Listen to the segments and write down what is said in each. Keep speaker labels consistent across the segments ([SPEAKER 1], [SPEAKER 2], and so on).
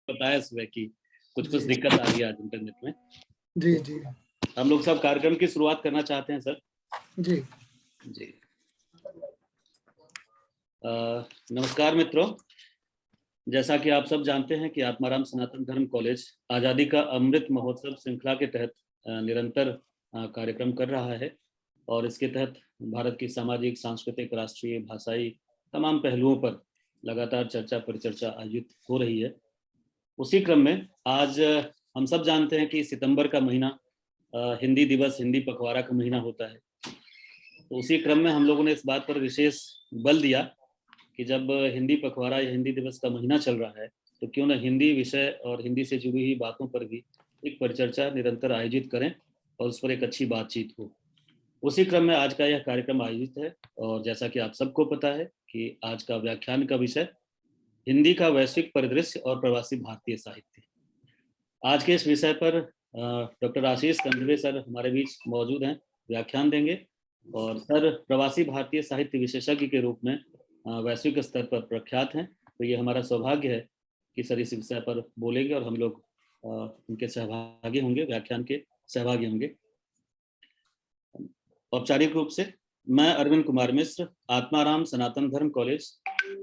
[SPEAKER 1] बताया सुबह की कुछ दिक्कत आ रही है आज इंटरनेट में।
[SPEAKER 2] जी जी
[SPEAKER 1] हम लोग सब कार्यक्रम की शुरुआत करना चाहते हैं सर।
[SPEAKER 2] जी
[SPEAKER 1] जी नमस्कार मित्रों, जैसा कि आप सब जानते हैं कि आत्माराम सनातन धर्म कॉलेज आज़ादी का अमृत महोत्सव श्रृंखला के तहत निरंतर कार्यक्रम कर रहा है और इसके तहत भारत की सामाजिक, सांस्कृतिक, राष्ट्रीय, भाषाई तमाम पहलुओं पर लगातार चर्चा परिचर्चा आयोजित हो रही है। उसी क्रम में आज हम सब जानते हैं कि सितंबर का महीना हिंदी दिवस, हिंदी पखवाड़ा का महीना होता है। तो उसी क्रम में हम लोगों ने इस बात पर विशेष बल दिया कि जब हिंदी पखवाड़ा या हिंदी दिवस का महीना चल रहा है तो क्यों न हिंदी विषय और हिंदी से जुड़ी हुई बातों पर भी एक परिचर्चा निरंतर आयोजित करें और उस पर एक अच्छी बातचीत हो। उसी क्रम में आज का यह कार्यक्रम आयोजित है और जैसा कि आप सबको पता है कि आज का व्याख्यान का विषय हिंदी का वैश्विक परिदृश्य और प्रवासी भारतीय साहित्य। आज के इस विषय पर डॉक्टर आशीष कंदवे सर हमारे बीच मौजूद हैं, व्याख्यान देंगे। और सर प्रवासी भारतीय साहित्य विशेषज्ञ के रूप में वैश्विक स्तर पर प्रख्यात हैं, तो ये हमारा सौभाग्य है कि सर इस विषय पर बोलेंगे और हम लोग उनके सहभागी होंगे, व्याख्यान के सहभागी होंगे। औपचारिक रूप से मैं अरविंद कुमार मिश्र, आत्माराम सनातन धर्म कॉलेज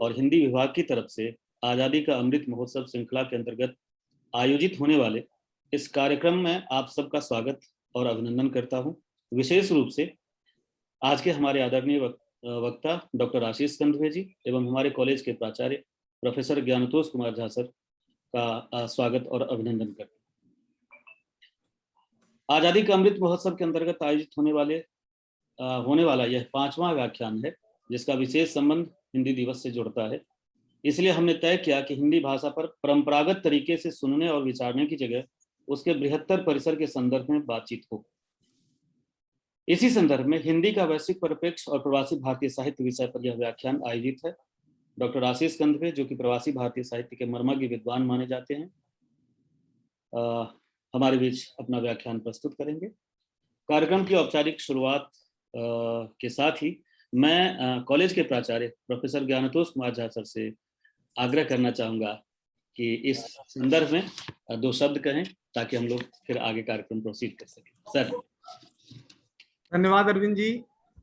[SPEAKER 1] और हिंदी विभाग की तरफ से आज़ादी का अमृत महोत्सव श्रृंखला के अंतर्गत आयोजित होने वाले इस कार्यक्रम में आप सबका स्वागत और अभिनंदन करता हूं। विशेष रूप से आज के हमारे आदरणीय वक्ता डॉक्टर आशीष कंदवे जी एवं हमारे कॉलेज के प्राचार्य प्रोफेसर ज्ञानतोष कुमार झा सर का स्वागत और अभिनंदन करता हूं। आज़ादी का अमृत महोत्सव के अंतर्गत आयोजित होने वाला यह 5वां व्याख्यान है, जिसका विशेष संबंध हिंदी दिवस से जुड़ता है। इसलिए हमने तय किया कि हिंदी भाषा पर परंपरागत तरीके से सुनने और विचारने की जगह उसके बृहत्तर परिसर के संदर्भ में बातचीत हो। इसी संदर्भ में हिंदी का वैश्विक परिप्रेक्ष्य और प्रवासी भारतीय साहित्य विषय पर यह व्याख्यान आयोजित है। डॉक्टर आशीष कंदवे, जो कि प्रवासी भारतीय साहित्य के मर्मज्ञ विद्वान माने जाते हैं, हमारे बीच अपना व्याख्यान प्रस्तुत करेंगे। कार्यक्रम की औपचारिक शुरुआत के साथ ही मैं कॉलेज के प्राचार्य प्रोफेसर ज्ञानतोष कुमार झा सर से आग्रह करना चाहूंगा कि इस संदर्भ में 2 शब्द कहें ताकि हम लोग फिर आगे कार्यक्रम प्रोसीड कर सकें। सर।
[SPEAKER 2] धन्यवाद अरविंद जी।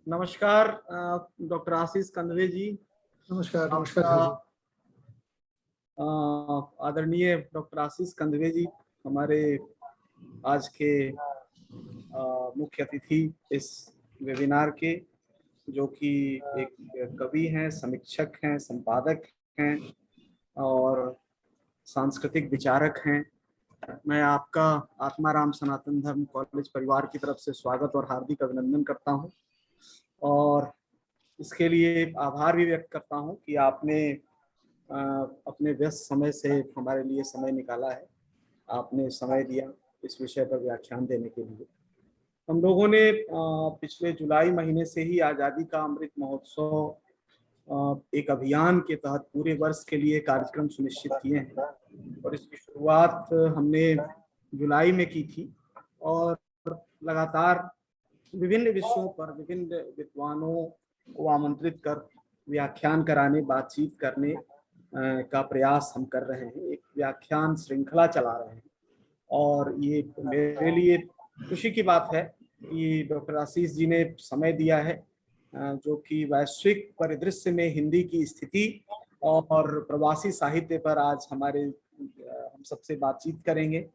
[SPEAKER 2] नमस्कार डॉक्टर आशीष कंदवे जी।
[SPEAKER 3] नमस्कार। नमस्कार
[SPEAKER 2] आदरणीय डॉक्टर आशीष कंदवे जी हमारे आज के मुख्य अतिथि इस वेबिनार के, जो कि एक कवि हैं, समीक्षक हैं, संपादक हैं और सांस्कृतिक विचारक हैं। मैं आपका आत्माराम सनातन धर्म कॉलेज परिवार की तरफ से स्वागत और हार्दिक अभिनंदन करता हूं और इसके लिए आभार भी व्यक्त करता हूं कि आपने अपने व्यस्त समय से हमारे लिए समय निकाला है, आपने समय दिया इस विषय पर व्याख्यान देने के लिए। हम लोगों ने पिछले जुलाई महीने से ही आज़ादी का अमृत महोत्सव एक अभियान के तहत पूरे वर्ष के लिए कार्यक्रम सुनिश्चित किए हैं और इसकी शुरुआत हमने जुलाई में की थी और लगातार विभिन्न विषयों पर विभिन्न विद्वानों को आमंत्रित कर व्याख्यान कराने, बातचीत करने का प्रयास हम कर रहे हैं। एक व्याख्यान श्रृंखला चला रहे हैं और ये मेरे लिए खुशी की बात है कि डॉक्टर आशीष जी ने समय दिया है, जो कि वैश्विक परिदृश्य में हिंदी की स्थिति और प्रवासी साहित्य पर आज हम सबसे बातचीत करेंगे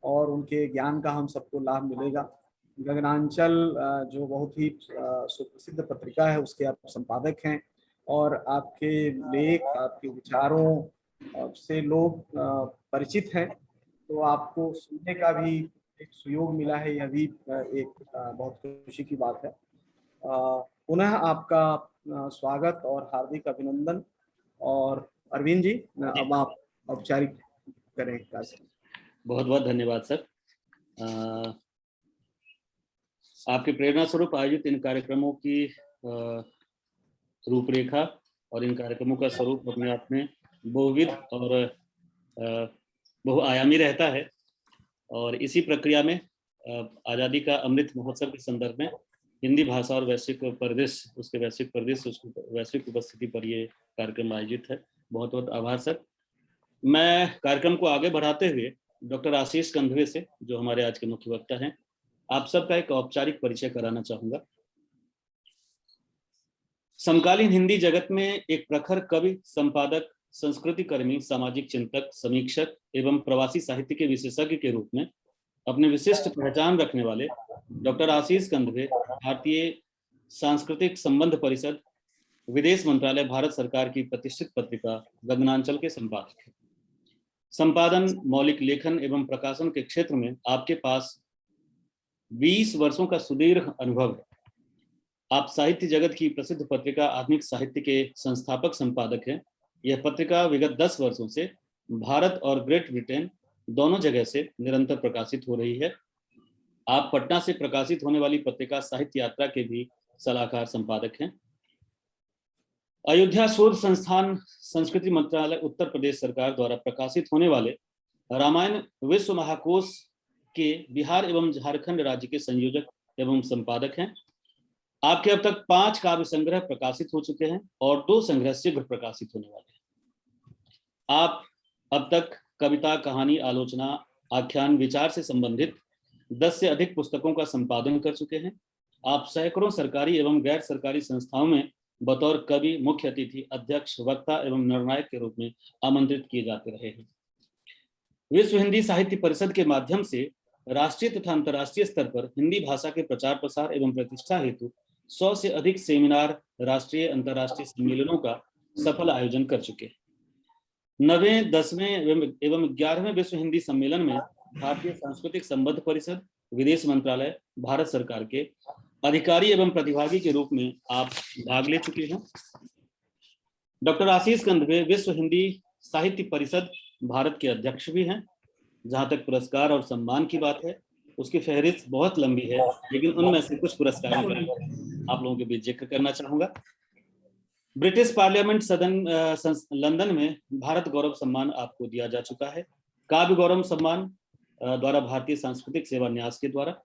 [SPEAKER 2] और उनके ज्ञान का हम सबको लाभ मिलेगा। गगनांचल जो बहुत ही सुप्रसिद्ध पत्रिका है, उसके आप संपादक हैं और आपके लेख, आपके विचारों से लोग परिचित हैं, तो आपको सुनने का भी एक सुयोग मिला है, यह भी एक बहुत खुशी की बात है। पुनः आपका स्वागत और हार्दिक अभिनंदन। और अरविंद जी, अब आप औपचारिक करें।
[SPEAKER 1] बहुत बहुत धन्यवाद सर। आपके प्रेरणा स्वरूप आयोजित इन कार्यक्रमों की रूपरेखा और इन कार्यक्रमों का स्वरूप अपने आप में बहुविध और बहुआयामी रहता है और इसी प्रक्रिया में आज़ादी का अमृत महोत्सव के संदर्भ में हिंदी भाषा और वैश्विक परिदृश्य, उसके वैश्विक परिदृश्य, उसकी वैश्विक उपस्थिति पर ये कार्यक्रम आयोजित है। बहुत बहुत आभार सर। मैं कार्यक्रम को आगे बढ़ाते हुए डॉक्टर आशीष कंधवे से, जो हमारे आज के मुख्य वक्ता हैं, आप सबका एक औपचारिक परिचय कराना चाहूंगा। समकालीन हिंदी जगत में एक प्रखर कवि, संपादक, संस्कृति कर्मी, सामाजिक चिंतक, समीक्षक एवं प्रवासी साहित्य के विशेषज्ञ के रूप में अपने विशिष्ट पहचान रखने वाले डॉक्टर आशीष कंधवे भारतीय सांस्कृतिक संबंध परिषद, विदेश मंत्रालय, भारत सरकार की प्रतिष्ठित पत्रिका गगनांचल के संपादक हैं। संपादन, मौलिक लेखन एवं प्रकाशन के क्षेत्र में आपके पास 20 वर्षों का सुदीर्घ अनुभव है। आप साहित्य जगत की प्रसिद्ध पत्रिका आधुनिक साहित्य के संस्थापक संपादक हैं। यह पत्रिका विगत 10 वर्षों से भारत और ग्रेट ब्रिटेन दोनों जगह से निरंतर प्रकाशित हो रही है। आप पटना से प्रकाशित होने वाली पत्रिका साहित्य यात्रा के भी सलाहकार संपादक हैं। अयोध्या शोध संस्थान, संस्कृति मंत्रालय, उत्तर प्रदेश सरकार द्वारा प्रकाशित होने वाले रामायण विश्व महाकोश के बिहार एवं झारखंड राज्य के संयोजक एवं संपादक हैं। आपके अब तक 5 काव्य संग्रह प्रकाशित हो चुके हैं और 2 संग्रह शीघ्र प्रकाशित होने वाले हैं। आप अब तक कविता, कहानी, आलोचना, आख्यान, विचार से संबंधित 10 से अधिक पुस्तकों का संपादन कर चुके हैं। आप सैकड़ों सरकारी एवं गैर सरकारी संस्थाओं में बतौर कवि, मुख्य अतिथि, अध्यक्ष, वक्ता एवं निर्णायक के रूप में आमंत्रित किए जाते रहे हैं। विश्व हिंदी साहित्य परिषद के माध्यम से राष्ट्रीय तथा अंतर्राष्ट्रीय स्तर पर हिंदी भाषा के प्रचार प्रसार एवं प्रतिष्ठा हेतु 100 से अधिक सेमिनार, राष्ट्रीय अंतर्राष्ट्रीय सम्मेलनों का सफल आयोजन कर चुके हैं। 9वें, 10वें एवं 11वें विश्व हिंदी सम्मेलन में भारतीय सांस्कृतिक संबंध परिषद, विदेश मंत्रालय, भारत सरकार के अधिकारी एवं प्रतिभागी के रूप में आप भाग ले चुके हैं। डॉक्टर आशीष कंधवे विश्व हिंदी साहित्य परिषद भारत के अध्यक्ष भी हैं। जहां तक पुरस्कार और सम्मान की बात है, उसकी फहरिस्त बहुत लंबी है, लेकिन उनमें से कुछ पुरस्कारों का आप लोगों के बीच जिक्र करना चाहूंगा। ब्रिटिश पार्लियामेंट सदन लंदन में भारत गौरव सम्मान आपको दिया जा चुका है। काव्य गौरव सम्मान द्वारा भारतीय सांस्कृतिक सेवा न्यास के द्वारा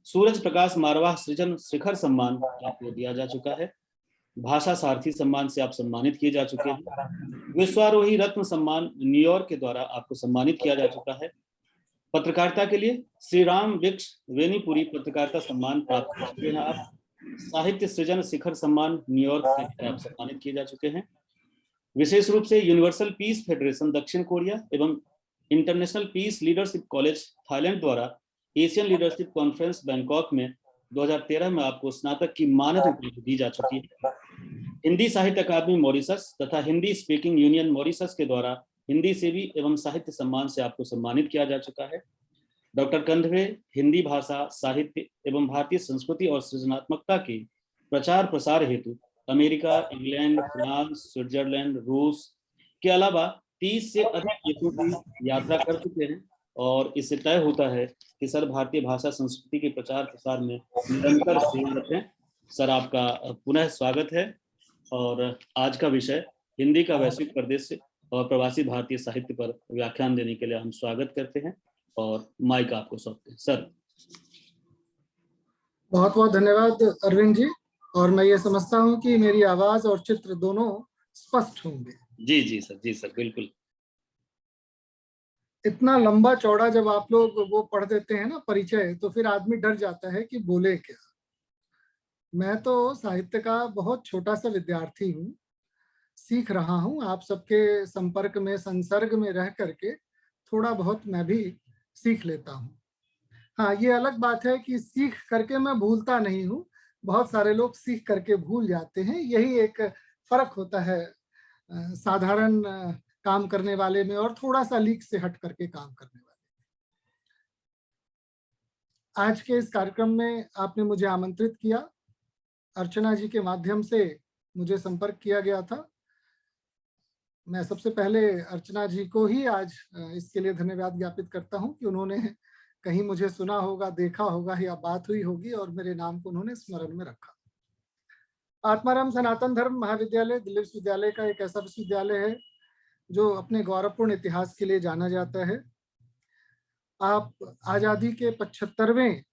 [SPEAKER 1] सूरज प्रकाश मारवाह सृजन शिखर सम्मान आपको दिया जा चुका है। भाषा सारथी सम्मान से आप सम्मानित किए जा चुके हैं। विश्वारोही रत्न सम्मान न्यूयॉर्क के द्वारा आपको सम्मानित किया जा चुका है। पत्रकारिता के लिए श्री राम वृक्ष वेनीपुरी पत्रकारिता सम्मान प्राप्त कर चुके हैं आप। साहित्य सृजन शिखर सम्मान न्यूयॉर्क से आप सम्मानित किए जा चुके हैं। विशेष रूप से यूनिवर्सल पीस फेडरेशन दक्षिण कोरिया एवं International Peace Leadership College Thailand द्वारा एशियन लीडरशिप कॉन्फ्रेंस बैंकॉक में 2013 में आपको स्नातक की मानद उपाधि दी जा चुकी है। हिंदी साहित्य अकादमी मॉरिशस तथा हिंदी स्पीकिंग यूनियन मॉरिशस के द्वारा हिंदी सेवी एवं साहित्य सम्मान से आपको सम्मानित किया जा चुका है। डॉक्टर कंधवे हिंदी भाषा, साहित्य एवं भारतीय संस्कृति और सृजनात्मकता के प्रचार प्रसार हेतु अमेरिका, इंग्लैंड, फ्रांस, स्विट्जरलैंड, रूस के अलावा 30 से अधिक देशों की यात्रा कर चुके हैं और इससे तय होता है कि सर भारतीय भाषा संस्कृति के प्रचार प्रसार में निरंतर सेवारत हैं। सर आपका पुनः स्वागत है और आज का विषय हिंदी का वैश्विक परिदृश्य और प्रवासी भारतीय साहित्य पर व्याख्यान देने के लिए हम स्वागत करते हैं और माइक आपको सौंपते हैं। सर
[SPEAKER 3] बहुत बहुत धन्यवाद अरविंद जी, और मैं ये समझता हूँ कि मेरी आवाज और चित्र दोनों स्पष्ट होंगे।
[SPEAKER 1] जी जी सर, जी सर, बिल्कुल।
[SPEAKER 3] इतना लंबा चौड़ा जब आप लोग वो पढ़ देते हैं ना परिचय, तो फिर आदमी डर जाता है कि बोले क्या। मैं तो साहित्य का बहुत छोटा सा विद्यार्थी हूँ, सीख रहा हूँ। आप सबके संपर्क में, संसर्ग में रह करके थोड़ा बहुत मैं भी सीख लेता हूँ। हाँ, ये अलग बात है कि सीख करके मैं भूलता नहीं हूँ। बहुत सारे लोग सीख करके भूल जाते हैं। यही एक फर्क होता है साधारण काम करने वाले में और थोड़ा सा लीक से हट करके काम करने वाले। आज के इस कार्यक्रम में आपने मुझे आमंत्रित किया, अर्चना जी के माध्यम से मुझे संपर्क किया गया था। मैं सबसे पहले अर्चना जी को ही आज इसके लिए धन्यवाद ज्ञापित करता हूं कि उन्होंने कहीं मुझे सुना होगा, देखा होगा या बात हुई होगी और मेरे नाम को उन्होंने स्मरण में रखा। आत्माराम सनातन धर्म महाविद्यालय दिल्ली विश्वविद्यालय का एक ऐसा विश्वविद्यालय है जो अपने गौरवपूर्ण इतिहास के लिए जाना जाता है। आप आजादी के 75वें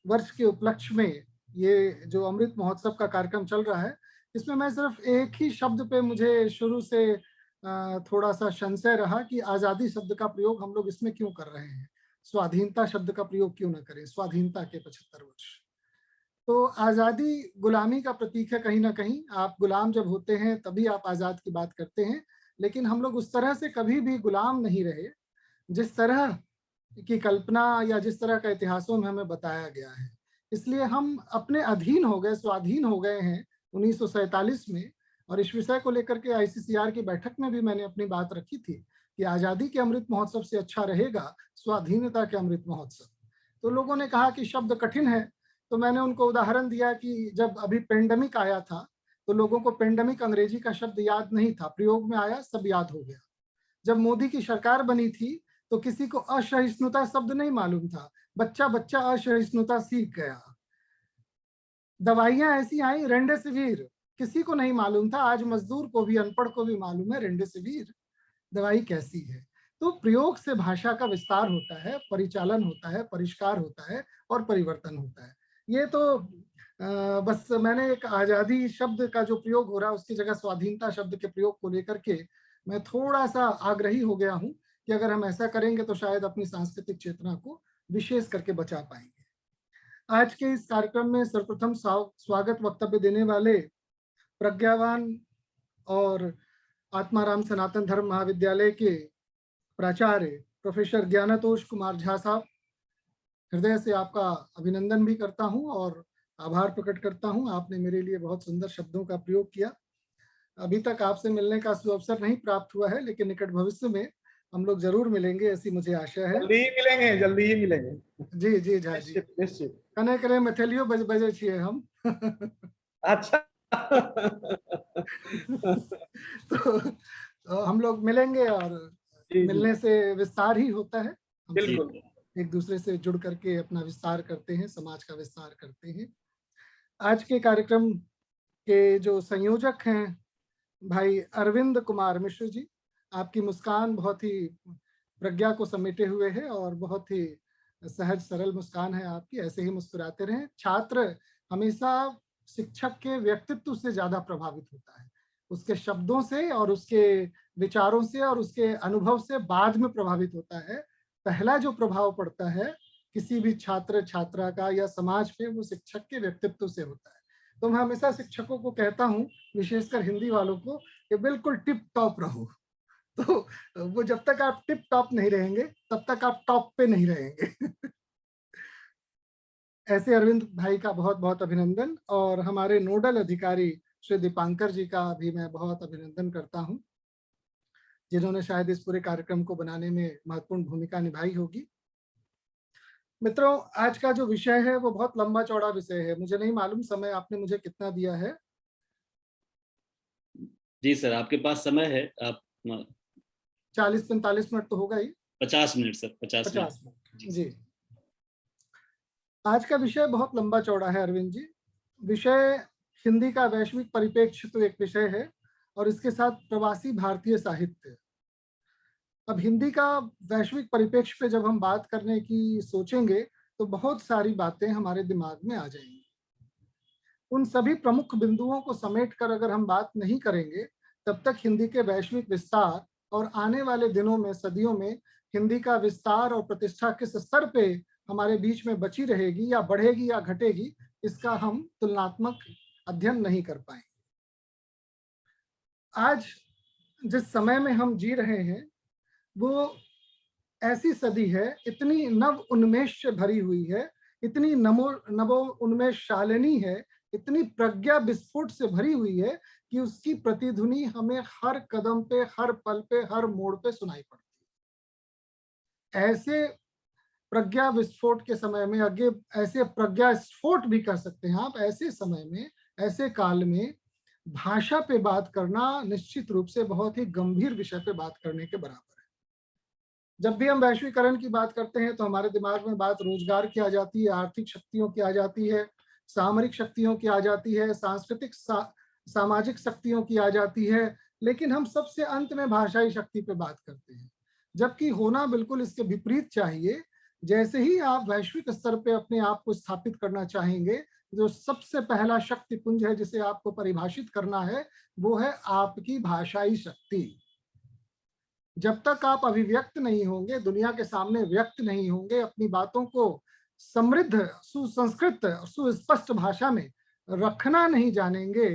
[SPEAKER 3] वर्ष के उपलक्ष्य में ये जो अमृत महोत्सव का कार्यक्रम चल रहा है, इसमें मैं सिर्फ एक ही शब्द पे मुझे शुरू से थोड़ा सा संशय रहा कि आजादी शब्द का प्रयोग हम लोग इसमें क्यों कर रहे हैं, स्वाधीनता शब्द का प्रयोग क्यों ना करें, स्वाधीनता के 75 वर्ष। तो आजादी गुलामी का प्रतीक है कहीं ना कहीं। आप गुलाम जब होते हैं तभी आप आजाद की बात करते हैं, लेकिन हम लोग उस तरह से कभी भी गुलाम नहीं रहे जिस तरह की कल्पना या जिस तरह का इतिहासों में हमें बताया गया है। इसलिए हम अपने अधीन हो गए, स्वाधीन हो गए हैं 1947 में। और इस विषय को लेकर के आईसीसीआर की बैठक में भी मैंने अपनी बात रखी थी कि आजादी के अमृत महोत्सव से अच्छा रहेगा स्वाधीनता के अमृत महोत्सव। तो लोगों ने कहा कि शब्द कठिन है, तो मैंने उनको उदाहरण दिया कि जब अभी पेंडेमिक आया था तो लोगों को पेंडेमिक अंग्रेजी का शब्द याद नहीं था, प्रयोग में आया, सब याद हो गया। जब मोदी की सरकार बनी थी तो किसी को असहिष्णुता शब्द नहीं मालूम था, बच्चा बच्चा असहिष्णुता सीख गया। दवाइयां ऐसी आई रेमडेसिविर, किसी को नहीं मालूम था, आज मजदूर को भी, अनपढ़ को भी मालूम है रेमडेसिविर दवाई कैसी है। तो प्रयोग से भाषा का विस्तार होता है, परिचालन होता है, परिष्कार होता है और परिवर्तन होता है। ये तो बस मैंने एक आजादी शब्द का जो प्रयोग हो रहा है उसकी जगह स्वाधीनता शब्द के प्रयोग को लेकर के मैं थोड़ा सा आग्रही हो गया हूं कि अगर हम ऐसा करेंगे तो शायद अपनी सांस्कृतिक चेतना को विशेष करके बचा पाएंगे। आज के इस कार्यक्रम में सर्वप्रथम स्वागत वक्तव्य देने वाले प्रज्ञावान और आत्माराम सनातन धर्म महाविद्यालय के प्राचार्य प्रोफेसर ज्ञानतोष कुमार झा साहब, हृदय से आपका अभिनंदन भी करता हूं और आभार प्रकट करता हूं। आपने मेरे लिए बहुत सुंदर शब्दों का प्रयोग किया। अभी तक आपसे मिलने का सुअवसर नहीं प्राप्त हुआ है, लेकिन निकट भविष्य में हम लोग जरूर मिलेंगे, ऐसी मुझे आशा है।
[SPEAKER 2] जल्दी ही मिलेंगे, जल्दी ही मिलेंगे।
[SPEAKER 3] जी जी झा जी,
[SPEAKER 2] निश्चित निश्चित।
[SPEAKER 3] कने करे मैथिलियो बजे छिए हम।
[SPEAKER 2] अच्छा।
[SPEAKER 3] तो हम लोग मिलेंगे और
[SPEAKER 2] जी,
[SPEAKER 3] मिलने से विस्तार ही होता है। हम
[SPEAKER 2] बिल्कुल।
[SPEAKER 3] एक दूसरे से जुड़ करके अपना विस्तार करते हैं, समाज का विस्तार करते हैं। आज के कार्यक्रम के जो संयोजक हैं भाई अरविंद कुमार मिश्र जी, आपकी मुस्कान बहुत ही प्रज्ञा को समेटे हुए है और बहुत ही सहज सरल मुस्कान है आपकी, ऐसे ही मुस्कुराते रहें। छात्र हमेशा शिक्षक के व्यक्तित्व से ज्यादा प्रभावित होता है, उसके शब्दों से और उसके विचारों से और उसके अनुभव से बाद में प्रभावित होता है। पहला जो प्रभाव पड़ता है किसी भी छात्र छात्रा का या समाज पे, वो शिक्षक के व्यक्तित्व से होता है। तो मैं हमेशा शिक्षकों को कहता हूँ, विशेषकर हिंदी वालों को, कि बिल्कुल टिप टॉप रहो। तो वो जब तक आप टिप टॉप नहीं रहेंगे तब तक आप टॉप पे नहीं रहेंगे। ऐसे अरविंद भाई का बहुत बहुत अभिनंदन। और हमारे नोडल अधिकारी श्री दीपांकर जी का भी मैं बहुत अभिनंदन करता हूं, जिन्होंने शायद इस पूरे कार्यक्रम को बनाने में महत्वपूर्ण भूमिका निभाई होगी। मित्रों, आज का जो विषय है वो बहुत लंबा चौड़ा विषय है, मुझे नहीं मालूम समय आपने मुझे कितना दिया है।
[SPEAKER 1] जी सर, आपके पास समय है, आप
[SPEAKER 3] 40-45 मिनट तो होगा ही।
[SPEAKER 1] 50 मिनट सर, 50
[SPEAKER 3] मिनट जी। आज का विषय बहुत लंबा चौड़ा है अरविंद जी। विषय हिंदी का वैश्विक परिप्रेक्ष्य तो एक विषय है और इसके साथ प्रवासी भारतीय साहित्य। अब हिंदी का वैश्विक परिप्रेक्ष्य पे जब हम बात करने की सोचेंगे तो बहुत सारी बातें हमारे दिमाग में आ जाएंगी। उन सभी प्रमुख बिंदुओं को समेट कर अगर हम बात नहीं करेंगे तब तक हिंदी के वैश्विक विस्तार और आने वाले दिनों में, सदियों में हिंदी का विस्तार और प्रतिष्ठा किस स्तर पे हमारे बीच में बची रहेगी या बढ़ेगी या घटेगी, इसका हम तुलनात्मक अध्ययन नहीं कर पाएंगे। आज जिस समय में हम जी रहे हैं वो ऐसी सदी है, इतनी नव उन्मेष से भरी हुई है, इतनी नवो उन्मेष शालिनी है, इतनी प्रज्ञा विस्फोट से भरी हुई है कि उसकी प्रतिध्वनि हमें हर कदम पे, हर पल पे, हर मोड़ पे सुनाई पड़ती है। ऐसे प्रज्ञा विस्फोट के समय में, आगे ऐसे प्रज्ञा स्फोट भी कर सकते हैं आप, ऐसे समय में, ऐसे काल में भाषा पे बात करना निश्चित रूप से बहुत ही गंभीर विषय पे बात करने के बराबर है। जब भी हम वैश्वीकरण की बात करते हैं तो हमारे दिमाग में बात रोजगार की आ जाती है, आर्थिक शक्तियों की आ जाती है, सामरिक शक्तियों की आ जाती है, सांस्कृतिक सामाजिक शक्तियों की आ जाती है, लेकिन हम सबसे अंत में भाषाई शक्ति पे बात करते हैं, जबकि होना बिल्कुल इसके विपरीत चाहिए। जैसे ही आप वैश्विक स्तर पे अपने आप को स्थापित करना चाहेंगे, जो सबसे पहला शक्ति पुंज है जिसे आपको परिभाषित करना है वो है आपकी भाषाई शक्ति। जब तक आप अभिव्यक्त नहीं होंगे, दुनिया के सामने व्यक्त नहीं होंगे, अपनी बातों को समृद्ध, सुसंस्कृत, सुस्पष्ट भाषा में रखना नहीं जानेंगे,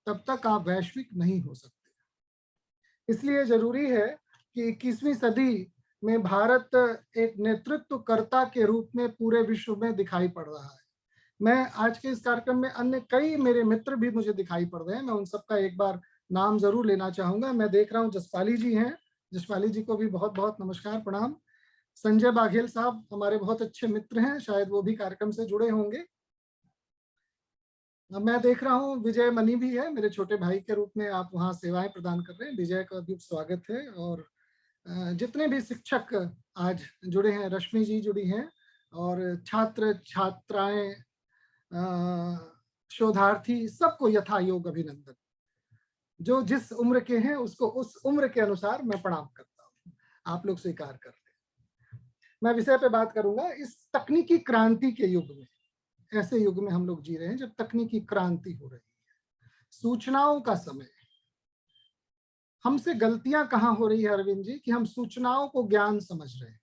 [SPEAKER 3] तब तक आप वैश्विक नहीं हो सकते। इसलिए जरूरी है कि 21वीं सदी में भारत एक नेतृत्वकर्ता के रूप में पूरे विश्व में दिखाई पड़ रहा है। मैं आज के इस कार्यक्रम में अन्य कई मेरे मित्र भी मुझे दिखाई पड़ रहे हैं, मैं उन सबका एक बार नाम जरूर लेना चाहूंगा। मैं देख रहा हूँ जसपाली जी हैं, जसपाली जी को भी बहुत बहुत नमस्कार, प्रणाम। संजय बाघेल साहब हमारे बहुत अच्छे मित्र हैं, शायद वो भी कार्यक्रम से जुड़े होंगे। मैं देख रहा हूँ विजय मनी भी है, मेरे छोटे भाई के रूप में आप वहाँ सेवाएं प्रदान कर रहे हैं, विजय का भी स्वागत है। और जितने भी शिक्षक आज जुड़े हैं, रश्मि जी जुड़ी हैं, और छात्र छात्राएं, शोधार्थी, सबको यथा योग अभिनंदन। जो जिस उम्र के हैं उसको उस उम्र के अनुसार मैं प्रणाम करता हूँ, आप लोग स्वीकार कर लें। मैं विषय पे बात करूंगा। इस तकनीकी क्रांति के युग में, ऐसे युग में हम लोग जी रहे हैं जब तकनीकी क्रांति हो रही है, सूचनाओं का समय। हमसे गलतियां कहां हो रही है अरविंद जी, कि हम सूचनाओं को ज्ञान समझ रहे हैं।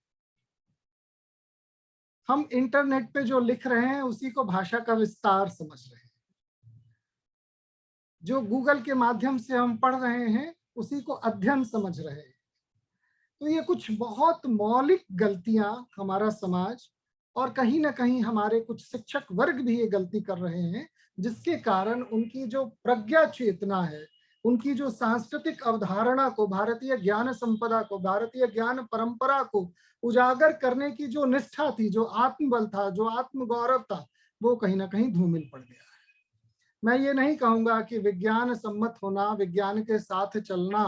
[SPEAKER 3] हम इंटरनेट पे जो लिख रहे हैं उसी को भाषा का विस्तार समझ रहे हैं। जो गूगल के माध्यम से हम पढ़ रहे हैं उसी को अध्ययन समझ रहे हैं। तो ये कुछ बहुत मौलिक गलतियां हमारा समाज और कहीं ना कहीं हमारे कुछ शिक्षक वर्ग भी ये गलती कर रहे हैं, जिसके कारण उनकी जो प्रज्ञा चेतना है, उनकी जो सांस्कृतिक अवधारणा को, भारतीय ज्ञान संपदा को, भारतीय ज्ञान परंपरा को उजागर करने की जो निष्ठा थी, जो आत्मबल था, जो आत्मगौरव था, वो कहीं ना कहीं धूमिल पड़ गया है। मैं ये नहीं कहूंगा कि विज्ञान सम्मत होना, विज्ञान के साथ चलना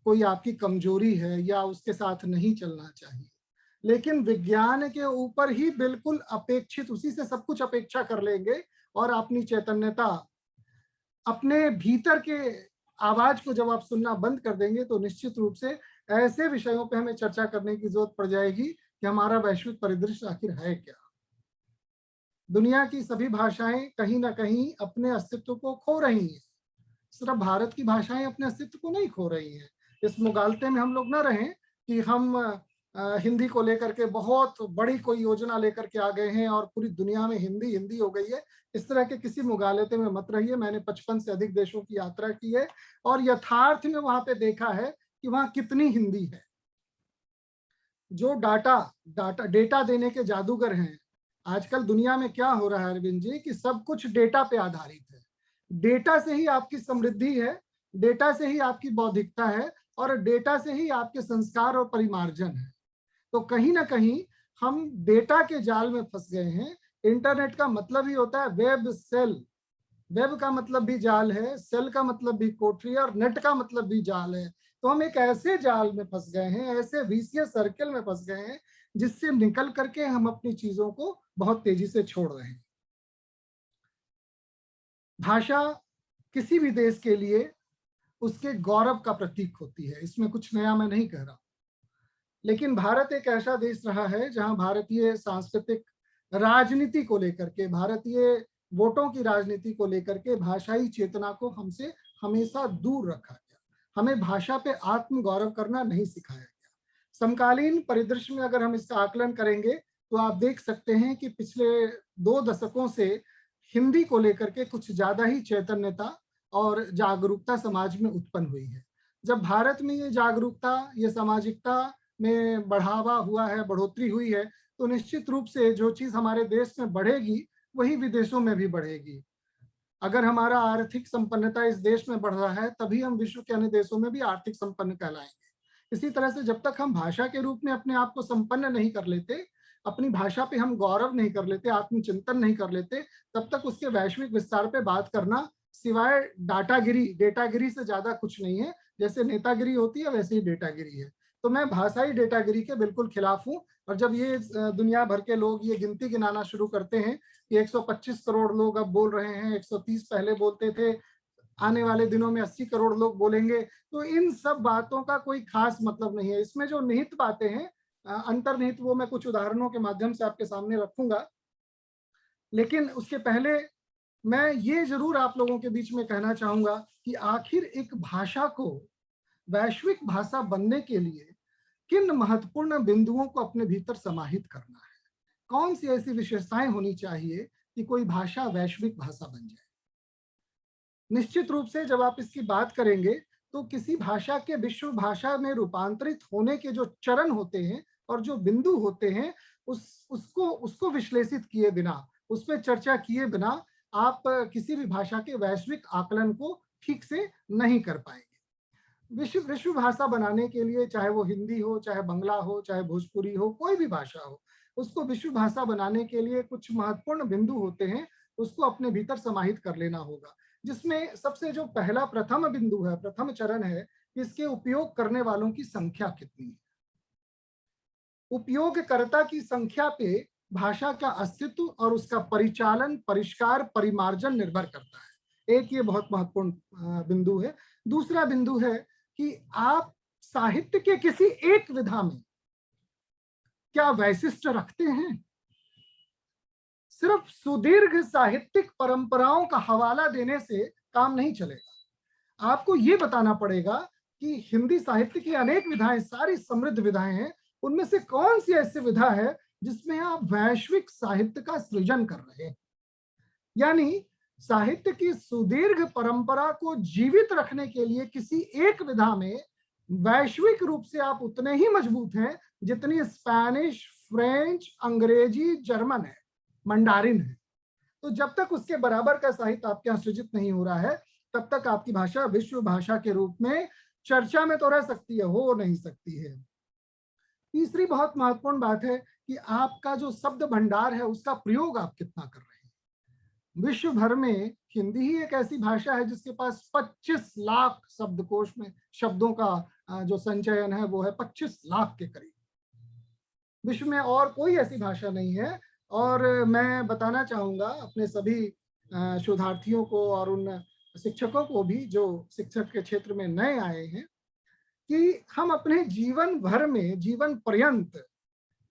[SPEAKER 3] कोई आपकी कमजोरी है या उसके साथ नहीं चलना चाहिए, लेकिन विज्ञान के ऊपर ही बिल्कुल अपेक्षित, उसी से सब कुछ अपेक्षा कर लेंगे और अपनी चैतन्यता, अपने भीतर के आवाज को जब आप सुनना बंद कर देंगे, तो निश्चित रूप से ऐसे विषयों पे हमें चर्चा करने की जरूरत पड़ जाएगी कि हमारा वैश्विक परिदृश्य आखिर है क्या। दुनिया की सभी भाषाएं कहीं ना कहीं अपने अस्तित्व को खो रही हैं, सिर्फ भारत की भाषाएं अपने अस्तित्व को नहीं खो रही हैं। इस मुगालते में हम लोग ना रहें कि हम हिंदी को लेकर के बहुत बड़ी कोई योजना लेकर के आ गए हैं और पूरी दुनिया में हिंदी हिंदी हो गई है। इस तरह के किसी मुगालते में मत रहिए। मैंने 55 से अधिक देशों की यात्रा की है और यथार्थ में वहां पे देखा है कि वहां कितनी हिंदी है। जो डेटा देने के जादूगर हैं, आजकल दुनिया में क्या हो रहा है अरविंद जी, कि सब कुछ डेटा पे आधारित है। डेटा से ही आपकी समृद्धि है, डेटा से ही आपकी बौद्धिकता है, और डेटा से ही आपके संस्कार और परिमार्जन है। तो कहीं ना कहीं हम डेटा के जाल में फंस गए हैं। इंटरनेट का मतलब ही होता है वेब सेल। वेब का मतलब भी जाल है, सेल का मतलब भी कोठरी, और नेट का मतलब भी जाल है। तो हम एक ऐसे जाल में फंस गए हैं, ऐसे विशियस सर्कल में फंस गए हैं, जिससे निकल करके हम अपनी चीजों को बहुत तेजी से छोड़ रहे हैं। भाषा किसी भी देश के लिए उसके गौरव का प्रतीक होती है, इसमें कुछ नया मैं नहीं कह रहा। लेकिन भारत एक ऐसा देश रहा है जहां भारतीय सांस्कृतिक राजनीति को लेकर के, भारतीय वोटों की राजनीति को लेकर के भाषाई चेतना को हमसे हमेशा दूर रखा गया। हमें भाषा पे आत्म गौरव करना नहीं सिखाया गया। समकालीन परिदृश्य में अगर हम इसका आकलन करेंगे तो आप देख सकते हैं कि पिछले 2 दशकों से हिंदी को लेकर के कुछ ज्यादा ही चैतन्यता और जागरूकता समाज में उत्पन्न हुई है। जब भारत में ये जागरूकता, ये सामाजिकता में बढ़ावा हुआ है, बढ़ोतरी हुई है, तो निश्चित रूप से जो चीज हमारे देश में बढ़ेगी वही विदेशों में भी बढ़ेगी। अगर हमारा आर्थिक संपन्नता इस देश में बढ़ रहा है, तभी हम विश्व के अन्य देशों में भी आर्थिक संपन्न कहलाएंगे। इसी तरह से जब तक हम भाषा के रूप में अपने आप को संपन्न नहीं कर लेते, अपनी भाषा पे हम गौरव नहीं कर लेते, आत्मचिंतन नहीं कर लेते, तब तक उसके वैश्विक विस्तार पे बात करना सिवाय डेटागिरी से ज्यादा कुछ नहीं है। जैसे नेतागिरी होती है वैसे ही डेटागिरी है। तो मैं भाषाई डेटागिरी के बिल्कुल खिलाफ हूं। और जब ये दुनिया भर के लोग ये गिनती गिनाना शुरू करते हैं कि 125 करोड़ लोग अब बोल रहे हैं, 130 पहले बोलते थे, आने वाले दिनों में 80 करोड़ लोग बोलेंगे, तो इन सब बातों का कोई खास मतलब नहीं है। इसमें जो निहित बातें हैं, अंतर्निहित, वो मैं कुछ उदाहरणों के माध्यम से आपके सामने रखूंगा। लेकिन उसके पहले मैं ये जरूर आप लोगों के बीच में कहना चाहूंगा कि आखिर एक भाषा को वैश्विक भाषा बनने के लिए किन महत्वपूर्ण बिंदुओं को अपने भीतर समाहित करना है, कौन सी ऐसी विशेषताएं होनी चाहिए कि कोई भाषा वैश्विक भाषा बन जाए। निश्चित रूप से जब आप इसकी बात करेंगे तो किसी भाषा के विश्व भाषा में रूपांतरित होने के जो चरण होते हैं और जो बिंदु होते हैं, उसको विश्लेषित किए बिना, उस पर चर्चा किए बिना आप किसी भी भाषा के वैश्विक आकलन को ठीक से नहीं कर पाएंगे। विश्व भाषा बनाने के लिए, चाहे वो हिंदी हो, चाहे बंगला हो, चाहे भोजपुरी हो, कोई भी भाषा हो, उसको विश्व भाषा बनाने के लिए कुछ महत्वपूर्ण बिंदु होते हैं, उसको अपने भीतर समाहित कर लेना होगा। जिसमें सबसे जो पहला प्रथम बिंदु है, प्रथम चरण है, इसके उपयोग करने वालों की संख्या कितनी है। उपयोगकर्ता की संख्या पे भाषा का अस्तित्व और उसका परिचालन, परिष्कार, परिमार्जन निर्भर करता है। एक ये बहुत महत्वपूर्ण बिंदु है। दूसरा बिंदु है कि आप साहित्य के किसी एक विधा में क्या वैशिष्ट रखते हैं। सिर्फ सुदीर्घ साहित्यिक परंपराओं का हवाला देने से काम नहीं चलेगा। आपको ये बताना पड़ेगा कि हिंदी साहित्य की अनेक विधाएं, सारी समृद्ध विधाएं हैं, उनमें से कौन सी ऐसी विधा है जिसमें आप वैश्विक साहित्य का सृजन कर रहे हैं। यानी साहित्य की सुदीर्घ परंपरा को जीवित रखने के लिए किसी एक विधा में वैश्विक रूप से आप उतने ही मजबूत हैं जितनी स्पेनिश, फ्रेंच, अंग्रेजी, जर्मन है, मंडारिन है। तो जब तक उसके बराबर का साहित्य आपके यहाँ सृजित नहीं हो रहा है, तब तक आपकी भाषा विश्व भाषा के रूप में चर्चा में तो रह सकती है, हो नहीं सकती है। तीसरी बहुत महत्वपूर्ण बात है कि आपका जो शब्द भंडार है उसका प्रयोग आप कितना कर रहे हैं। विश्व भर में हिंदी ही एक ऐसी भाषा है जिसके पास 25 लाख शब्दकोश में शब्दों का जो संचयन है वो है 25 लाख के करीब। विश्व में और कोई ऐसी भाषा नहीं है। और मैं बताना चाहूंगा अपने सभी शोधार्थियों को और उन शिक्षकों को भी जो शिक्षक के क्षेत्र में नए आए हैं कि हम अपने जीवन भर में, जीवन पर्यंत,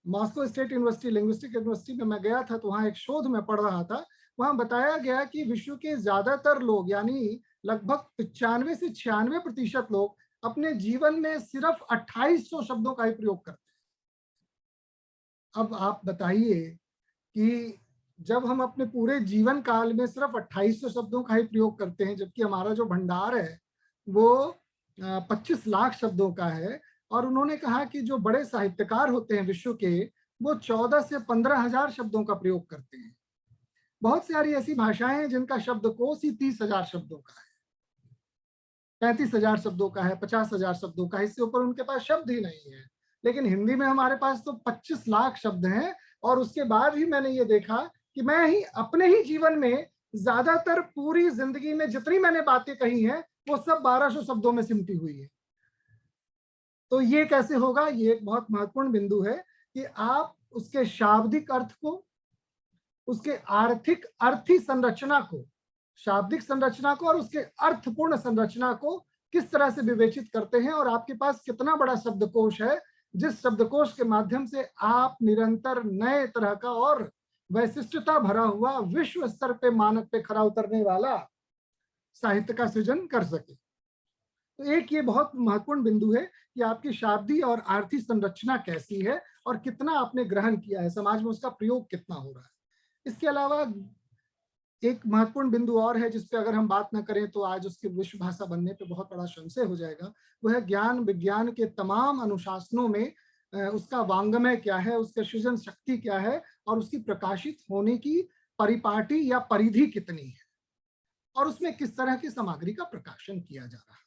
[SPEAKER 3] Moscow state university, linguistic university में मैं गया था तो वहाँ एक शोध में पढ़ रहा था। वहाँ बताया गया कि विश्व के ज्यादातर लोग, यानी लगभग 95 से 96% लोग अपने जीवन में सिर्फ 2800 शब्दों का ही प्रयोग करते हैं। अब आप बताइए कि जब हम अपने पूरे जीवन काल में सिर्फ 2800 शब्दों का ही प्रयोग करते हैं, जबकि हमारा जो भंडार है वो 25 लाख शब्दों का है, और उन्होंने कहा कि जो बड़े साहित्यकार होते हैं विश्व के, वो 14 से 15,000 शब्दों का प्रयोग करते हैं। बहुत सारी ऐसी भाषाएं हैं जिनका शब्दकोश ही 30,000 शब्दों का है, 35,000 शब्दों का है, 50,000 शब्दों का, इससे ऊपर उनके पास शब्द ही नहीं है। लेकिन हिंदी में हमारे पास तो 25 लाख शब्द हैं। और उसके बाद भी मैंने ये देखा कि मैं ही अपने ही जीवन में ज्यादातर पूरी जिंदगी में जितनी मैंने बातें कही हैं वो सब 1200 शब्दों में सिमटी हुई है। तो ये कैसे होगा? ये एक बहुत महत्वपूर्ण बिंदु है कि आप उसके शाब्दिक अर्थ को, उसके आर्थिक अर्थी संरचना को, शाब्दिक संरचना को और उसके अर्थपूर्ण संरचना को किस तरह से विवेचित करते हैं, और आपके पास कितना बड़ा शब्दकोश है जिस शब्दकोश के माध्यम से आप निरंतर नए तरह का और वैशिष्टता भरा हुआ, विश्व स्तर पे मानक पे खरा उतरने वाला साहित्य का सृजन कर सके। तो एक ये बहुत महत्वपूर्ण बिंदु है कि आपकी शाब्दी और आर्थिक संरचना कैसी है और कितना आपने ग्रहण किया है, समाज में उसका प्रयोग कितना हो रहा है। इसके अलावा एक महत्वपूर्ण बिंदु और है जिस पे अगर हम बात न करें तो आज उसकी विश्व भाषा बनने पे बहुत बड़ा संशय हो जाएगा। वो है ज्ञान विज्ञान के तमाम अनुशासनों में उसका वांग्मय क्या है, उसका सृजन शक्ति क्या है, और उसकी प्रकाशित होने की परिपाटी या परिधि कितनी है, और उसमें किस तरह की सामग्री का प्रकाशन किया जा रहा है।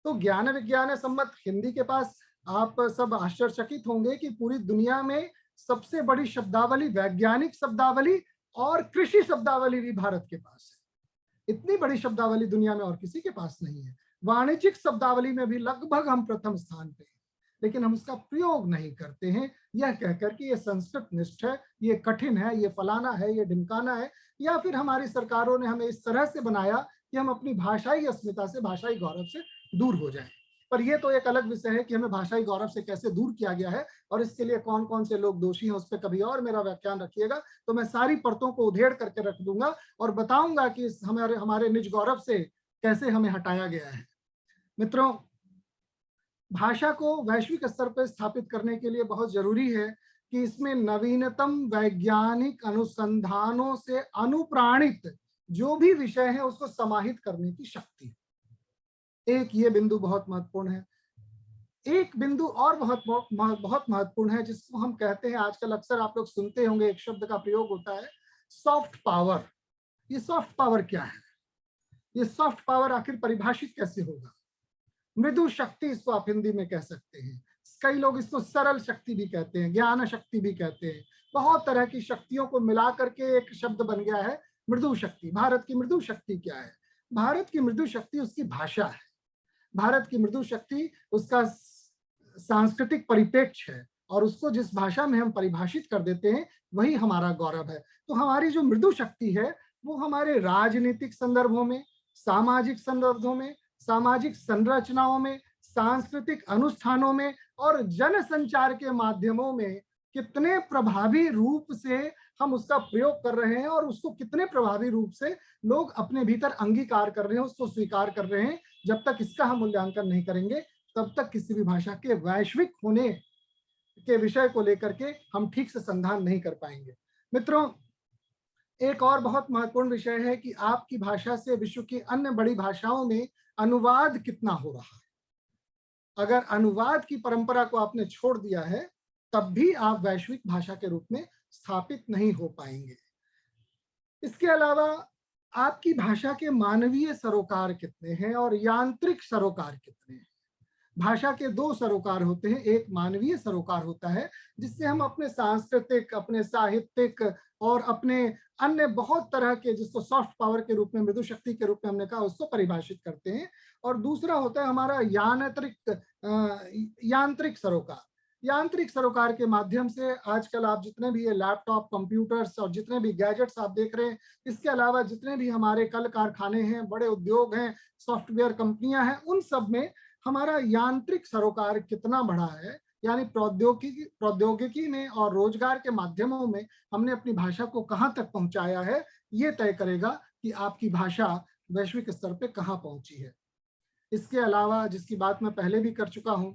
[SPEAKER 3] तो ज्ञान विज्ञान सम्मत हिंदी के पास आप सब आश्चर्यचकित होंगे कि पूरी दुनिया में सबसे बड़ी शब्दावली, वैज्ञानिक शब्दावली और कृषि शब्दावली भी भारत के पास है। इतनी बड़ी शब्दावली दुनिया में और किसी के पास नहीं है। वाणिज्यिक शब्दावली में भी लगभग हम प्रथम स्थान पे हैं, लेकिन हम उसका प्रयोग नहीं करते हैं, यह कहकर कि ये संस्कृत निष्ठ है, ये कठिन है, ये फलाना है, ये ढिमकाना है, या फिर हमारी सरकारों ने हमें इस तरह से बनाया कि हम अपनी भाषाई अस्मिता से, भाषाई गौरव से दूर हो जाएं। पर यह तो एक अलग विषय है कि हमें भाषाई गौरव से कैसे दूर किया गया है और इसके लिए कौन कौन से लोग दोषी हैं, उस पर कभी और मेरा व्याख्यान रखिएगा तो मैं सारी परतों को उधेड़ करके रख दूंगा और बताऊंगा कि हमारे निज गौरव से कैसे हमें हटाया गया है। मित्रों, भाषा को वैश्विक स्तर पर स्थापित करने के लिए बहुत जरूरी है कि इसमें नवीनतम वैज्ञानिक अनुसंधानों से अनुप्राणित जो भी विषय है उसको समाहित करने की शक्ति। एक ये बिंदु बहुत महत्वपूर्ण है। एक बिंदु और बहुत महत्वपूर्ण है जिसको हम कहते हैं, आजकल अक्सर आप लोग सुनते होंगे, एक शब्द का प्रयोग होता है सॉफ्ट पावर। ये सॉफ्ट पावर क्या है? ये सॉफ्ट पावर आखिर परिभाषित कैसे होगा? मृदु शक्ति इसको आप हिंदी में कह सकते हैं। कई लोग इसको सरल शक्ति भी कहते हैं, ज्ञान शक्ति भी कहते हैं। बहुत तरह की शक्तियों को मिला करके एक शब्द बन गया है मृदु शक्ति। भारत की मृदु शक्ति क्या है? भारत की मृदु शक्ति उसकी भाषा है। भारत की मृदु शक्ति उसका सांस्कृतिक परिप्रेक्ष्य है, और उसको जिस भाषा में हम परिभाषित कर देते हैं वही हमारा गौरव है। तो हमारी जो मृदु शक्ति है वो हमारे राजनीतिक संदर्भों में, सामाजिक संदर्भों में, सामाजिक संरचनाओं में, सांस्कृतिक अनुष्ठानों में और जन संचार के माध्यमों में कितने प्रभावी रूप से हम उसका प्रयोग कर रहे हैं और उसको कितने प्रभावी रूप से लोग अपने भीतर अंगीकार कर रहे हैं, उसको स्वीकार कर रहे हैं। जब तक इसका हम मूल्यांकन नहीं करेंगे तब तक किसी भी भाषा के वैश्विक होने के विषय को लेकर के हम ठीक से संधान नहीं कर पाएंगे। मित्रों, एक और बहुत महत्वपूर्ण विषय है कि आपकी भाषा से विश्व की अन्य बड़ी भाषाओं में अनुवाद कितना हो रहा है। अगर अनुवाद की परंपरा को आपने छोड़ दिया है तब भी आप वैश्विक भाषा के रूप में स्थापित नहीं हो पाएंगे। इसके अलावा आपकी भाषा के मानवीय सरोकार कितने हैं और यांत्रिक सरोकार कितने हैं? भाषा के दो सरोकार होते हैं। एक मानवीय सरोकार होता है जिससे हम अपने सांस्कृतिक, अपने साहित्यिक और अपने अन्य बहुत तरह के, जिसको सॉफ्ट पावर के रूप में, मृदु शक्ति के रूप में हमने कहा, उसको परिभाषित करते हैं। और दूसरा होता है हमारा यांत्रिक सरोकार। यांत्रिक सरोकार के माध्यम से आजकल आप जितने भी ये लैपटॉप, कंप्यूटर्स और जितने भी गैजेट्स आप देख रहे हैं, इसके अलावा जितने भी हमारे कल कारखाने हैं, बड़े उद्योग हैं, सॉफ्टवेयर कंपनियां हैं, उन सब में हमारा यांत्रिक सरोकार कितना बढ़ा है, यानी प्रौद्योगिकी में और रोजगार के माध्यमों में हमने अपनी भाषा को कहां तक पहुंचाया है, ये तय करेगा कि आपकी भाषा वैश्विक स्तर पे कहां पहुंची है। इसके अलावा, जिसकी बात मैं पहले भी कर चुका हूं,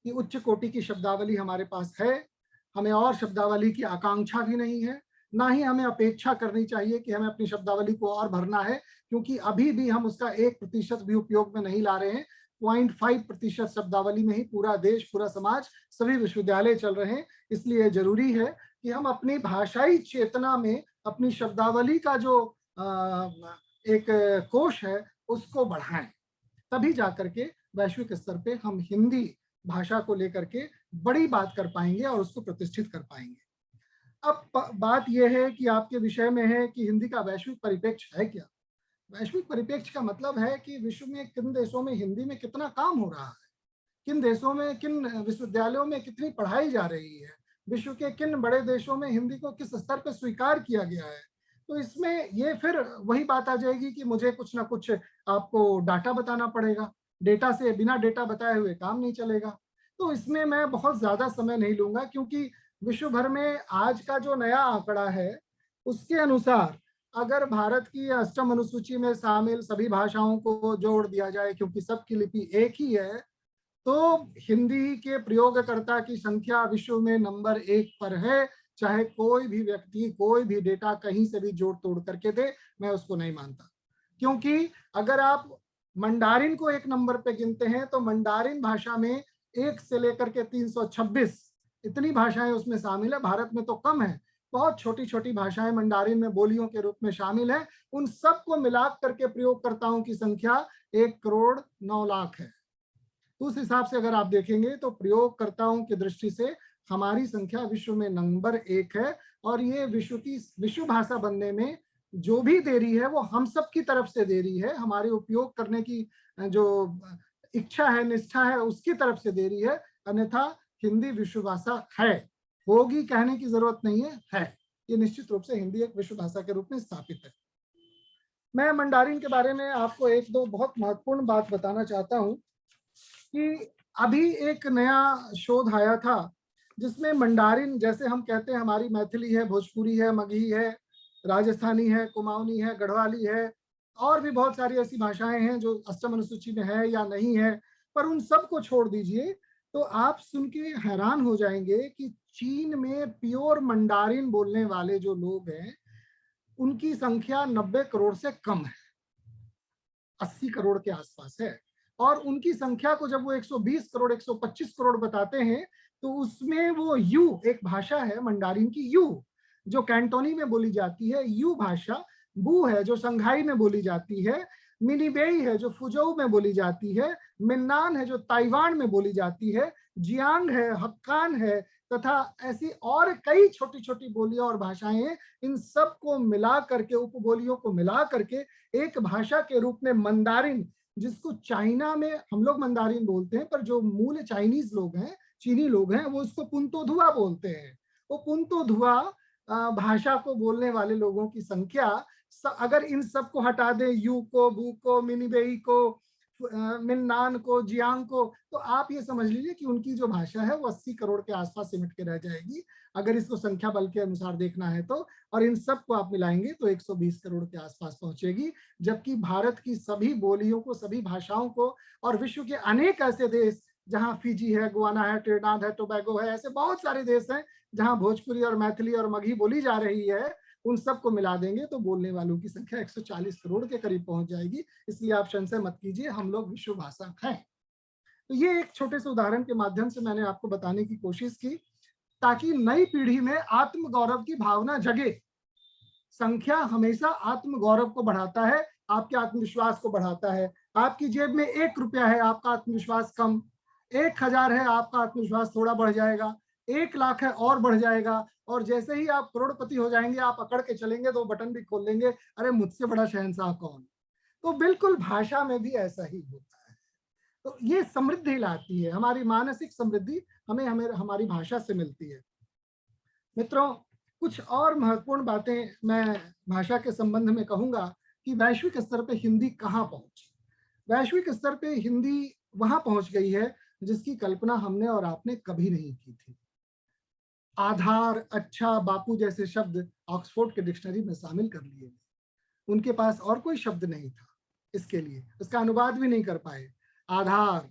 [SPEAKER 3] कि उच्च कोटि की शब्दावली हमारे पास है। हमें और शब्दावली की आकांक्षा भी नहीं है, ना ही हमें अपेक्षा करनी चाहिए कि हमें अपनी शब्दावली को और भरना है, क्योंकि अभी भी हम उसका 1% भी उपयोग में नहीं ला रहे हैं। 0.5% शब्दावली में ही पूरा देश, पूरा समाज, सभी विश्वविद्यालय चल रहे हैं। इसलिए जरूरी है कि हम अपनी भाषाई चेतना में अपनी शब्दावली का जो एक कोश है उसको बढ़ाएं, तभी जाकर के वैश्विक स्तर पे हम हिंदी भाषा को लेकर के बड़ी बात कर पाएंगे और उसको प्रतिष्ठित कर पाएंगे। अब बात यह है कि आपके विषय में है कि हिंदी का वैश्विक परिप्रेक्ष्य है क्या। वैश्विक परिप्रेक्ष्य का मतलब है कि विश्व में किन देशों में हिंदी में कितना काम हो रहा है, किन देशों में, किन विश्वविद्यालयों में कितनी पढ़ाई जा रही है, विश्व के किन बड़े देशों में हिंदी को किस स्तर पर स्वीकार किया गया है। तो इसमें ये फिर वही बात आ जाएगी कि मुझे कुछ ना कुछ आपको डाटा बताना पड़ेगा। डेटा से, बिना डेटा बताए हुए काम नहीं चलेगा। तो इसमें मैं बहुत ज्यादा समय नहीं लूंगा, क्योंकि विश्व भर में आज का जो नया आंकड़ा है उसके अनुसार अगर भारत की अष्टम अनुसूची में शामिल सभी भाषाओं को जोड़ दिया जाए, क्योंकि सबकी लिपि एक ही है, तो हिंदी के प्रयोगकर्ता की संख्या विश्व में नंबर 1 पर है। चाहे कोई भी व्यक्ति कोई भी डेटा कहीं से भी जोड़ तोड़ करके दे, मैं उसको नहीं मानता। क्योंकि अगर आप मंडारिन को 1 नंबर पे गिनते हैं तो मंडारिन भाषा में 1 से लेकर के 326 इतनी भाषाएं उसमें शामिल है। भारत में तो कम है, बहुत छोटी छोटी भाषाएं मंडारिन में बोलियों के रूप में शामिल है। उन सबको मिला करके प्रयोगकर्ताओं की संख्या 1,09,00,000 है। उस हिसाब से अगर आप देखेंगे तो प्रयोगकर्ताओं की दृष्टि से हमारी संख्या विश्व में नंबर 1 है। और ये विश्व भाषा बनने में जो भी देरी है वो हम सब की तरफ से देरी है, हमारे उपयोग करने की जो इच्छा है, निष्ठा है, उसकी तरफ से देरी है। अन्यथा हिंदी विश्व भाषा है, होगी कहने की जरूरत नहीं है। ये निश्चित रूप से हिंदी एक विश्व भाषा के रूप में स्थापित है। मैं मंडारिन के बारे में आपको 1-2 बहुत महत्वपूर्ण बात बताना चाहता हूं कि अभी एक नया शोध आया था जिसमें मंडारिन, जैसे हम कहते हैं हमारी मैथिली है, भोजपुरी है, मगही है, राजस्थानी है, कुमाऊनी है, गढ़वाली है, और भी बहुत सारी ऐसी भाषाएं हैं जो अष्टम अनुसूची में है या नहीं है, पर उन सब को छोड़ दीजिए तो आप सुन के हैरान हो जाएंगे कि चीन में प्योर मंडारिन बोलने वाले जो लोग हैं उनकी संख्या 90 करोड़ से कम है, 80 करोड़ के आसपास है। और उनकी संख्या को जब वो 120 करोड़ 125 करोड़ बताते हैं तो उसमें वो यू, एक भाषा है मंडारिन की यू जो कैंटोनी में बोली जाती है, यू भाषा, बू है जो शंघाई में बोली जाती है, मिनीबेई है जो फुजोउ में बोली जाती है, मिन्नान है जो ताइवान में बोली जाती है, जियांग है, हक्कान है, तथा ऐसी और कई छोटी छोटी बोलियां और भाषाएं हैं। इन सब को मिला करके, उपबोलियों को मिला करके एक भाषा के रूप में मंदारिन, जिसको चाइना में हम लोग मंदारिन बोलते हैं, पर जो मूल चाइनीज लोग हैं, चीनी लोग हैं, वो उसको पुंतोधुआ बोलते हैं। वो पुंतोधुआ भाषा को बोलने वाले लोगों की संख्या, अगर इन सब को हटा दें, यू को, बू को, मिनीबेई को, मिन्नान को, जियांग को, तो आप ये समझ लीजिए कि उनकी जो भाषा है वो 80 करोड़ के आसपास सिमट के रह जाएगी अगर इसको संख्या बल के अनुसार देखना है तो। और इन सब को आप मिलाएंगे तो 120 करोड़ के आसपास पहुंचेगी। जबकि भारत की सभी बोलियों को, सभी भाषाओं को, और विश्व के अनेक ऐसे देश जहां फिजी है, गुआना है, ट्रिनिडाद है, टोबैगो है, ऐसे बहुत सारे देश हैं जहां भोजपुरी और मैथिली और मगही बोली जा रही है, उन सबको मिला देंगे तो बोलने वालों की संख्या 140 करोड़ के करीब पहुंच जाएगी। इसलिए आप संशय मत कीजिए, हम लोग विश्व भाषा हैं। तो ये एक छोटे से उदाहरण के माध्यम से मैंने आपको बताने की कोशिश की ताकि नई पीढ़ी में आत्मगौरव की भावना जगे। संख्या हमेशा आत्मगौरव को बढ़ाता है, आपके आत्मविश्वास को बढ़ाता है। आपकी जेब में 1 रुपया है, आपका आत्मविश्वास कम, 1000 है, आपका आत्मविश्वास थोड़ा बढ़ जाएगा, 1 लाख है और बढ़ जाएगा, और जैसे ही आप करोड़पति हो जाएंगे आप अकड़ के चलेंगे तो बटन भी खोल लेंगे, अरे मुझसे बड़ा शहंशाह कौन। तो बिल्कुल भाषा में भी ऐसा ही होता है। तो ये समृद्धि लाती है, हमारी मानसिक समृद्धि हमें हमारी भाषा से मिलती है। मित्रों, कुछ और महत्वपूर्ण बातें मैं भाषा के संबंध में कहूंगा कि वैश्विक स्तर पे हिंदी कहाँ पहुंची। वैश्विक स्तर पे हिंदी वहां पहुंच गई है जिसकी कल्पना हमने और आपने कभी नहीं की थी। आधार, अच्छा, बापू जैसे शब्द ऑक्सफोर्ड के डिक्शनरी में शामिल कर लिए। उनके पास और कोई शब्द नहीं था इसके लिए, इसका अनुवाद भी नहीं कर पाए। आधार,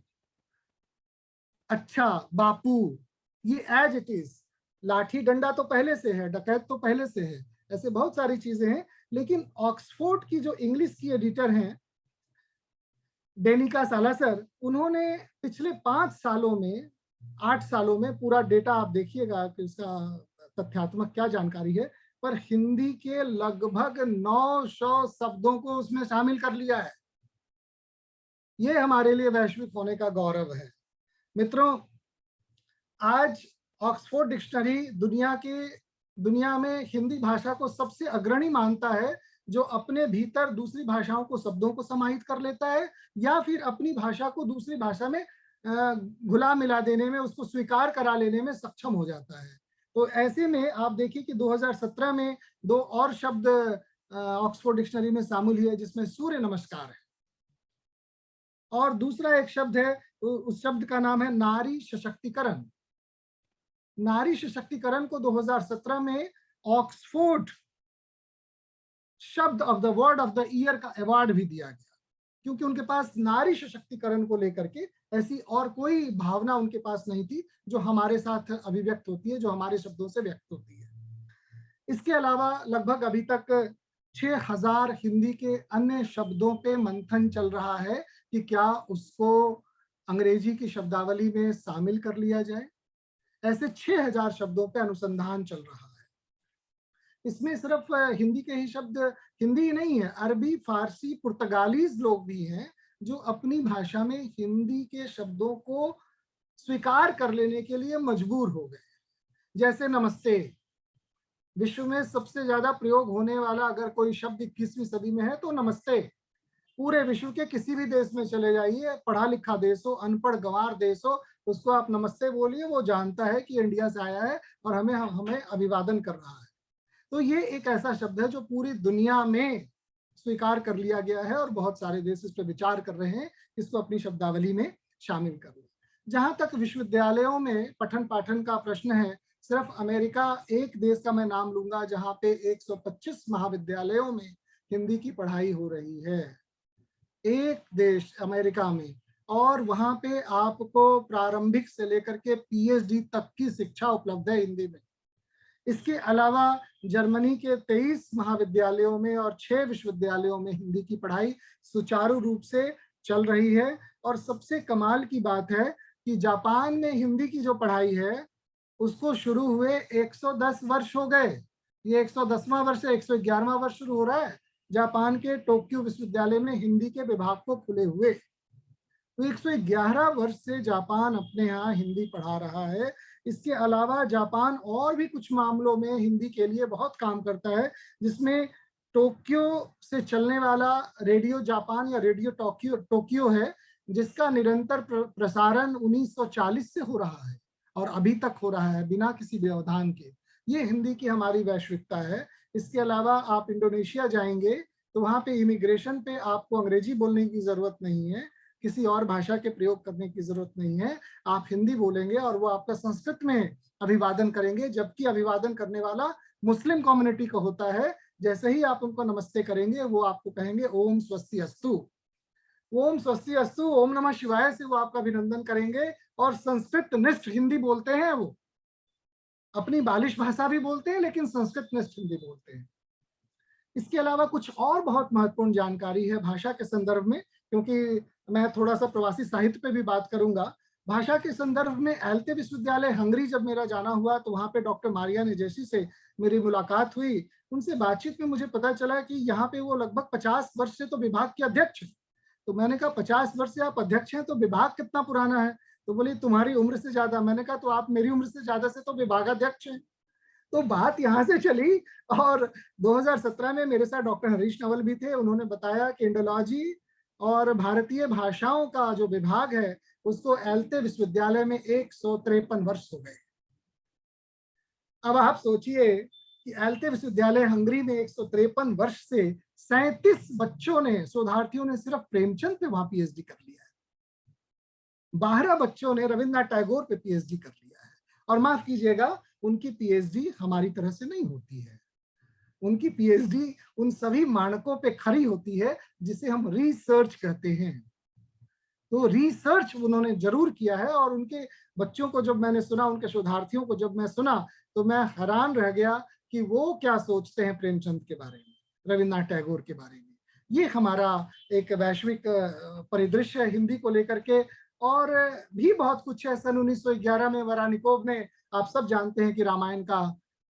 [SPEAKER 3] अच्छा, बापू, ये एज इट इज। लाठी डंडा तो पहले से है, डकैत तो पहले से है, ऐसे बहुत सारी चीजें हैं। लेकिन ऑक्सफोर्ड की जो इंग्लिश की एडिटर हैं डेनिका सालासर, उन्होंने पिछले 5 सालों में, 8 सालों में, पूरा डेटा आप देखिएगा कि उसका तथ्यात्मक क्या जानकारी है, पर हिंदी के लगभग 900 शब्दों को उसमें शामिल कर लिया है। ये हमारे लिए वैश्विक होने का गौरव है। मित्रों, आज ऑक्सफोर्ड डिक्शनरी दुनिया में हिंदी भाषा को सबसे अग्रणी मानता है, जो अपने भीतर दूसरी भाषाओं को, शब्दों को समाहित कर लेता है या फिर अपनी भाषा को दूसरी भाषा में घुला मिला देने में, उसको स्वीकार करा लेने में सक्षम हो जाता है। तो ऐसे में आप देखिए कि 2017 में 2 और शब्द ऑक्सफोर्ड डिक्शनरी में शामिल हुए जिसमें सूर्य नमस्कार है, और दूसरा एक शब्द है, उस शब्द का नाम है नारी सशक्तिकरण। नारी सशक्तिकरण को 2017 में ऑक्सफोर्ड शब्द of the word of the year का अवार्ड भी दिया गया, क्योंकि उनके पास नारी सशक्तिकरण को लेकर के ऐसी और कोई भावना उनके पास नहीं थी जो हमारे साथ अभिव्यक्त होती है, जो हमारे शब्दों से व्यक्त होती है। इसके अलावा लगभग अभी तक 6000 हिंदी के अन्य शब्दों पे मंथन चल रहा है कि क्या उसको अंग्रेजी की शब्दावली में शामिल कर लिया जाए। ऐसे 6000 शब्दों पे अनुसंधान चल रहा है। इसमें सिर्फ हिंदी के ही शब्द, हिंदी ही नहीं है, अरबी, फारसी, पुर्तगालीज लोग भी हैं जो अपनी भाषा में हिंदी के शब्दों को स्वीकार कर लेने के लिए मजबूर हो गए। जैसे नमस्ते, विश्व में सबसे ज्यादा प्रयोग होने वाला अगर कोई शब्द 21वीं सदी में है तो नमस्ते। पूरे विश्व के किसी भी देश में चले जाइए, पढ़ा लिखा देश हो, अनपढ़ गंवार देश हो, उसको आप नमस्ते बोलिए, वो जानता है कि इंडिया से आया है और हमें अभिवादन कर रहा है। तो ये एक ऐसा शब्द है जो पूरी दुनिया में स्वीकार कर लिया गया है और बहुत सारे देश इस पर विचार कर रहे हैं, इसको अपनी शब्दावली में शामिल कर लें। जहां तक विश्वविद्यालयों में पठन पाठन का प्रश्न है, सिर्फ अमेरिका एक देश का मैं नाम लूंगा जहां पे 125 महाविद्यालयों में हिंदी की पढ़ाई हो रही है। एक देश अमेरिका में, और वहां पे आपको प्रारंभिक से लेकर के पीएचडी तक की शिक्षा उपलब्ध है हिंदी में। इसके अलावा जर्मनी के 23 महाविद्यालयों में और 6 विश्वविद्यालयों में हिंदी की पढ़ाई सुचारू रूप से चल रही है। और सबसे कमाल की बात है कि जापान में हिंदी की जो पढ़ाई है उसको शुरू हुए 110 वर्ष हो गए। ये 110वां वर्ष है, 111वां वर्ष शुरू हो रहा है जापान के टोक्यो विश्वविद्यालय में हिंदी के विभाग को खुले हुए। तो 111 वर्ष से जापान अपने यहाँ हिंदी पढ़ा रहा है। इसके अलावा जापान और भी कुछ मामलों में हिंदी के लिए बहुत काम करता है, जिसमें टोक्यो से चलने वाला रेडियो जापान या रेडियो टोक्यो है, जिसका निरंतर प्रसारण 1940 से हो रहा है और अभी तक हो रहा है बिना किसी व्यवधान के। ये हिंदी की हमारी वैश्विकता है। इसके अलावा आप इंडोनेशिया जाएंगे तो वहाँ पे इमिग्रेशन पे आपको अंग्रेजी बोलने की जरूरत नहीं है, किसी और भाषा के प्रयोग करने की जरूरत नहीं है। आप हिंदी बोलेंगे और वो आपका संस्कृत में अभिवादन करेंगे, जबकि अभिवादन करने वाला मुस्लिम कम्युनिटी का होता है। जैसे ही आप उनको नमस्ते करेंगे वो आपको कहेंगे ओम स्वस्ति अस्तु। ओम स्वस्ति अस्तु, ओम नमः शिवाय से वो आपका अभिनंदन करेंगे। और संस्कृत निष्ठ हिंदी बोलते हैं, वो अपनी बालिश भाषा भी बोलते हैं लेकिन संस्कृत निष्ठ हिंदी बोलते हैं। इसके अलावा कुछ और बहुत महत्वपूर्ण जानकारी है भाषा के संदर्भ में, क्योंकि मैं थोड़ा सा प्रवासी साहित्य पे भी बात करूंगा। भाषा के संदर्भ में एल्ते विश्वविद्यालय हंगरी जब मेरा जाना हुआ तो वहां पे डॉक्टर मारिया नेजेसी से मेरी मुलाकात हुई। उनसे बातचीत में मुझे पता चला कि यहाँ पे वो लगभग 50 वर्ष से तो विभाग के अध्यक्ष हैं। तो मैंने कहा 50 वर्ष से आप अध्यक्ष हैं तो विभाग कितना पुराना है? तो बोली तुम्हारी उम्र से ज्यादा। मैंने कहा तो आप मेरी उम्र से ज्यादा से तो विभागाध्यक्ष हैं। तो बात यहाँ से चली और 2017 में मेरे साथ डॉक्टर हरीश नवल भी थे। उन्होंने बताया कि इंडोलॉजी और भारतीय भाषाओं का जो विभाग है उसको एल्ते विश्वविद्यालय में 153 वर्ष हो गए। अब आप सोचिए कि एल्ते विश्वविद्यालय हंगरी में 153 वर्ष से 37 बच्चों ने, शोधार्थियों ने सिर्फ प्रेमचंद पे वहां पीएचडी कर लिया है। 12 बच्चों ने रविन्द्रनाथ टैगोर पे पीएचडी कर लिया है। और माफ कीजिएगा, उनकी पीएचडी हमारी तरह से नहीं होती है। उनकी पीएचडी उन सभी मानकों पे खरी होती है जिसे हम रिसर्च कहते हैं। तो रिसर्च उन्होंने जरूर किया है। और उनके बच्चों को जब मैंने सुना, उनके शोधार्थियों को जब मैं सुना, तो मैं हैरान रह गया कि वो क्या सोचते हैं प्रेमचंद के बारे में, रविन्द्रनाथ टैगोर के बारे में। ये हमारा एक वैश्विक परिदृश्य है हिंदी को लेकर के। और भी बहुत कुछ है। सन 1911 में वरानिकोव ने, आप सब जानते हैं कि रामायण का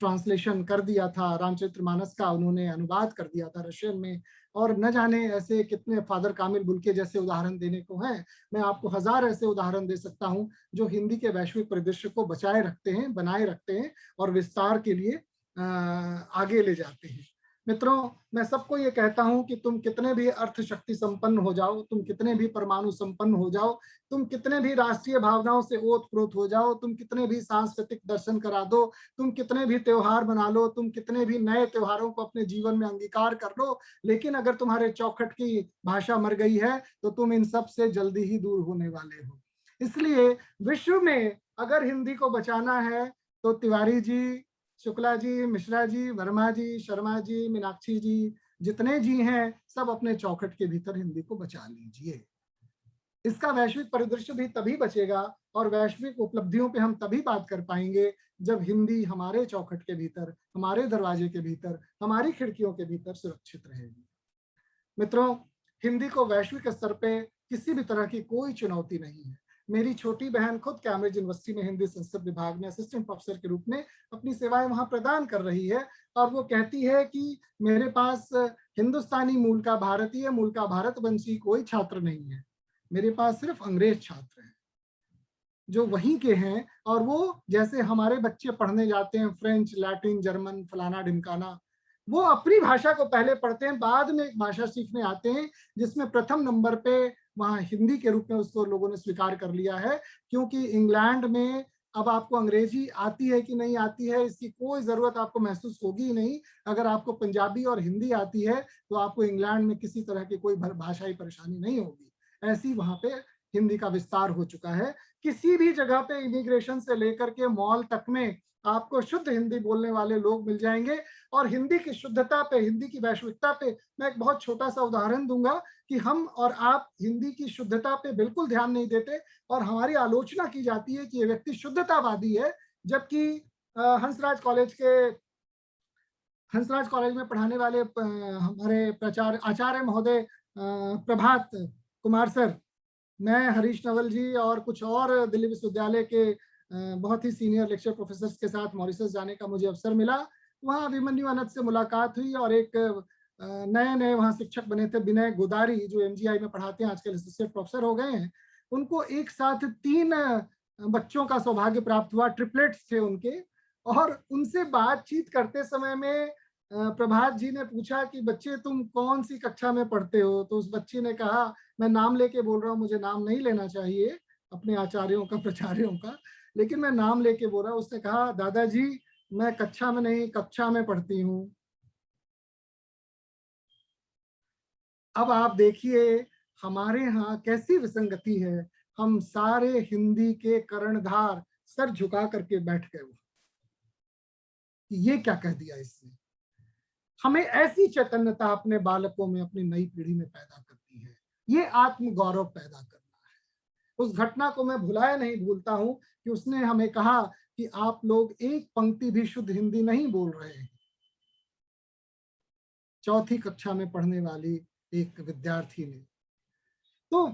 [SPEAKER 3] ट्रांसलेशन कर दिया था, रामचरितमानस का उन्होंने अनुवाद कर दिया था रशियन में। और न जाने ऐसे कितने फादर कामिल बुल्के जैसे उदाहरण देने को हैं। मैं आपको 1000 ऐसे उदाहरण दे सकता हूं जो हिंदी के वैश्विक परिदृश्य को बचाए रखते हैं, बनाए रखते हैं और विस्तार के लिए आगे ले जाते हैं। मित्रों, मैं सबको ये कहता हूं कि तुम कितने भी अर्थ शक्ति संपन्न हो जाओ, तुम कितने भी परमाणु संपन्न हो जाओ, तुम कितने भी राष्ट्रीय भावनाओं से ओतप्रोत हो जाओ, तुम कितने भी सांस्कृतिक दर्शन करा दो, तुम कितने भी त्योहार बना लो, तुम कितने भी नए त्योहारों को अपने जीवन में अंगीकार कर लो, लेकिन अगर तुम्हारे चौखट की भाषा मर गई है तो तुम इन सब से जल्दी ही दूर होने वाले हो। इसलिए विश्व में अगर हिंदी को बचाना है तो तिवारी जी, शुक्ला जी, मिश्रा जी, वर्मा जी, शर्मा जी, मीनाक्षी जी, जितने जी हैं, सब अपने चौखट के भीतर हिंदी को बचा लीजिए। इसका वैश्विक परिदृश्य भी तभी बचेगा और वैश्विक उपलब्धियों पे हम तभी बात कर पाएंगे जब हिंदी हमारे चौखट के भीतर, हमारे दरवाजे के भीतर, हमारी खिड़कियों के भीतर सुरक्षित रहेगी। मित्रों, हिंदी को वैश्विक स्तर पे किसी भी तरह की कोई चुनौती नहीं है। मेरी छोटी बहन खुद कैम्ब्रिज यूनिवर्सिटी में हिंदी संस्कृत विभाग में असिस्टेंट प्रोफेसर के रूप में अपनी सेवाएं वहां प्रदान कर रही है। और वो कहती है कि मेरे पास हिंदुस्तानी मूल का, भारतीय मूल का, भारतवंशी कोई छात्र नहीं है, मेरे पास सिर्फ अंग्रेज छात्र हैं जो वहीं के हैं। और वो जैसे हमारे बच्चे पढ़ने जाते हैं फ्रेंच, लैटिन, जर्मन, फलाना ढिमकाना, वो अपनी भाषा को पहले पढ़ते हैं, बाद में एक भाषा सीखने आते हैं जिसमें प्रथम नंबर पे वहाँ हिंदी के रूप में उसको लोगों ने स्वीकार कर लिया है। क्योंकि इंग्लैंड में अब आपको अंग्रेजी आती है कि नहीं आती है इसकी कोई जरूरत आपको महसूस होगी ही नहीं। अगर आपको पंजाबी और हिंदी आती है तो आपको इंग्लैंड में किसी तरह की कोई भाषाई परेशानी नहीं होगी। ऐसी वहाँ पे हिंदी का विस्तार हो चुका है। किसी भी जगह पे इमिग्रेशन से लेकर के मॉल तक में आपको शुद्ध हिंदी बोलने वाले लोग मिल जाएंगे। और हिंदी की शुद्धता पे, हिंदी की वैश्विकता पे मैं एक बहुत छोटा सा उदाहरण दूंगा कि हम और आप हिंदी की शुद्धता पे बिल्कुल ध्यान नहीं देते और हमारी आलोचना की जाती है कि ये व्यक्ति शुद्धतावादी है। जबकि हंसराज कॉलेज में पढ़ाने वाले हमारे प्राचार्य आचार्य महोदय प्रभात कुमार सर, मैं हरीश नवल जी और कुछ और दिल्ली विश्वविद्यालय के बहुत ही सीनियर लेक्चर प्रोफेसर के साथ मॉरिशस जाने का मुझे अवसर मिला। वहाँ अभिमन्यु अनंत से मुलाकात हुई और एक नए वहाँ शिक्षक बने थे विनय गोदारी, जो एमजीआई में पढ़ाते हैं, आजकल असिस्टेंट प्रोफेसर हो गए हैं। उनको एक साथ 3 बच्चों का सौभाग्य प्राप्त हुआ, ट्रिपलेट्स थे उनके। और उनसे बातचीत करते समय में प्रभात जी ने पूछा कि बच्चे तुम कौन सी कक्षा में पढ़ते हो? तो उस बच्ची ने कहा, मैं नाम लेके बोल रहा हूँ, मुझे नाम नहीं लेना चाहिए अपने आचार्यों का, प्राचार्यों का, लेकिन मैं नाम लेके बोल रहा हूँ। उसने कहा, दादाजी मैं कक्षा में नहीं कक्षा में पढ़ती हूँ। अब आप देखिए हमारे यहाँ कैसी विसंगति है। हम सारे हिंदी के कर्णधार सर झुका करके बैठ गए। ये क्या कह दिया इसने? हमें ऐसी चैतन्यता अपने बालकों में, अपनी नई पीढ़ी में पैदा करनी है। ये आत्म गौरव पैदा करना है। उस घटना को मैं भुलाया नहीं भूलता हूं कि उसने हमें कहा कि आप लोग एक पंक्ति भी शुद्ध हिंदी नहीं बोल रहे हैं। 4ठी कक्षा में पढ़ने वाली एक विद्यार्थी ने, तो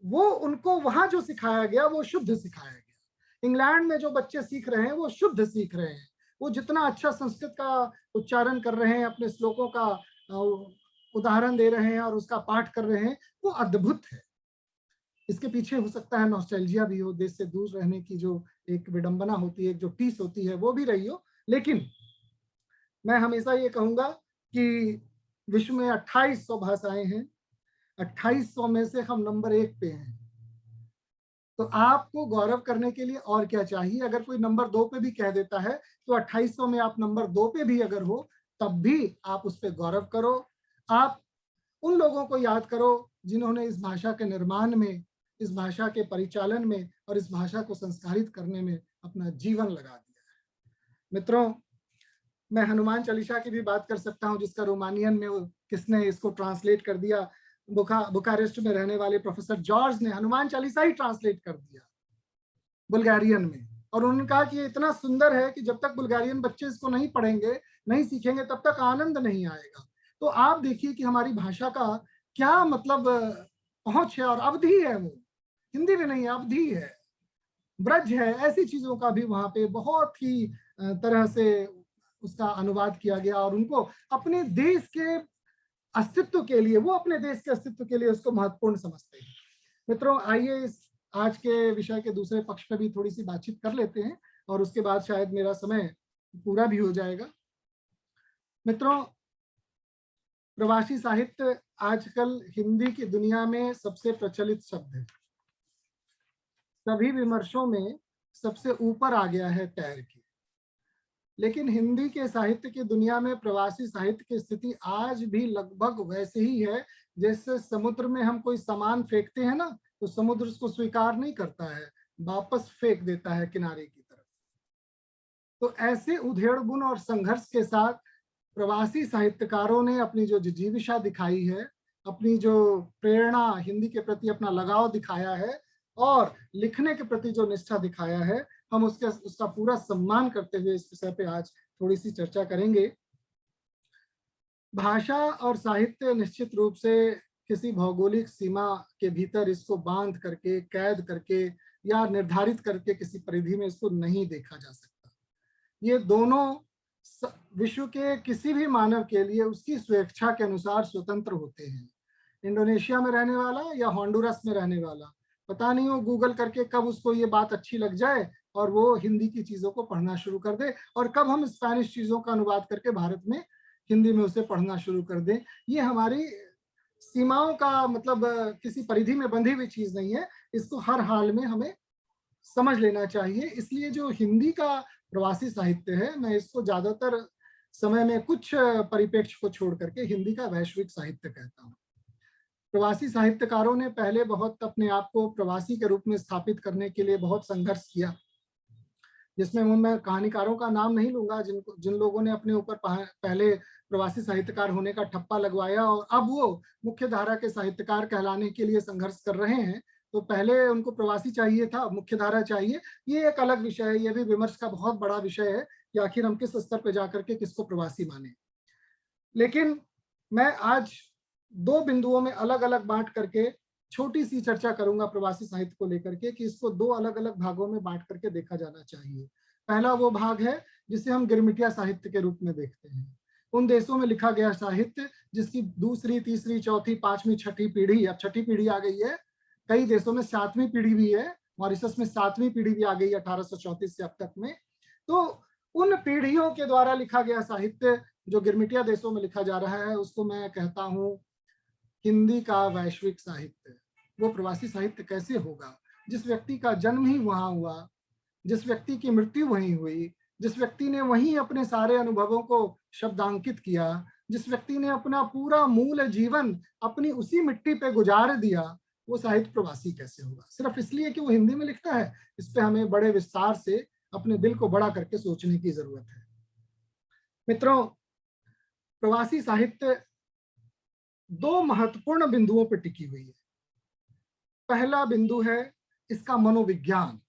[SPEAKER 3] वो उनको वहां जो सिखाया गया वो शुद्ध सिखाया गया। इंग्लैंड में जो बच्चे सीख रहे हैं वो शुद्ध सीख रहे हैं। वो जितना अच्छा संस्कृत का उच्चारण कर रहे हैं, अपने श्लोकों का उदाहरण दे रहे हैं और उसका पाठ कर रहे हैं, वो अद्भुत है। इसके पीछे हो सकता है नॉस्टैल्जिया भी हो, देश से दूर रहने की जो एक विडंबना होती है, जो टीस होती है, वो भी रही हो। लेकिन मैं हमेशा ये कहूंगा कि विश्व में 2800 भाषाएं हैं, 2800 में से हम नंबर 1 पे हैं। तो आपको गौरव करने के लिए और क्या चाहिए? अगर कोई नंबर 2 पे भी कह देता है तो 2800 में आप नंबर 2 पे भी अगर हो, तब भी आप उस पर गौरव करो। आप उन लोगों को याद करो जिन्होंने इस भाषा के निर्माण में, इस भाषा के परिचालन में और इस भाषा को संस्कारित करने में अपना जीवन लगा दिया है। मित्रों, मैं हनुमान चालीसा की भी बात कर सकता हूं, जिसका रोमानियन में किसने इसको ट्रांसलेट कर दिया, बुखारेस्ट में रहने वाले प्रोफेसर जॉर्ज ने हनुमान चालीसा ही ट्रांसलेट कर दिया बुल्गारियन में। और उन्होंने कहा कि ये इतना सुंदर है कि जब तक बुल्गारियन बच्चे इसको नहीं पढ़ेंगे, नहीं सीखेंगे, तब तक आनंद नहीं आएगा। तो आप देखिए कि हमारी भाषा का क्या मतलब पहुंच है और अवधि है। वो हिंदी में नहीं, अवधि है, ब्रज है। ऐसी चीजों का भी वहां पे बहुत ही तरह से उसका अनुवाद किया गया और उनको अपने देश के अस्तित्व के लिए, वो अपने देश के अस्तित्व के लिए उसको महत्वपूर्ण समझते हैं। मित्रों, आइए इस आज के विषय के दूसरे पक्ष पर भी थोड़ी सी बातचीत कर लेते हैं और उसके बाद शायद मेरा समय पूरा भी हो जाएगा। मित्रों, प्रवासी साहित्य आजकल हिंदी की दुनिया में सबसे प्रचलित शब्द है। सभी विमर्शों में सबसे ऊपर आ गया है तैर के। लेकिन हिंदी के साहित्य की दुनिया में प्रवासी साहित्य की स्थिति आज भी लगभग वैसे ही है जैसे समुद्र में हम कोई सामान फेंकते हैं ना, तो समुद्र उसको स्वीकार नहीं करता है, वापस फेंक देता है किनारे की तरफ। तो ऐसे उधेड़-बुन और संघर्ष के साथ प्रवासी साहित्यकारों ने अपनी जो जिजीविषा दिखाई है, अपनी जो प्रेरणा, हिंदी के प्रति अपना लगाव दिखाया है और लिखने के प्रति जो निष्ठा दिखाया है, हम उसका पूरा सम्मान करते हुए इस विषय पे आज थोड़ी सी चर्चा करेंगे। भाषा और साहित्य निश्चित रूप से किसी भौगोलिक सीमा के भीतर इसको बांध करके, कैद करके या निर्धारित करके किसी परिधि में इसको नहीं देखा जा सकता। ये दोनों विश्व के किसी भी मानव के लिए उसकी स्वेच्छा के अनुसार स्वतंत्र होते हैं। इंडोनेशिया में रहने वाला या होंडुरस में रहने वाला, पता नहीं वो गूगल करके कब उसको ये बात अच्छी लग जाए और वो हिंदी की चीजों को पढ़ना शुरू कर दे, और कब हम स्पेनिश चीजों का अनुवाद करके भारत में हिंदी में उसे पढ़ना शुरू कर दें। ये हमारी सीमाओं का मतलब किसी परिधि में बंधी हुई चीज नहीं है। इसको हर हाल में हमें समझ लेना चाहिए। इसलिए जो हिंदी का प्रवासी साहित्य है, मैं इसको ज्यादातर समय में कुछ परिप्रेक्ष्य को छोड़ करके हिंदी का वैश्विक साहित्य कहता हूँ। प्रवासी साहित्यकारों ने पहले बहुत अपने आप को प्रवासी के रूप में स्थापित करने के लिए बहुत संघर्ष किया, जिसमें मैं कहानीकारों का नाम नहीं लूंगा, जिन लोगों ने अपने ऊपर पहले प्रवासी साहित्यकार होने का ठप्पा लगवाया और अब वो मुख्य धारा के साहित्यकार कहलाने के लिए संघर्ष कर रहे हैं। तो पहले उनको प्रवासी चाहिए था, मुख्य धारा चाहिए, ये एक अलग विषय है। ये भी विमर्श का बहुत बड़ा विषय है कि आखिर हम किस स्तर पर जाकर के किसको प्रवासी माने। लेकिन मैं आज दो बिंदुओं में अलग अलग बांट करके छोटी सी चर्चा करूंगा प्रवासी साहित्य को लेकर के, कि इसको दो अलग अलग भागों में बांट करके देखा जाना चाहिए। पहला वो भाग है जिसे हम गिरमिटिया साहित्य के रूप में देखते हैं, उन देशों में लिखा गया साहित्य जिसकी दूसरी, तीसरी, चौथी, पांचवी, छठी पीढ़ी, अब छठी पीढ़ी आ गई है, कई देशों में सातवीं पीढ़ी भी है, मॉरिशस में सातवीं पीढ़ी भी आ गई 1834 से अब तक में। तो उन पीढ़ियों के द्वारा लिखा गया साहित्य जो गिरमिटिया देशों में लिखा जा रहा है, उसको मैं कहता हूं हिंदी का वैश्विक साहित्य। वो प्रवासी साहित्य कैसे होगा? जिस व्यक्ति का जन्म ही वहां हुआ, जिस व्यक्ति की मृत्यु वहीं हुई, जिस व्यक्ति ने वहीं अपने सारे अनुभवों को शब्दांकित किया, जिस व्यक्ति ने अपना पूरा मूल जीवन अपनी उसी मिट्टी पे गुजार दिया, वो साहित्य प्रवासी कैसे होगा? सिर्फ इसलिए कि वो हिंदी में लिखता है? इस पे हमें बड़े विस्तार से अपने दिल को बड़ा करके सोचने की जरूरत है। मित्रों, प्रवासी साहित्य दो महत्वपूर्ण बिंदुओं पर टिकी हुई है। पहला बिंदु है इसका मनोविज्ञान।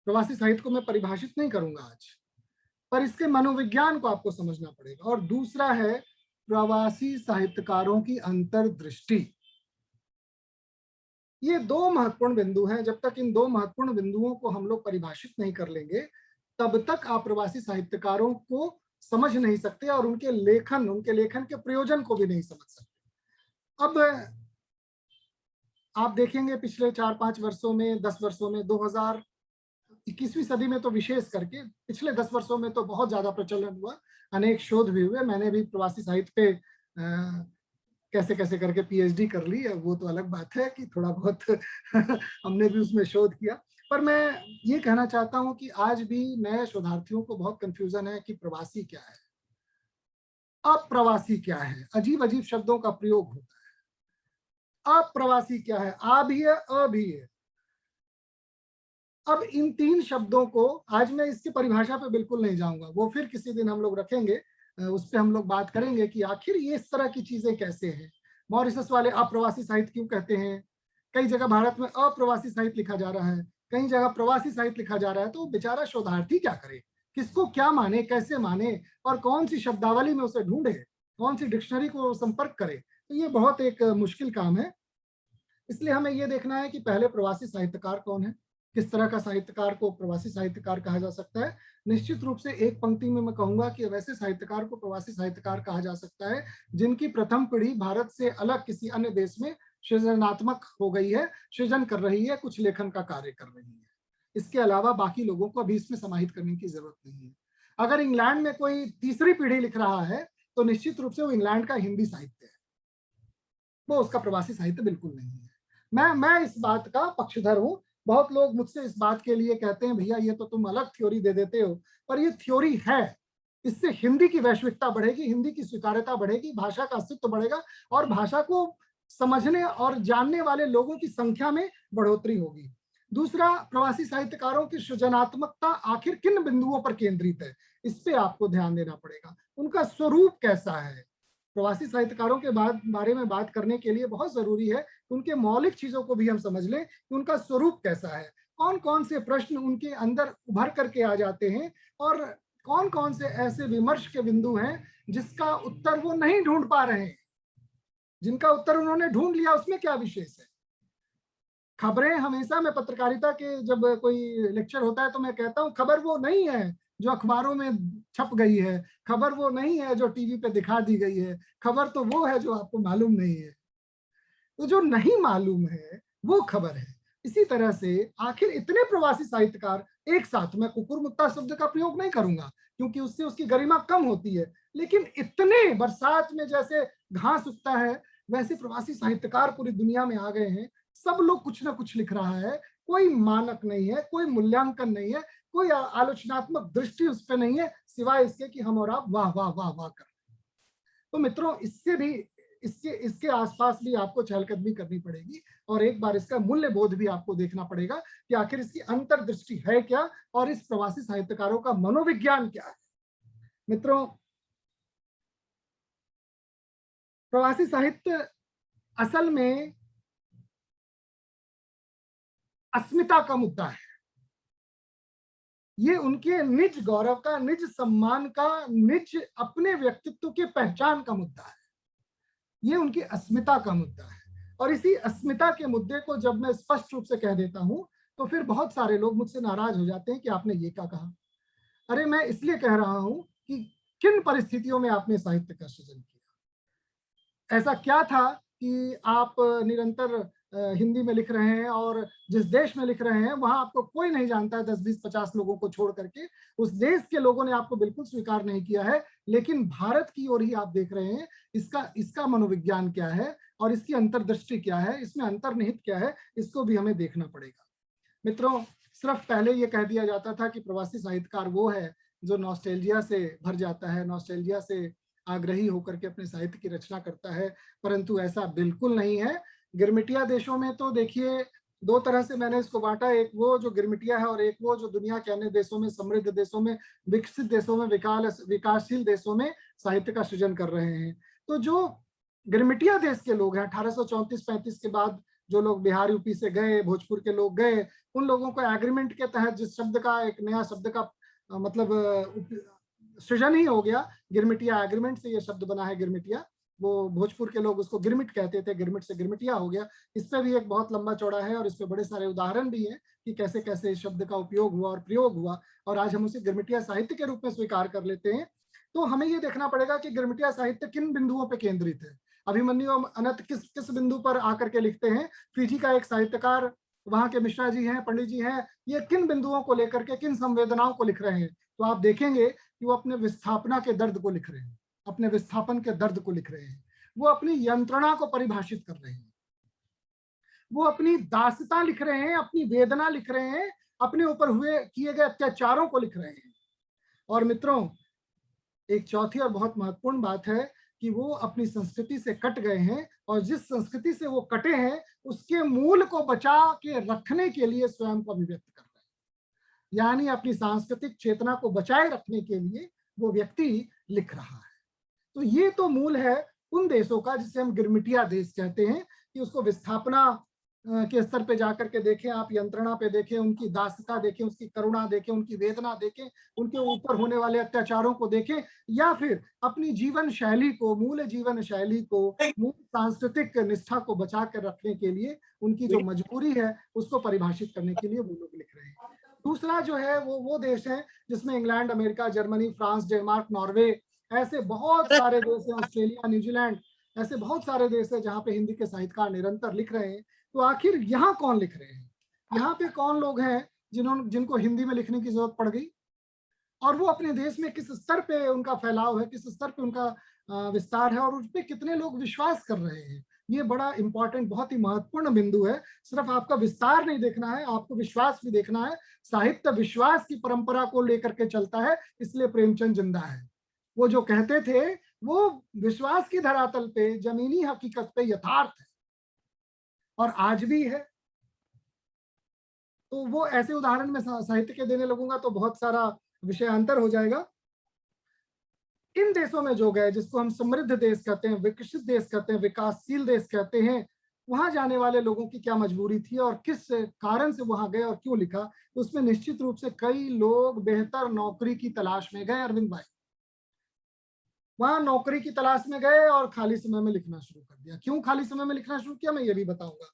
[SPEAKER 3] प्रवासी साहित्य को मैं परिभाषित नहीं करूंगा आज, पर इसके मनोविज्ञान को आपको समझना पड़ेगा। और दूसरा है प्रवासी साहित्यकारों की अंतर्दृष्टि। ये दो महत्वपूर्ण बिंदु हैं। जब तक इन दो महत्वपूर्ण बिंदुओं को हम लोग परिभाषित नहीं कर लेंगे, तब तक आप प्रवासी साहित्यकारों को समझ नहीं सकते और उनके लेखन के प्रयोजन को भी नहीं समझ सकते। अब आप देखेंगे पिछले 4-5 वर्षों में, 10 वर्षों में, 2021वीं सदी में तो विशेष करके पिछले 10 वर्षों में तो बहुत ज्यादा प्रचलन हुआ, अनेक शोध भी हुए। मैंने भी प्रवासी साहित्य पे कैसे कैसे करके पीएचडी कर ली, वो तो अलग बात है कि थोड़ा बहुत हमने भी उसमें शोध किया। पर मैं ये कहना चाहता हूं कि आज भी नए शोधार्थियों को बहुत कंफ्यूजन है कि प्रवासी क्या है, अप्रवासी क्या है। अजीब अजीब शब्दों का प्रयोग होता है। अप्रवासी क्या है? आ भी है, अ भी है। अब इन तीन शब्दों को आज मैं इसकी परिभाषा पे बिल्कुल नहीं जाऊंगा, वो फिर किसी दिन हम लोग रखेंगे, उस पर हम लोग बात करेंगे कि आखिर ये इस तरह की चीजें कैसे हैं। मॉरिशस वाले अप्रवासी साहित्य क्यों कहते हैं? कई जगह भारत में अप्रवासी साहित्य लिखा जा रहा है, कई जगह प्रवासी साहित्य लिखा जा रहा है। तो बेचारा शोधार्थी क्या करे, किसको क्या माने, कैसे माने, और कौन सी शब्दावली में उसे ढूंढे, कौन सी डिक्शनरी को संपर्क करे? तो ये बहुत एक मुश्किल काम है। इसलिए हमें ये देखना है कि पहले प्रवासी साहित्यकार कौन है, किस तरह का साहित्यकार को प्रवासी साहित्यकार कहा जा सकता है। निश्चित रूप से एक पंक्ति में मैं कहूंगा कि वैसे साहित्यकार को प्रवासी साहित्यकार कहा जा सकता है जिनकी प्रथम पीढ़ी भारत से अलग किसी अन्य देश में सृजनात्मक हो गई है, सृजन कर रही है, कुछ लेखन का कार्य कर रही है। इसके अलावा बाकी लोगों को अभी इसमें समाहित करने की जरूरत नहीं है। अगर इंग्लैंड में कोई तीसरी पीढ़ी लिख रहा है तो निश्चित रूप से वो इंग्लैंड का हिंदी साहित्य है, वो उसका प्रवासी साहित्य बिल्कुल नहीं है। मैं इस बात का पक्षधर हूं। बहुत लोग मुझसे इस बात के लिए कहते हैं भैया ये तो तुम अलग थ्योरी दे देते हो, पर ये थ्योरी है। इससे हिंदी की वैश्विकता बढ़ेगी, हिंदी की स्वीकार्यता बढ़ेगी, भाषा का अस्तित्व बढ़ेगा और भाषा को समझने और जानने वाले लोगों की संख्या में बढ़ोतरी होगी। दूसरा, प्रवासी साहित्यकारों की सृजनात्मकता आखिर किन बिंदुओं पर केंद्रित है, इस पे आपको ध्यान देना पड़ेगा। उनका स्वरूप कैसा है? प्रवासी साहित्यकारों के बारे में बात करने के लिए बहुत जरूरी है कि उनके मौलिक चीजों को भी हम समझ लें कि उनका स्वरूप कैसा है, कौन कौन से प्रश्न उनके अंदर उभर करके आ जाते हैं और कौन कौन से ऐसे विमर्श के बिंदु हैं जिसका उत्तर वो नहीं ढूंढ पा रहे हैं, जिनका उत्तर उन्होंने ढूंढ लिया, उसमें क्या विशेष है। खबरें हमेशा, मैं पत्रकारिता के जब कोई लेक्चर होता है तो मैं कहता हूं खबर वो नहीं है जो अखबारों में छप गई है, खबर वो नहीं है जो टीवी पे दिखा दी गई है, खबर तो वो है जो आपको मालूम नहीं है। तो जो नहीं मालूम है वो खबर है। इसी तरह से आखिर इतने प्रवासी साहित्यकार एक साथ, मैं कुकुरमुत्ता शब्द का प्रयोग नहीं करूंगा क्योंकि उससे उसकी गरिमा कम होती है, लेकिन इतने बरसात में जैसे घास उगता है वैसे प्रवासी साहित्यकार पूरी दुनिया में आ गए हैं। सब लोग कुछ ना कुछ लिख रहा है, कोई मानक नहीं है, कोई मूल्यांकन नहीं है, कोई आलोचनात्मक दृष्टि उस पर नहीं है, सिवाय इसके कि हम और आप वाह वाह वाह वाह कर। तो मित्रों, इससे भी इसके इसके आसपास भी आपको चहलकदमी करनी पड़ेगी और एक बार इसका मूल्य बोध भी आपको देखना पड़ेगा कि आखिर इसकी अंतर्दृष्टि है क्या और इस प्रवासी साहित्यकारों का मनोविज्ञान क्या है। मित्रों, प्रवासी साहित्य असल में अस्मिता का मुद्दा है। ये उनके निज गौरव का, निज सम्मान का, निज अपने व्यक्तित्व के पहचान का मुद्दा है। ये उनकी अस्मिता का मुद्दा है और इसी अस्मिता के मुद्दे को जब मैं स्पष्ट रूप से कह देता हूं तो फिर बहुत सारे लोग मुझसे नाराज हो जाते हैं कि आपने ये क्या कहा। अरे मैं इसलिए कह रहा हूं कि किन परिस्थितियों में आपने साहित्य का सृजन किया। ऐसा क्या था कि आप निरंतर हिंदी में लिख रहे हैं और जिस देश में लिख रहे हैं वहां आपको कोई नहीं जानता है, 10-20-50 लोगों को छोड़ करके उस देश के लोगों ने आपको बिल्कुल स्वीकार नहीं किया है, लेकिन भारत की ओर ही आप देख रहे हैं। इसका मनोविज्ञान क्या है और इसकी अंतर्दृष्टि क्या है, इसमें अंतर्निहित क्या है, इसको भी हमें देखना पड़ेगा। मित्रों, सिर्फ पहले ये कह दिया जाता था कि प्रवासी साहित्यकार वो है जो नॉस्टैल्जिया से भर जाता है, नॉस्टैल्जिया से आग्रही होकर के अपने साहित्य की रचना करता है, परंतु ऐसा बिल्कुल नहीं है। गिरमिटिया देशों में तो देखिए दो तरह से मैंने इसको बांटा, एक वो जो गिरमिटिया है और एक वो जो दुनिया के अन्य देशों में, समृद्ध देशों में, विकसित देशों में, विकासशील देशों में साहित्य का सृजन कर रहे हैं। तो जो गिरमिटिया देश के लोग हैं 1834-35 के बाद जो लोग बिहार यूपी से गए, भोजपुर के लोग गए, उन लोगों को एग्रीमेंट के तहत जिस शब्द का, एक नया शब्द का मतलब सृजन ही हो गया, गिरमिटिया एग्रीमेंट से ये शब्द बना है गिरमिटिया। वो भोजपुर के लोग उसको गिरमिट कहते थे, गिरमिट से गिरमिटिया हो गया। इस पे भी एक बहुत लंबा चौड़ा है और इस पे बड़े सारे उदाहरण भी हैं कि कैसे कैसे इस शब्द का उपयोग हुआ और प्रयोग हुआ और आज हम उसे गिरमिटिया साहित्य के रूप में स्वीकार कर लेते हैं। तो हमें ये देखना पड़ेगा कि गिरमिटिया साहित्य किन बिंदुओं पर केंद्रित है। अभिमन्यु अनंत किस बिंदु पर आकर के लिखते हैं। फिजी का एक साहित्यकार, वहां के मिश्रा जी हैं, पंडित जी हैं, ये किन बिंदुओं को लेकर के, किन संवेदनाओं को लिख रहे हैं। तो आप देखेंगे कि वो अपने विस्थापना के दर्द को लिख रहे हैं, अपने विस्थापन के दर्द को लिख रहे हैं, वो अपनी यंत्रणा को परिभाषित कर रहे हैं, वो अपनी दासता लिख रहे हैं, अपनी वेदना लिख रहे हैं, अपने ऊपर हुए किए गए अत्याचारों को लिख रहे हैं। और मित्रों, एक चौथी और बहुत महत्वपूर्ण बात है कि वो अपनी संस्कृति से कट गए हैं और जिस संस्कृति से वो कटे हैं उसके मूल को बचा के रखने के लिए स्वयं को अभिव्यक्त कर रहे हैं। यानी अपनी सांस्कृतिक चेतना को बचाए रखने के लिए वो व्यक्ति लिख रहा है। तो ये तो मूल है उन देशों का जिसे हम गिरमिटिया देश कहते हैं, कि उसको विस्थापना के स्तर पे जाकर के देखें, आप यंत्रणा पे देखें, उनकी दासता देखें, उसकी करुणा देखें, उनकी वेदना देखें, उनके ऊपर होने वाले अत्याचारों को देखें, या फिर अपनी जीवन शैली को, मूल जीवन शैली को, मूल सांस्कृतिक निष्ठा को बचा कर रखने के लिए उनकी जो मजबूरी है उसको परिभाषित करने के लिए वो लोग लिख रहे हैं। दूसरा जो है वो देश है जिसमें England, America, Germany, France, Denmark, Norway, ऐसे बहुत सारे देश हैं, ऑस्ट्रेलिया, न्यूजीलैंड, ऐसे बहुत सारे देश हैं जहाँ पे हिंदी के साहित्यकार निरंतर लिख रहे हैं। तो आखिर यहाँ कौन लिख रहे हैं, यहाँ पे कौन लोग हैं जिनको हिंदी में लिखने की जरूरत पड़ गई, और वो अपने देश में किस स्तर पे उनका फैलाव है, किस स्तर पे उनका विस्तार है और उस पर कितने लोग विश्वास कर रहे हैं। ये बड़ा इंपॉर्टेंट, बहुत ही महत्वपूर्ण बिंदु है। सिर्फ आपका विस्तार नहीं देखना है, आपको विश्वास भी देखना है। साहित्य विश्वास की परंपरा को लेकर के चलता है, इसलिए प्रेमचंद जिंदा है। वो जो कहते थे वो विश्वास की धरातल पे, जमीनी हकीकत पे यथार्थ है और आज भी है। तो वो ऐसे उदाहरण में साहित्य के देने लगूंगा तो बहुत सारा विषयांतर हो जाएगा। इन देशों में जो गए, जिसको हम समृद्ध देश कहते हैं, विकसित देश कहते हैं, विकासशील देश कहते हैं, वहां जाने वाले लोगों की क्या मजबूरी थी और किस कारण से वहां गए और क्यों लिखा, तो उसमें निश्चित रूप से कई लोग बेहतर नौकरी की तलाश में गए। अरविंद भाई वहां नौकरी की तलाश में गए और खाली समय में लिखना शुरू कर दिया। क्यों खाली समय में लिखना शुरू किया मैं ये भी बताऊंगा।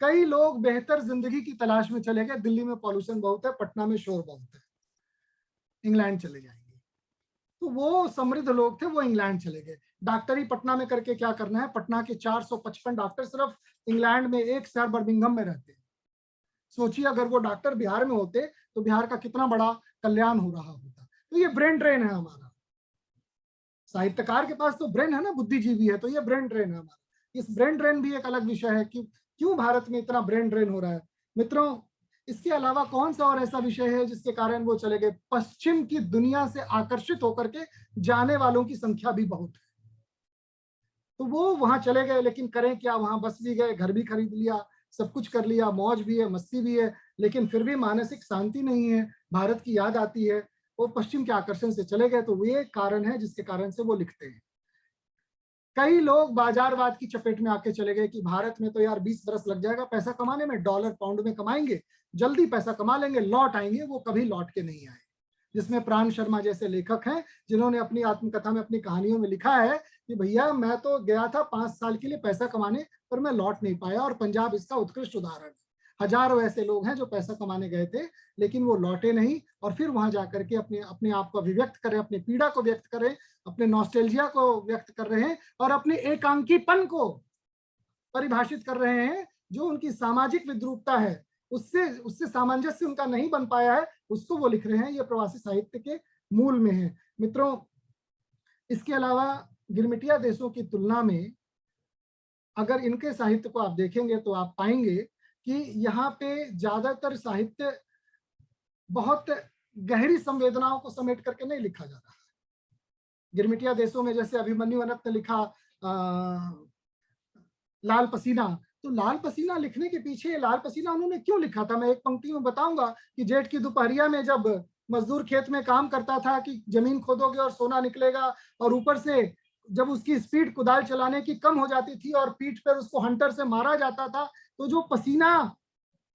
[SPEAKER 3] कई लोग बेहतर जिंदगी की तलाश में चले गए, दिल्ली में पॉल्यूशन बहुत है, पटना में शोर बहुत है, इंग्लैंड चले जाएंगे। तो वो समृद्ध लोग थे, वो इंग्लैंड चले गए। डॉक्टरी पटना में करके क्या करना है, पटना के 455 डॉक्टर सिर्फ इंग्लैंड में एक शहर बर्मिंघम में रहते हैं। सोचिए अगर वो डॉक्टर बिहार में होते तो बिहार का कितना बड़ा कल्याण हो रहा होता। तो ये ब्रेन ड्रेन है हमारा। साहित्यकार के पास तो ब्रेन है ना, बुद्धिजीवी है, तो ये ब्रेन ड्रेन है हमारा। इस ब्रेन ड्रेन भी एक अलग विषय है कि क्यों भारत में इतना ब्रेन ड्रेन हो रहा है। मित्रों, इसके अलावा कौन सा और ऐसा विषय है जिसके कारण वो चले गए। पश्चिम की दुनिया से आकर्षित होकर के जाने वालों की संख्या भी बहुत है। तो वो वहां चले गए, लेकिन करें क्या, वहां बस भी गए, घर भी खरीद लिया, सब कुछ कर लिया, मौज भी है, मस्ती भी है, लेकिन फिर भी मानसिक शांति नहीं है, भारत की याद आती है, वो पश्चिम के आकर्षण से चले गए। तो वे कारण है जिसके कारण से वो लिखते हैं। कई लोग बाजारवाद की चपेट में आके चले गए कि भारत में तो यार 20 बरस लग जाएगा पैसा कमाने में, डॉलर पाउंड में कमाएंगे, जल्दी पैसा कमा लेंगे, लौट आएंगे। वो कभी लौट के नहीं आए। जिसमें प्राण शर्मा जैसे लेखक हैं, जिन्होंने अपनी आत्मकथा में, अपनी कहानियों में लिखा है कि भैया मैं तो गया था 5 साल के लिए पैसा कमाने, पर मैं लौट नहीं पाया, और पंजाब इसका उत्कृष्ट उदाहरण है। हजारों ऐसे लोग हैं जो पैसा कमाने गए थे लेकिन वो लौटे नहीं, और फिर वहां जाकर के अपने अपने आप को अभिव्यक्त करें, अपनी पीड़ा को व्यक्त करें, अपने नॉस्टैल्जिया को व्यक्त कर रहे हैं, और अपने एकांकीपन को परिभाषित कर रहे हैं। जो उनकी सामाजिक विद्रूपता है, उससे उससे सामंजस्य उनका नहीं बन पाया है, उसको वो लिख रहे हैं। ये प्रवासी साहित्य के मूल में है मित्रों। इसके अलावा गिरमिटिया देशों की तुलना में अगर इनके साहित्य को आप देखेंगे तो आप पाएंगे कि यहाँ पे ज्यादातर साहित्य बहुत गहरी संवेदनाओं को समेट करके नहीं लिखा जा रहा है। गिरमिटिया देशों में जैसे अभिमन्यु अनंत ने लिखा लाल पसीना, तो लाल पसीना लिखने के पीछे, लाल पसीना उन्होंने क्यों लिखा था, मैं एक पंक्ति में बताऊंगा कि जेठ की दोपहरिया में जब मजदूर खेत में काम करता था कि जमीन खोदोगे और सोना निकलेगा, और ऊपर से जब उसकी स्पीड कुदाल चलाने की कम हो जाती थी और पीठ पर उसको हंटर से मारा जाता था, तो जो पसीना,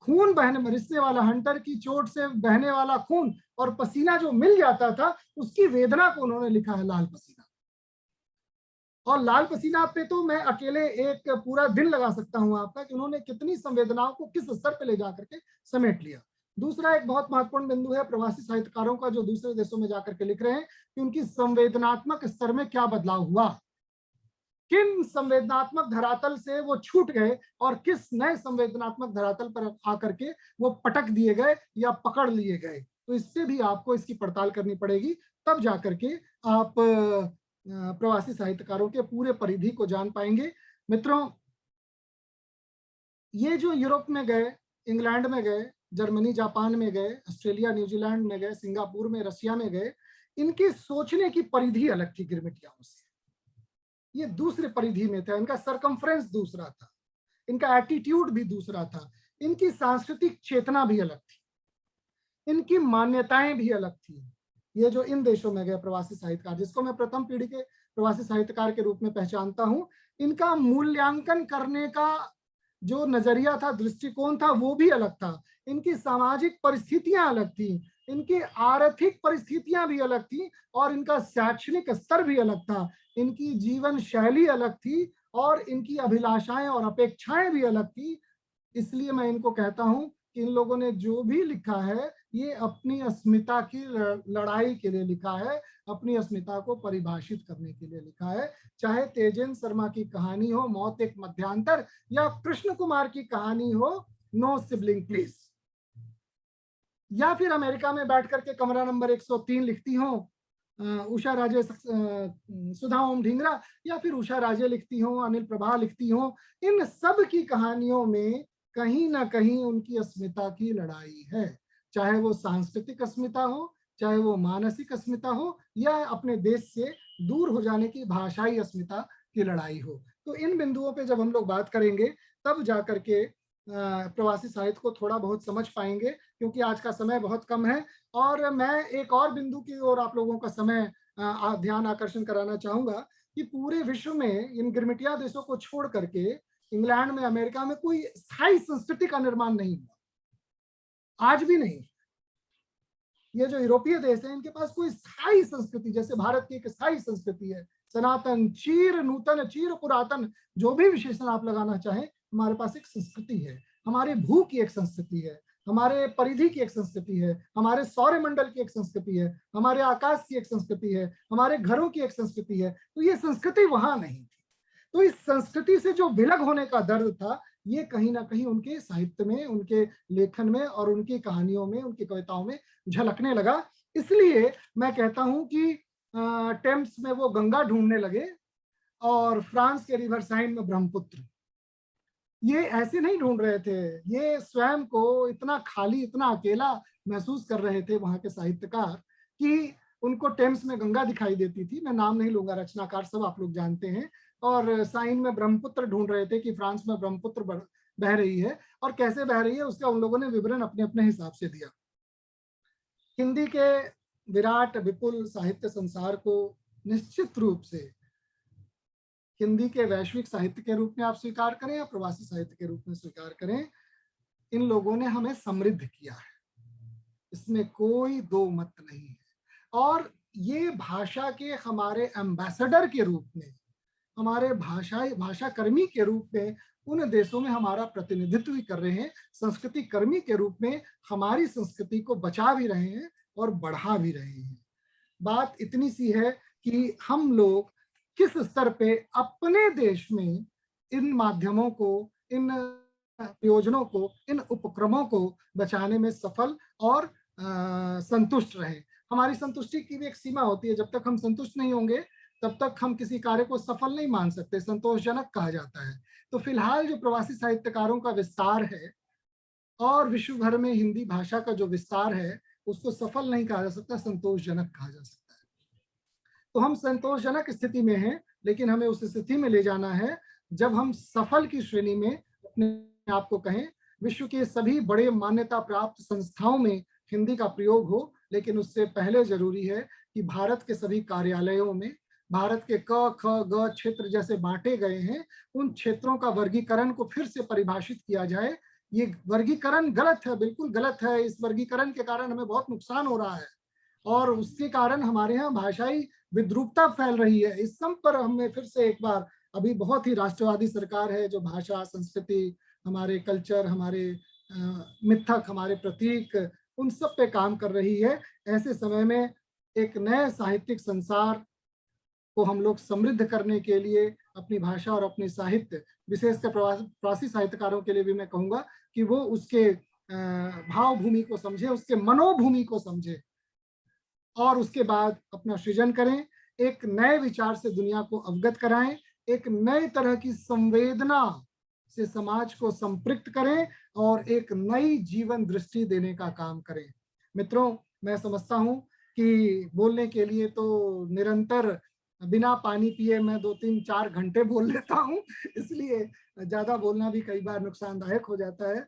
[SPEAKER 3] खून बहने रिसने वाला, हंटर की चोट से बहने वाला खून और पसीना जो मिल जाता था, उसकी वेदना को उन्होंने लिखा है लाल पसीना। और लाल पसीना पे तो मैं अकेले एक पूरा दिन लगा सकता हूं आपका, कि उन्होंने कितनी संवेदनाओं को किस स्तर पे ले जाकर के समेट लिया। दूसरा एक बहुत महत्वपूर्ण बिंदु है प्रवासी साहित्यकारों का, जो दूसरे देशों में जाकर के लिख रहे हैं, कि उनकी संवेदनात्मक स्तर में क्या बदलाव हुआ, किन संवेदनात्मक धरातल से वो छूट गए और किस नए संवेदनात्मक धरातल पर आकर के वो पटक दिए गए या पकड़ लिए गए। तो इससे भी आपको इसकी पड़ताल करनी पड़ेगी, तब जाकर के आप प्रवासी साहित्यकारों के पूरे परिधि को जान पाएंगे। मित्रों, ये जो यूरोप में गए, इंग्लैंड में गए, जर्मनी जापान में गए, ऑस्ट्रेलिया न्यूजीलैंड में गए, सिंगापुर में, रशिया में गए, इनकी सोचने की परिधि अलग थी गिरमिटियाओं से। ये दूसरे परिधि में था, इनका सरकमफ्रेंस दूसरा था, इनका एटीट्यूड भी दूसरा था, इनकी सांस्कृतिक चेतना भी अलग थी, इनकी मान्यताएं भी अलग थी। ये जो इन देशों में गए प्रवासी साहित्यकार, जिसको मैं प्रथम पीढ़ी के प्रवासी साहित्यकार के रूप में पहचानता हूं, इनका मूल्यांकन करने का जो नजरिया था, दृष्टिकोण था, वो भी अलग था। इनकी सामाजिक परिस्थितियां अलग थी, इनकी आर्थिक परिस्थितियां भी अलग थी, और इनका शैक्षणिक स्तर भी अलग था, इनकी जीवन शैली अलग थी, और इनकी अभिलाषाएं और अपेक्षाएं भी अलग थी। इसलिए मैं इनको कहता हूं कि इन लोगों ने जो भी लिखा है, ये अपनी अस्मिता की लड़ाई के लिए लिखा है, अपनी अस्मिता को परिभाषित करने के लिए लिखा है। चाहे तेजेंद्र शर्मा की कहानी हो मौत एक मध्यांतर, या कृष्ण कुमार की कहानी हो नो सिबलिंग प्लीज, या फिर अमेरिका में बैठ करके कमरा नंबर 103 लिखती हो उषा राजे, सुधा ओम ढींगरा, या फिर उषा राजे लिखती हो, अनिल प्रभा लिखती हो, इन सब की कहानियों में कहीं ना कहीं उनकी अस्मिता की लड़ाई है। चाहे वो सांस्कृतिक अस्मिता हो, चाहे वो मानसिक अस्मिता हो, या अपने देश से दूर हो जाने की भाषाई अस्मिता की लड़ाई हो। तो इन बिंदुओं पे जब हम लोग बात करेंगे, तब जाकर के प्रवासी साहित्य को थोड़ा बहुत समझ पाएंगे, क्योंकि आज का समय बहुत कम है। और मैं एक और बिंदु की ओर आप लोगों का समय ध्यान आकर्षण कराना चाहूंगा, कि पूरे विश्व में इन गिरमिटिया देशों को छोड़ करके इंग्लैंड में, अमेरिका में कोई स्थायी संस्कृति का निर्माण नहीं हुआ, आज भी नहीं। ये जो यूरोपीय देश है, इनके पास कोई स्थायी संस्कृति, जैसे भारत की एक स्थायी संस्कृति है, सनातन, चीर नूतन, चीर पुरातन, जो भी विशेषण आप लगाना चाहें, हमारे पास एक संस्कृति है, हमारे भू की एक संस्कृति है, हमारे परिधि की एक संस्कृति है, हमारे सौर मंडल की एक संस्कृति है, हमारे आकाश की एक संस्कृति है, हमारे घरों की एक संस्कृति है। तो ये संस्कृति वहां नहीं थी। तो इस संस्कृति से जो विलग होने का दर्द था, ये कहीं ना कहीं उनके साहित्य में, उनके लेखन में और उनकी कहानियों में, उनकी कविताओं में झलकने लगा। इसलिए मैं कहता हूं कि टेम्स में वो गंगा ढूंढने लगे और फ्रांस के रिवर साइन में ब्रह्मपुत्र। ये ऐसे नहीं ढूंढ रहे थे, ये स्वयं को इतना खाली, इतना अकेला महसूस कर रहे थे वहां के साहित्यकार, कि उनको टेम्स में गंगा दिखाई देती थी। मैं नाम नहीं लूंगा, रचनाकार सब आप लोग जानते हैं। और साइन में ब्रह्मपुत्र ढूंढ रहे थे कि फ्रांस में ब्रह्मपुत्र बह रही है और कैसे बह रही है, उसका उन लोगों ने विवरण अपने अपने हिसाब से दिया। हिंदी के विराट विपुल साहित्य संसार को निश्चित रूप से हिंदी के वैश्विक साहित्य के रूप में आप स्वीकार करें या प्रवासी साहित्य के रूप में स्वीकार करें, इन लोगों ने हमें समृद्ध किया है, इसमें कोई दो मत नहीं है। और ये भाषा के हमारे एम्बेसडर के रूप में, हमारे भाषा कर्मी के रूप में उन देशों में हमारा प्रतिनिधित्व भी कर रहे हैं, संस्कृति कर्मी के रूप में हमारी संस्कृति को बचा भी रहे हैं और बढ़ा भी रहे हैं। बात इतनी सी है कि हम लोग किस स्तर पे अपने देश में इन माध्यमों को, इन प्रयोजनों को, इन उपक्रमों को बचाने में सफल और संतुष्ट रहे। हमारी संतुष्टि की भी एक सीमा होती है, जब तक हम संतुष्ट नहीं होंगे तब तक हम किसी कार्य को सफल नहीं मान सकते, संतोषजनक कहा जाता है। तो फिलहाल जो प्रवासी साहित्यकारों का विस्तार है और विश्व भर में हिंदी भाषा का जो विस्तार है, उसको सफल नहीं कहा जा सकता, संतोषजनक कहा जा सकता है। तो हम संतोषजनक स्थिति में हैं, लेकिन हमें उस स्थिति में ले जाना है जब हम सफल की श्रेणी में अपने आप को कहें। विश्व के सभी बड़े मान्यता प्राप्त संस्थाओं में हिंदी का प्रयोग हो, लेकिन उससे पहले जरूरी है कि भारत के सभी कार्यालयों में भारत के क ख ग क्षेत्र जैसे बांटे गए हैं, उन क्षेत्रों का वर्गीकरण को फिर से परिभाषित किया जाए। ये वर्गीकरण गलत है, बिल्कुल गलत है। इस वर्गीकरण के कारण हमें बहुत नुकसान हो रहा है और उसके कारण हमारे यहाँ भाषाई विद्रूपता फैल रही है। इस सब पर हमें फिर से एक बार, अभी बहुत ही राष्ट्रवादी सरकार है जो भाषा, संस्कृति, हमारे कल्चर, हमारे मिथक, हमारे प्रतीक, उन सब पे काम कर रही है। ऐसे समय में एक नए साहित्यिक संसार को हम लोग समृद्ध करने के लिए अपनी भाषा और अपने साहित्य, विशेषकर प्रवासी साहित्यकारों के लिए भी मैं कहूँगा कि वो उसके भाव भूमि को समझे, उसके मनोभूमि को समझे और उसके बाद अपना सृजन करें, एक नए विचार से दुनिया को अवगत कराएं, एक नए तरह की संवेदना से समाज को संपृक्त करें और एक नई जीवन दृष्टि देने का काम करें। मित्रों, मैं समझता हूं कि बोलने के लिए तो निरंतर बिना पानी पिए मैं 2-3-4 घंटे बोल लेता हूं, इसलिए ज्यादा बोलना भी कई बार नुकसानदायक हो जाता है।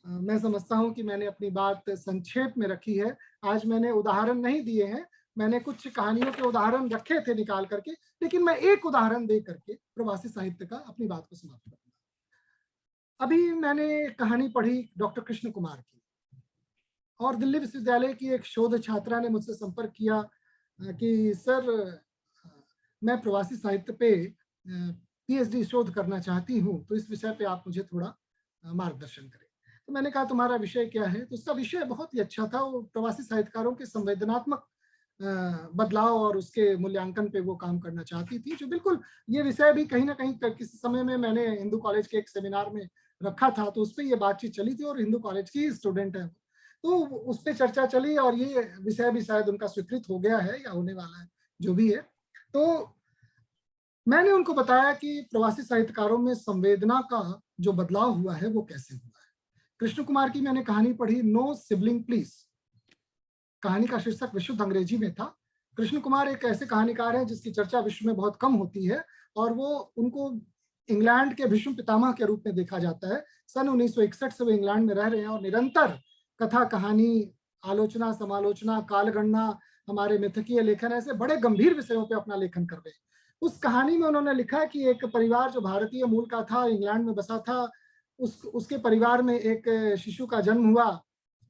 [SPEAKER 3] मैं समझता हूं कि मैंने अपनी बात संक्षेप में रखी है। आज मैंने उदाहरण नहीं दिए हैं, मैंने कुछ कहानियों के उदाहरण रखे थे निकाल करके, लेकिन मैं एक उदाहरण दे करके प्रवासी साहित्य का अपनी बात को समाप्त करूंगा। अभी मैंने कहानी पढ़ी डॉक्टर कृष्ण कुमार की, और दिल्ली विश्वविद्यालय की एक शोध छात्रा ने मुझसे संपर्क किया कि सर, मैं प्रवासी साहित्य पे पीएचडी शोध करना चाहती हूँ, तो इस विषय पे आप मुझे थोड़ा मार्गदर्शन करें। तो मैंने कहा तुम्हारा विषय क्या है? तो उसका विषय बहुत ही अच्छा था, वो प्रवासी साहित्यकारों के संवेदनात्मक बदलाव और उसके मूल्यांकन पे वो काम करना चाहती थी, जो बिल्कुल ये विषय भी कहीं ना कहीं किसी समय में मैंने हिंदू कॉलेज के एक सेमिनार में रखा था, तो उस पर ये बातचीत चली थी और हिंदू कॉलेज की स्टूडेंट है, तो उस पर चर्चा चली और ये विषय भी शायद उनका स्वीकृत हो गया है या होने वाला है, जो भी है। तो मैंने उनको बताया कि प्रवासी साहित्यकारों में संवेदना का जो बदलाव हुआ है वो कैसे हुआ है। कृष्ण कुमार की मैंने कहानी पढ़ी, नो सिबलिंग प्लीज। कहानी का शीर्षक विशुद्ध अंग्रेजी में था। कृष्ण कुमार एक ऐसे कहानीकार हैं जिसकी चर्चा विश्व में बहुत कम होती है और वो उनको इंग्लैंड के भीष्म पितामह के रूप में देखा जाता है। सन 1961 से वो इंग्लैंड में रह रहे हैं और निरंतर कथा, कहानी, आलोचना, समालोचना, कालगणना, हमारे मिथकीय लेखन, ऐसे बड़े गंभीर विषयों पे अपना लेखन कर रहे हैं। उस कहानी में उन्होंने लिखा कि एक परिवार जो भारतीय मूल का था, इंग्लैंड में बसा था, उसके परिवार में एक शिशु का जन्म हुआ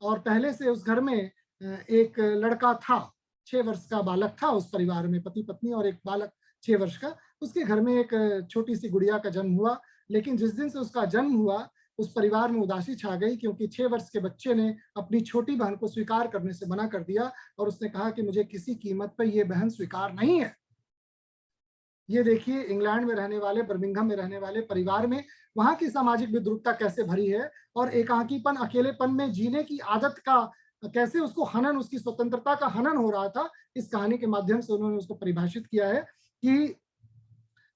[SPEAKER 3] और पहले से उस घर में एक लड़का था, 6 वर्ष का बालक था उस परिवार में, पति पत्नी और एक बालक 6 वर्ष का। उसके घर में एक छोटी सी गुड़िया का जन्म हुआ, लेकिन जिस दिन से उसका जन्म हुआ उस परिवार में उदासी छा गई, क्योंकि 6 वर्ष के बच्चे ने अपनी छोटी बहन को स्वीकार करने से मना कर दिया और उसने कहा कि मुझे किसी कीमत पर यह बहन स्वीकार नहीं है। ये देखिए, इंग्लैंड में रहने वाले, बर्मिंघम में रहने वाले परिवार में वहां की सामाजिक विद्रूपता कैसे भरी है और एकाकीपन, अकेलेपन में जीने की आदत का कैसे उसको हनन, उसकी स्वतंत्रता का हनन हो रहा था। इस कहानी के माध्यम से उन्होंने उसको परिभाषित किया है कि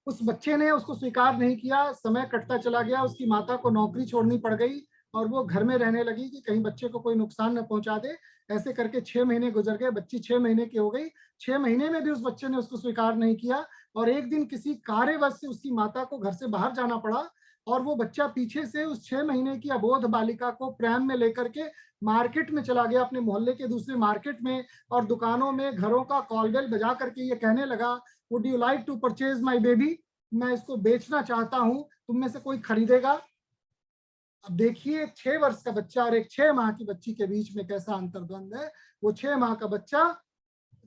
[SPEAKER 3] उस बच्चे ने उसको स्वीकार नहीं किया, समय कटता चला गया, उसकी माता को नौकरी छोड़नी पड़ गई और वो घर में रहने लगी कि कहीं बच्चे को कोई नुकसान न पहुंचा दे। ऐसे करके 6 महीने गुजर गए, बच्ची 6 महीने की हो गई। 6 महीने में भी उस बच्चे ने उसको स्वीकार नहीं किया और एक दिन किसी कार्यवश से उसकी माता को घर से बाहर जाना पड़ा और वो बच्चा पीछे से उस 6 महीने की अबोध बालिका को प्रैम में लेकर के मार्केट में चला गया, अपने मोहल्ले के दूसरे मार्केट में, और दुकानों में घरों का कॉल बेल बजा करके ये कहने लगा, would you like to purchase my baby, मैं इसको बेचना चाहता हूं, तुम में से कोई खरीदेगा। अब देखिए 6 वर्ष का बच्चा और एक 6 माह की बच्ची के बीच में कैसा अंतर्द्वंद है। वो 6 माह का बच्चा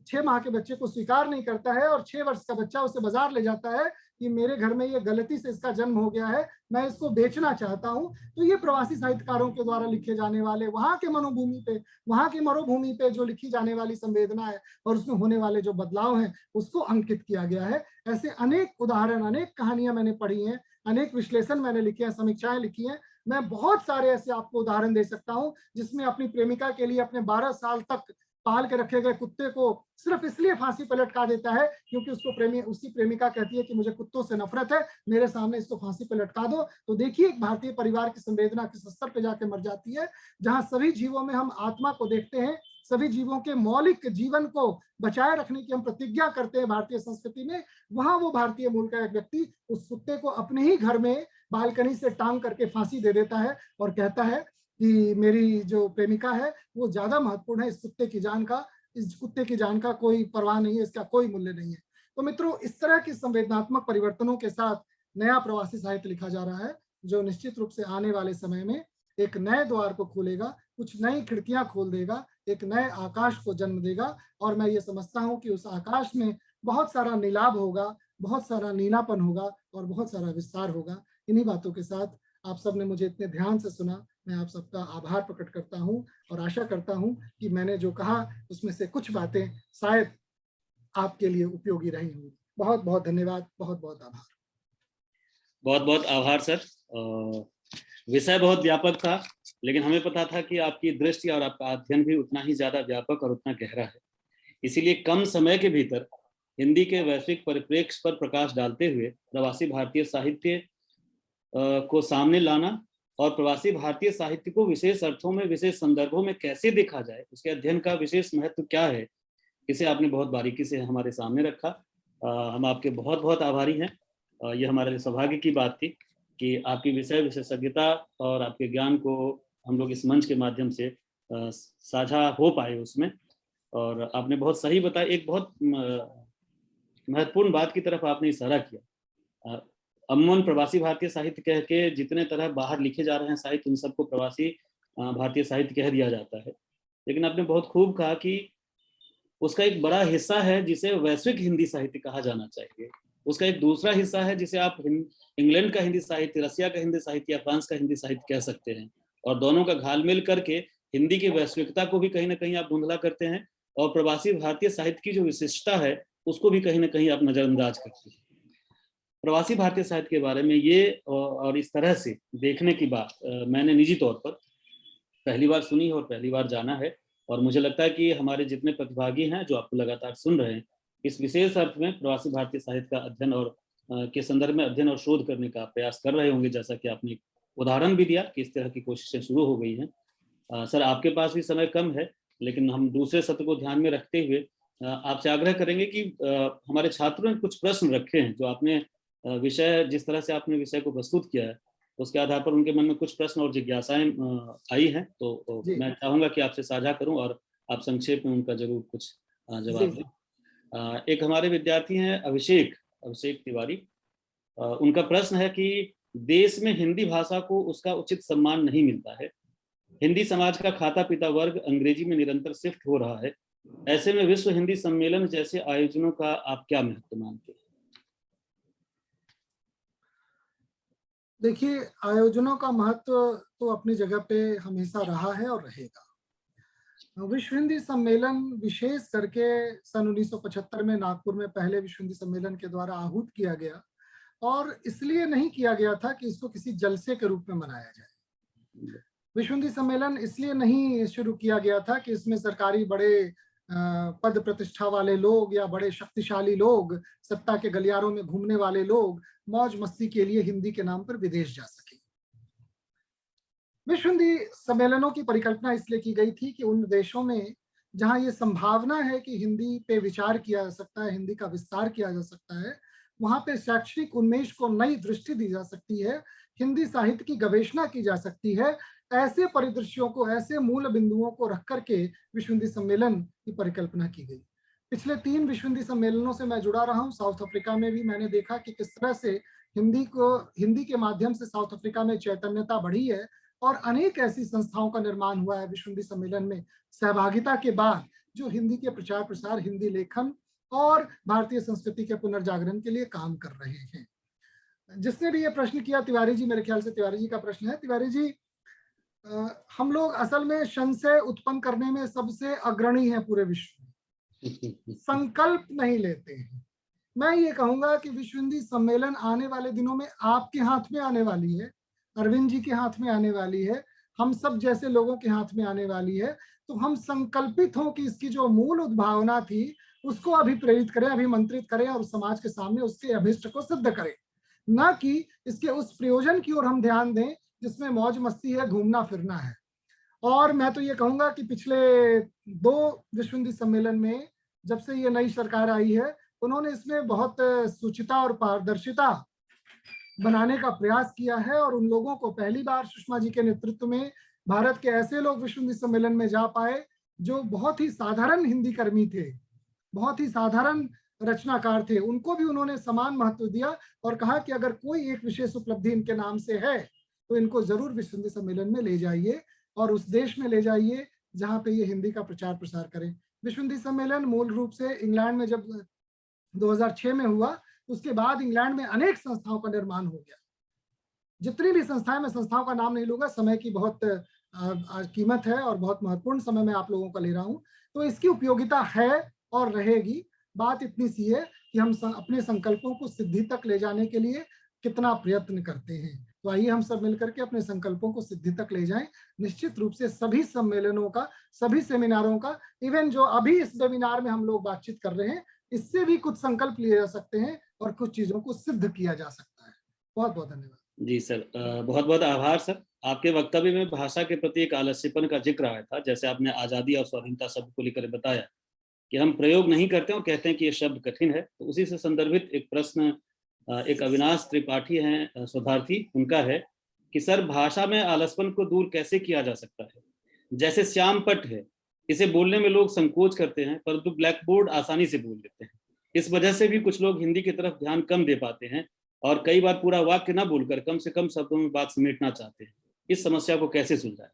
[SPEAKER 3] 6 माह के बच्चे को स्वीकार नहीं करता है और 6 वर्ष का बच्चा उसे बाजार ले जाता है कि मेरे घर में ये गलती से इसका जन्म हो गया है, मैं इसको बेचना चाहता हूं। तो ये प्रवासी साहित्यकारों के द्वारा लिखे जाने वाले वहां के मनोभूमि पे, वहां की मरुभूमि पे जो लिखी जाने वाली संवेदना है और उसमें होने वाले जो बदलाव हैं उसको अंकित किया गया है। ऐसे अनेक उदाहरण, अनेक कहानियां मैंने पढ़ी हैं, अनेक विश्लेषण मैंने लिखे हैं, समीक्षाएं लिखी हैं। मैं बहुत सारे ऐसे आपको उदाहरण दे सकता हूं जिसमें अपनी प्रेमिका के लिए अपने 12 साल तक पाल के रखे गए कुत्ते को सिर्फ इसलिए फांसी पर लटका देता है क्योंकि उसकी प्रेमिका कहती है कि मुझे कुत्तों से नफरत है, मेरे सामने इसको फांसी पर लटका दो। तो देखिए एक भारतीय परिवार की संवेदना किस स्तर पर जाके मर जाती है, जहां सभी जीवों में हम आत्मा को देखते हैं, सभी जीवों के मौलिक जीवन को बचाए रखने की हम प्रतिज्ञा करते हैं भारतीय संस्कृति में। वहां वो भारतीय मूल का एक व्यक्ति उस कुत्ते को अपने ही घर में बालकनी से टांग करके फांसी दे देता है और कहता है कि मेरी जो प्रेमिका है वो ज्यादा महत्वपूर्ण है, इस कुत्ते की जान का कोई परवाह नहीं है, इसका कोई मूल्य नहीं है। तो मित्रों, इस तरह की संवेदनात्मक परिवर्तनों के साथ नया प्रवासी साहित्य लिखा जा रहा है जो निश्चित रूप से आने वाले समय में एक नए द्वार को खोलेगा, कुछ नई खिड़कियां खोल देगा, एक नए आकाश को जन्म देगा। और मैं ये समझता हूं कि उस आकाश में बहुत सारा नीलाभ होगा, बहुत सारा नीलापन होगा और बहुत सारा विस्तार होगा। इन्हीं बातों के साथ आप सबने मुझे इतने ध्यान से सुना, मैं आप सबका आभार प्रकट करता हूं और आशा करता हूं कि मैंने जो कहा उसमें से कुछ बातें शायद आपके लिए उपयोगी रही होंगी। बहुत बहुत धन्यवाद, बहुत बहुत आभार।
[SPEAKER 1] बहुत बहुत आभार सर। विषय बहुत व्यापक था, लेकिन हमें पता था कि आपकी दृष्टि और आपका अध्ययन भी उतना ही ज्यादा व्यापक और उतना गहरा है। इसीलिए कम समय के भीतर हिंदी के वैश्विक परिप्रेक्ष्य पर प्रकाश डालते हुए प्रवासी भारतीय साहित्य को सामने लाना और प्रवासी भारतीय साहित्य को विशेष अर्थों में, विशेष संदर्भों में कैसे देखा जाए, उसके अध्ययन का विशेष महत्व क्या है, इसे आपने बहुत बारीकी से हमारे सामने रखा। हम आपके बहुत बहुत आभारी हैं। ये हमारे लिए सौभाग्य की बात थी कि आपकी विषय विशेषज्ञता और आपके ज्ञान को हम लोग इस मंच के माध्यम से साझा हो पाए उसमें। और आपने बहुत सही बताया, एक बहुत महत्वपूर्ण बात की तरफ आपने इशारा किया। अमूमन प्रवासी भारतीय साहित्य कह के जितने तरह बाहर लिखे जा रहे हैं साहित्य, उन सबको प्रवासी भारतीय साहित्य कह दिया जाता है, लेकिन आपने बहुत खूब कहा कि उसका एक बड़ा हिस्सा है जिसे वैश्विक हिंदी साहित्य कहा जाना चाहिए। उसका एक दूसरा हिस्सा है जिसे आप इंग्लैंड का हिंदी साहित्य, रसिया का हिंदी साहित्य या फ्रांस का हिंदी साहित्य कह सकते हैं। और दोनों का घालमेल करके हिंदी की वैश्विकता को भी कहीं ना कहीं आप धुंधला करते हैं और प्रवासी भारतीय साहित्य की जो विशिष्टता है उसको भी कहीं ना कहीं आप नजरअंदाज करते हैं। प्रवासी भारतीय साहित्य के बारे में ये और इस तरह से देखने की बात मैंने निजी तौर पर पहली बार सुनी और पहली बार जाना है। और मुझे लगता है कि हमारे जितने प्रतिभागी हैं जो आपको लगातार सुन रहे हैं, इस विशेष अर्थ में प्रवासी भारतीय साहित्य का अध्ययन और के संदर्भ में अध्ययन और शोध करने का प्रयास कर रहे होंगे, जैसा कि आपने उदाहरण भी दिया कि इस तरह की कोशिशें शुरू हो गई हैं। सर, आपके पास भी समय कम है, लेकिन हम दूसरे सत्र को ध्यान में रखते हुए आपसे आग्रह करेंगे कि हमारे छात्रों ने कुछ प्रश्न रखे हैं जो आपने विषय, जिस तरह से आपने विषय को प्रस्तुत किया है उसके आधार पर उनके मन में कुछ प्रश्न और जिज्ञासाएं आई हैं, तो मैं चाहूंगा कि आपसे साझा करूं और आप संक्षेप में उनका जरूर कुछ जवाब दें। एक हमारे विद्यार्थी हैं अभिषेक तिवारी। उनका प्रश्न है कि देश में हिंदी भाषा को उसका उचित सम्मान नहीं मिलता है। हिंदी समाज का खाता पिता वर्ग अंग्रेजी में निरंतर शिफ्ट हो रहा है। ऐसे में विश्व हिंदी सम्मेलन जैसे आयोजनों का आप क्या महत्व मानते हैं?
[SPEAKER 3] देखिए, आयोजनों का महत्व तो अपनी जगह पे हमेशा रहा है और रहेगा। विश्व हिंदी सम्मेलन विशेष करके सन 1975 में नागपुर में पहले विश्व हिंदी सम्मेलन के द्वारा आहूत किया गया, और इसलिए नहीं किया गया था कि इसको किसी जलसे के रूप में मनाया जाए। विश्व हिंदी सम्मेलन इसलिए नहीं शुरू किया गया था कि इसमें सरकारी बड़े पद प्रतिष्ठा वाले लोग या बड़े शक्तिशाली लोग, सत्ता के गलियारों में घूमने वाले लोग मौज मस्ती के लिए हिंदी के नाम पर विदेश जा सके। विश्व हिंदी सम्मेलनों की परिकल्पना इसलिए की गई थी कि उन देशों में जहां ये संभावना है कि हिंदी पे विचार किया जा सकता है, हिंदी का विस्तार किया जा सकता है, वहां पे शैक्षणिक उन्मेष को नई दृष्टि दी जा सकती है, हिंदी साहित्य की गवेषणा की जा सकती है। ऐसे परिदृश्यों को, ऐसे मूल बिंदुओं को रख करके विश्व हिंदी सम्मेलन की परिकल्पना की गई। पिछले 3 विश्व हिंदी सम्मेलनों से मैं जुड़ा रहा हूँ। साउथ अफ्रीका में भी मैंने देखा कि किस तरह से हिंदी के माध्यम से साउथ अफ्रीका में चैतन्यता बढ़ी है और अनेक ऐसी संस्थाओं का निर्माण हुआ है विश्व हिंदी सम्मेलन में सहभागिता के बाद, जो हिंदी के प्रचार प्रसार, हिंदी लेखन और भारतीय संस्कृति के पुनर्जागरण के लिए काम कर रहे हैं। जिसने भी ये प्रश्न किया, तिवारी जी, मेरे ख्याल से तिवारी जी का प्रश्न है। तिवारी जी, हम लोग असल में संशय उत्पन्न करने में सबसे अग्रणी है पूरे विश्व में। संकल्प नहीं लेते हैं। मैं ये कहूंगा कि विश्व हिंदी सम्मेलन आने वाले दिनों में आपके हाथ में आने वाली है, अरविंद जी के हाथ में आने वाली है, हम सब जैसे लोगों के हाथ में आने वाली है। तो हम संकल्पित हों कि इसकी जो मूल उद्भावना थी उसको अभिप्रेरित करें, अभिमंत्रित करें और समाज के सामने उसके अभिष्ट को सिद्ध करें, ना कि इसके उस प्रयोजन की ओर हम ध्यान दें जिसमें मौज मस्ती है, घूमना फिरना है। और मैं तो ये कहूंगा कि पिछले 2 विश्व हिंदी सम्मेलन में, जब से ये नई सरकार आई है, उन्होंने इसमें बहुत सुचिता और पारदर्शिता बनाने का प्रयास किया है और उन लोगों को पहली बार सुषमा जी के नेतृत्व में भारत के ऐसे लोग विश्व हिंदी सम्मेलन में जा पाए जो बहुत ही साधारण हिंदी कर्मी थे, बहुत ही साधारण रचनाकार थे। उनको भी उन्होंने समान महत्व दिया और कहा कि अगर कोई एक विशेष उपलब्धि इनके नाम से है तो इनको जरूर विश्व हिंदी सम्मेलन में ले जाइए और उस देश में ले जाइए जहां पे ये हिंदी का प्रचार प्रसार करें। विश्व हिंदी सम्मेलन मूल रूप से इंग्लैंड में जब 2006 में हुआ, उसके बाद इंग्लैंड में अनेक संस्थाओं का निर्माण हो गया। जितनी भी संस्थाएं, मैं संस्थाओं का नाम नहीं लूंगा, समय की बहुत कीमत है और बहुत महत्वपूर्ण समय मैं आप लोगों का ले रहा हूं, तो इसकी उपयोगिता है और रहेगी। बात इतनी सी है कि हम अपने संकल्पों को सिद्धि तक ले जाने के लिए कितना प्रयत्न करते हैं। तो आइए हम सब मिलकर के अपने संकल्पों को सिद्धि तक ले जाएं। निश्चित रूप से सभी सम्मेलनों का, सभी सेमिनारों का, इवन जो अभी इस वेबिनार में हम लोग बातचीत कर रहे हैं, इससे भी कुछ संकल्प लिए जा सकते हैं और कुछ चीजों को सिद्ध किया जा सकता है। बहुत बहुत धन्यवाद।
[SPEAKER 1] जी सर, बहुत बहुत आभार सर। आपके वक्तव्य में भाषा के प्रति एक आलस्यपन का जिक्र आया था। जैसे आपने आजादी और स्वाधीनता शब्द को लेकर बताया कि हम प्रयोग नहीं करते और कहते हैं कि ये शब्द कठिन है, तो उसी से संदर्भित एक प्रश्न एक अविनाश त्रिपाठी हैं शोधार्थी, उनका है कि सर भाषा में आलसपन को दूर कैसे किया जा सकता है? जैसे श्याम पट है, इसे बोलने में लोग संकोच करते हैं परंतु ब्लैक बोर्ड आसानी से बोल लेते हैं। इस वजह से भी कुछ लोग हिंदी की तरफ ध्यान कम दे पाते हैं और कई बार पूरा वाक्य ना बोलकर कम से कम शब्दों में बात समेटना चाहते हैं। इस समस्या को कैसे सुलझाया?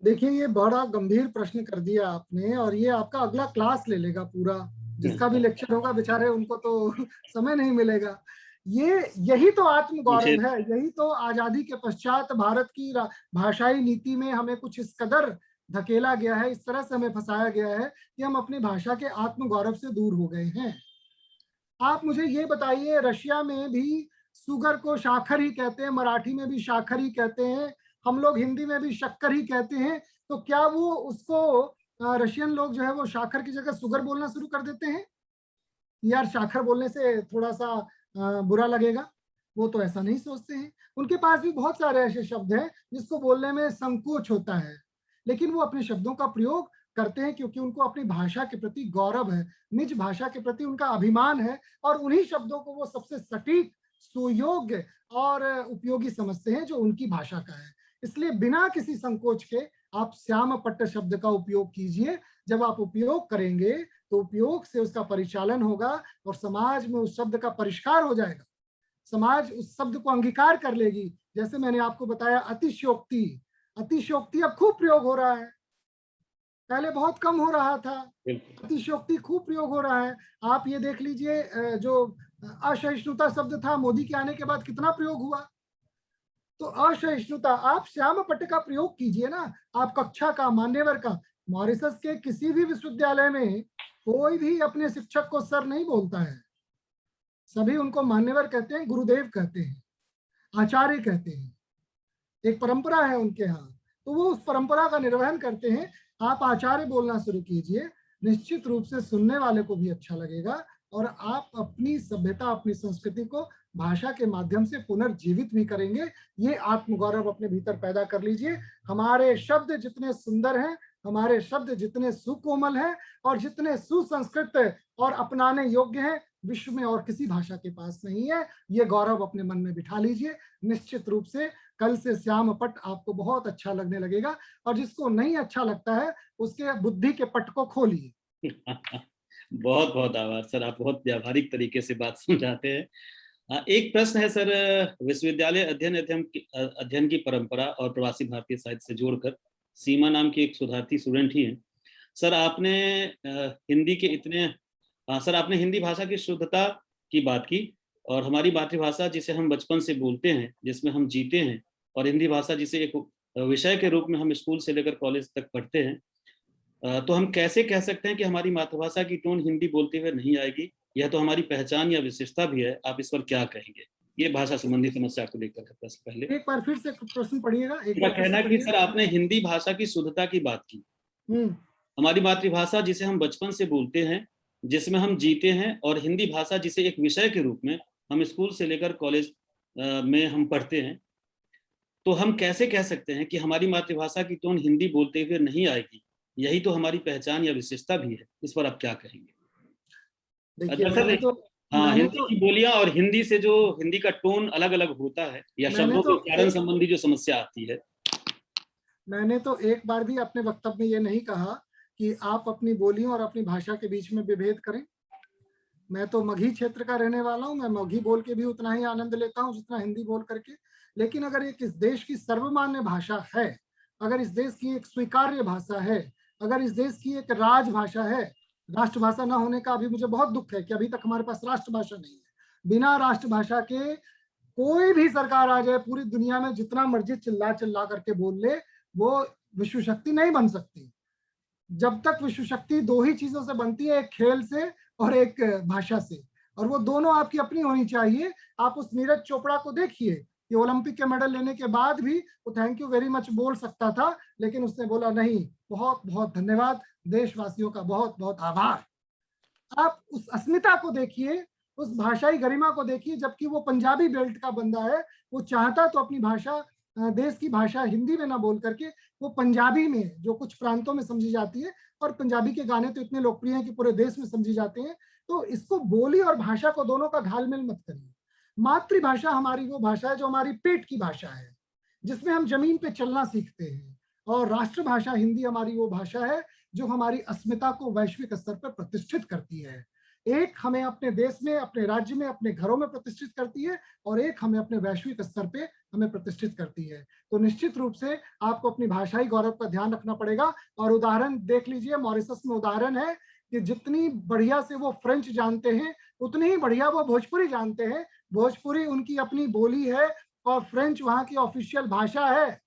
[SPEAKER 3] देखिए, ये बड़ा गंभीर प्रश्न कर दिया आपने और ये आपका अगला क्लास ले लेगा पूरा। जिसका भी लेक्चर होगा बेचारे उनको तो समय नहीं मिलेगा। यही तो आत्मगौरव है, यही तो आजादी के पश्चात भारत की भाषाई नीति में हमें कुछ इस कदर धकेला गया है, इस तरह से हमें फंसाया गया है कि हम अपनी भाषा के आत्मगौरव से दूर हो गए हैं। आप मुझे ये बताइए, रशिया में भी सुगर को शाखर ही कहते हैं, मराठी में भी शाखर ही कहते हैं, हम लोग हिंदी में भी शक्कर ही कहते हैं, तो क्या वो उसको रशियन लोग जो है वो शाखर की जगह सुगर बोलना शुरू कर देते हैं? यार शाखर बोलने से थोड़ा सा बुरा लगेगा, वो तो ऐसा नहीं सोचते हैं। उनके पास भी बहुत सारे ऐसे शब्द हैं जिसको बोलने में संकोच होता है, लेकिन वो अपने शब्दों का प्रयोग करते हैं क्योंकि उनको अपनी भाषा के प्रति गौरव है, निज भाषा के प्रति उनका अभिमान है और उन्हीं शब्दों को वो सबसे सटीक, सुयोग्य और उपयोगी समझते हैं जो उनकी भाषा का है। इसलिए बिना किसी संकोच के आप श्याम पट्ट शब्द का उपयोग कीजिए। जब आप उपयोग करेंगे तो उपयोग से उसका परिचालन होगा और समाज में उस शब्द का परिष्कार हो जाएगा। समाज उस शब्द को अंगीकार कर लेगी। जैसे मैंने आपको बताया अतिशयोक्ति, अतिशयोक्ति अब खूब प्रयोग हो रहा है, पहले बहुत कम हो रहा था। अतिशयोक्ति खूब प्रयोग हो रहा है। आप ये देख लीजिए, जो असहिष्णुता शब्द था मोदी के आने के बाद कितना प्रयोग हुआ। तो असहिष्णुता, आप श्याम पट्ट का प्रयोग कीजिए ना। आप कक्षा का, मान्यवर का, मॉरिशस के किसी भी विश्वविद्यालय में कोई भी अपने शिक्षक को सर नहीं बोलता है, सभी उनको मान्यवर कहते हैं, गुरुदेव कहते हैं, आचार्य कहते हैं। एक परंपरा है उनके यहाँ, तो वो उस परंपरा का निर्वहन करते हैं। आप आचार्य बोलना शुरू कीजिए, निश्चित रूप से सुनने वाले को भी अच्छा लगेगा और आप अपनी सभ्यता, अपनी संस्कृति को भाषा के माध्यम से पुनर्जीवित भी करेंगे। ये आत्मगौरव अपने भीतर पैदा कर लीजिए। हमारे शब्द जितने सुंदर हैं, हमारे शब्द जितने सुकोमल हैं और जितने सुसंस्कृत और अपनाने योग्य हैं, विश्व में और किसी भाषा के पास नहीं है। ये गौरव अपने मन में बिठा लीजिए। निश्चित रूप से कल से श्याम पट आपको बहुत अच्छा लगने लगेगा, और जिसको नहीं अच्छा लगता है उसके बुद्धि के पट को खोलिए।
[SPEAKER 1] बहुत बहुत आभार सर, आप बहुत व्यावहारिक तरीके से बात समझाते हैं। एक प्रश्न है सर, विश्वविद्यालय अध्ययन की परंपरा और प्रवासी भारतीय साहित्य से जोड़कर सीमा नाम की एक शोधार्थी स्टूडेंट ही है सर। आपने हिंदी के इतने सर आपने हिंदी भाषा की शुद्धता की बात की, और हमारी मातृभाषा जिसे हम बचपन से बोलते हैं, जिसमें हम जीते हैं, और हिंदी भाषा जिसे एक विषय के रूप में हम स्कूल से लेकर कॉलेज तक पढ़ते हैं, तो हम कैसे कह सकते हैं कि हमारी मातृभाषा की टोन हिंदी बोलते हुए नहीं आएगी? यह तो हमारी पहचान या विशेषता भी है। आप इस पर क्या कहेंगे? ये भाषा संबंधी समस्या को लेकर है। पहले
[SPEAKER 3] एक बार फिर से प्रश्न पढ़िएगा।
[SPEAKER 1] मेरा कहना कि सर आपने हिंदी भाषा की शुद्धता की बात की। हमारी मातृभाषा जिसे हम बचपन से बोलते हैं, जिसमें हम जीते हैं, और हिंदी भाषा जिसे एक विषय के रूप में हम स्कूल से लेकर कॉलेज में हम पढ़ते हैं, तो हम कैसे कह सकते हैं कि हमारी मातृभाषा की टोन हिंदी बोलते हुए नहीं आएगी? यही तो हमारी पहचान या विशेषता भी है। इस पर आप क्या कहेंगे? हाँ, हिंदी की बोलियां और हिंदी से जो हिंदी का टोन अलग अलग होता है, या शब्दों के उच्चारण संबंधी जो समस्या आती है।
[SPEAKER 3] मैंने तो एक बार भी अपने वक्तव्य में ये नहीं कहा कि आप अपनी बोलियों और अपनी भाषा के बीच में विभेद करें। मैं तो मगही क्षेत्र का रहने वाला हूं। मैं मगही बोल के भी उतना ही आनंद लेता हूं जितना हिंदी बोल करके। लेकिन अगर एक इस देश की सर्वमान्य भाषा है, अगर इस देश की एक स्वीकार्य भाषा है, अगर इस देश की एक राजभाषा है, राष्ट्रभाषा ना होने का अभी मुझे बहुत दुख है कि अभी तक हमारे पास राष्ट्रभाषा नहीं है। बिना राष्ट्रभाषा के कोई भी सरकार आ जाए पूरी दुनिया में, जितना मर्जी चिल्ला चिल्ला करके बोल ले, वो विश्व शक्ति नहीं बन सकती। जब तक विश्व शक्ति दो ही चीजों से बनती है, एक खेल से और एक भाषा से, और वो दोनों आपकी अपनी होनी चाहिए। आप उस नीरज चोपड़ा को देखिए कि ओलंपिक के मेडल लेने के बाद भी वो थैंक यू वेरी मच बोल सकता था, लेकिन उसने बोला नहीं, बहुत बहुत धन्यवाद, देशवासियों का बहुत बहुत आभार। आप उस अस्मिता को देखिए, उस भाषाई गरिमा को देखिए। जबकि वो पंजाबी बेल्ट का बंदा है, वो चाहता तो अपनी भाषा, देश की भाषा हिंदी में ना बोल करके वो पंजाबी में, जो कुछ प्रांतों में समझी जाती है, और पंजाबी के गाने तो इतने लोकप्रिय हैं कि पूरे देश में समझी जाते हैं। तो इसको बोली और भाषा को दोनों का घालमेल मत करिए। मातृभाषा हमारी वो भाषा है जो हमारी पेट की भाषा है, जिसमें हम जमीन पे चलना सीखते हैं। और राष्ट्रभाषा हिंदी हमारी वो भाषा है जो हमारी अस्मिता को वैश्विक स्तर पर प्रतिष्ठित करती है। एक हमें अपने देश में, अपने राज्य में, अपने घरों में प्रतिष्ठित करती है, और एक हमें अपने वैश्विक स्तर पे हमें प्रतिष्ठित करती है। तो निश्चित रूप से आपको अपनी भाषाई गौरव का ध्यान रखना पड़ेगा। और उदाहरण देख लीजिए, मॉरिशस में उदाहरण है कि जितनी बढ़िया से वो फ्रेंच जानते हैं, उतनी ही बढ़िया वो भोजपुरी जानते हैं। भोजपुरी उनकी अपनी बोली है और फ्रेंच वहाँ की ऑफिशियल भाषा है।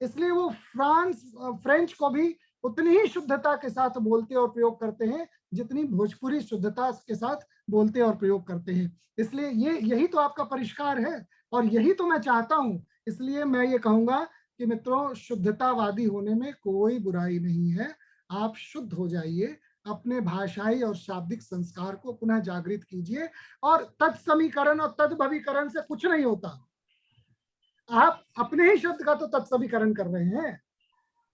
[SPEAKER 3] इसलिए वो फ्रेंच को भी उतनी ही शुद्धता के साथ बोलते और प्रयोग करते हैं जितनी भोजपुरी शुद्धता के साथ बोलते और प्रयोग करते हैं। इसलिए यही तो आपका परिष्कार है, और यही तो मैं चाहता हूं। इसलिए मैं ये कहूंगा कि मित्रों, शुद्धतावादी होने में कोई बुराई नहीं है। आप शुद्ध हो जाइए, अपने भाषाई और शाब्दिक संस्कार को पुनः जागृत कीजिए। और तत्समीकरण और तद्भवीकरण से कुछ नहीं होता। आप अपने ही शब्द का तो तत्समीकरण कर रहे हैं,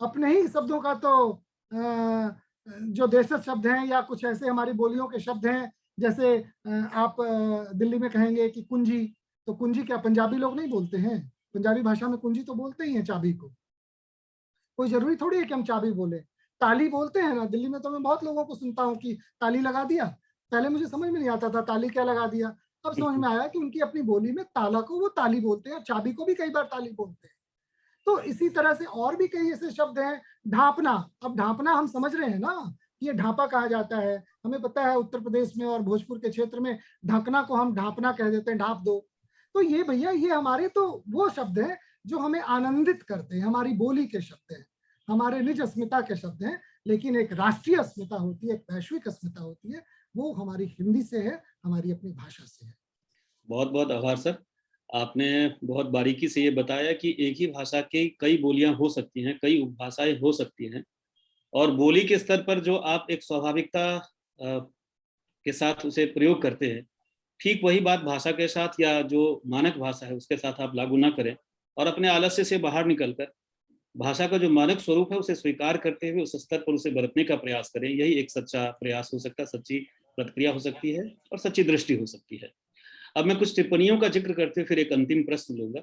[SPEAKER 3] अपने ही शब्दों का तो जो देशज शब्द हैं या कुछ ऐसे हमारी बोलियों के शब्द हैं, जैसे आप दिल्ली में कहेंगे कि कुंजी, तो कुंजी क्या पंजाबी लोग नहीं बोलते हैं? पंजाबी भाषा में कुंजी तो बोलते ही हैं चाबी को। कोई जरूरी थोड़ी है कि हम चाबी बोले। ताली बोलते हैं ना, दिल्ली में तो मैं बहुत लोगों को सुनता हूँ कि ताली लगा दिया। पहले मुझे समझ में नहीं आता था ताली क्या लगा दिया, अब समझ में आया कि उनकी अपनी बोली में ताला को वो ताली बोलते हैं, चाबी को भी कई बार ताली बोलते हैं। तो इसी तरह से और भी कई ऐसे शब्द हैं। ढांपना, अब ढांपना हम समझ रहे हैं ना, ये ढांपा कहा जाता है। हमें पता है उत्तर प्रदेश में और भोजपुर के क्षेत्र में ढकना को हम ढांपना कह देते हैं, ढांप दो। तो ये भैया, ये हमारे तो वो शब्द हैं जो हमें आनंदित करते हैं, हमारी बोली के शब्द हैं, हमारे निज अस्मिता के शब्द हैं। लेकिन एक राष्ट्रीय अस्मिता होती है, एक वैश्विक अस्मिता होती है, वो हमारी हिंदी से है, हमारी अपनी भाषा से है।
[SPEAKER 1] बहुत बहुत आभार सर, आपने बहुत बारीकी से ये बताया कि एक ही भाषा की कई बोलियां हो सकती हैं, कई उपभाषाएं हो सकती हैं, और बोली के स्तर पर जो आप एक स्वाभाविकता के साथ उसे प्रयोग करते हैं, ठीक वही बात भाषा के साथ या जो मानक भाषा है उसके साथ आप लागू ना करें, और अपने आलस्य से बाहर निकलकर भाषा का जो मानक स्वरूप है उसे स्वीकार करते हुए उस स्तर पर उसे बरतने का प्रयास करें। यही एक सच्चा प्रयास हो सकता है, सच्ची प्रतिक्रिया हो सकती है और सच्ची दृष्टि हो सकती है। अब मैं कुछ टिप्पणियों का जिक्र करते हुए फिर एक अंतिम प्रश्न लूंगा।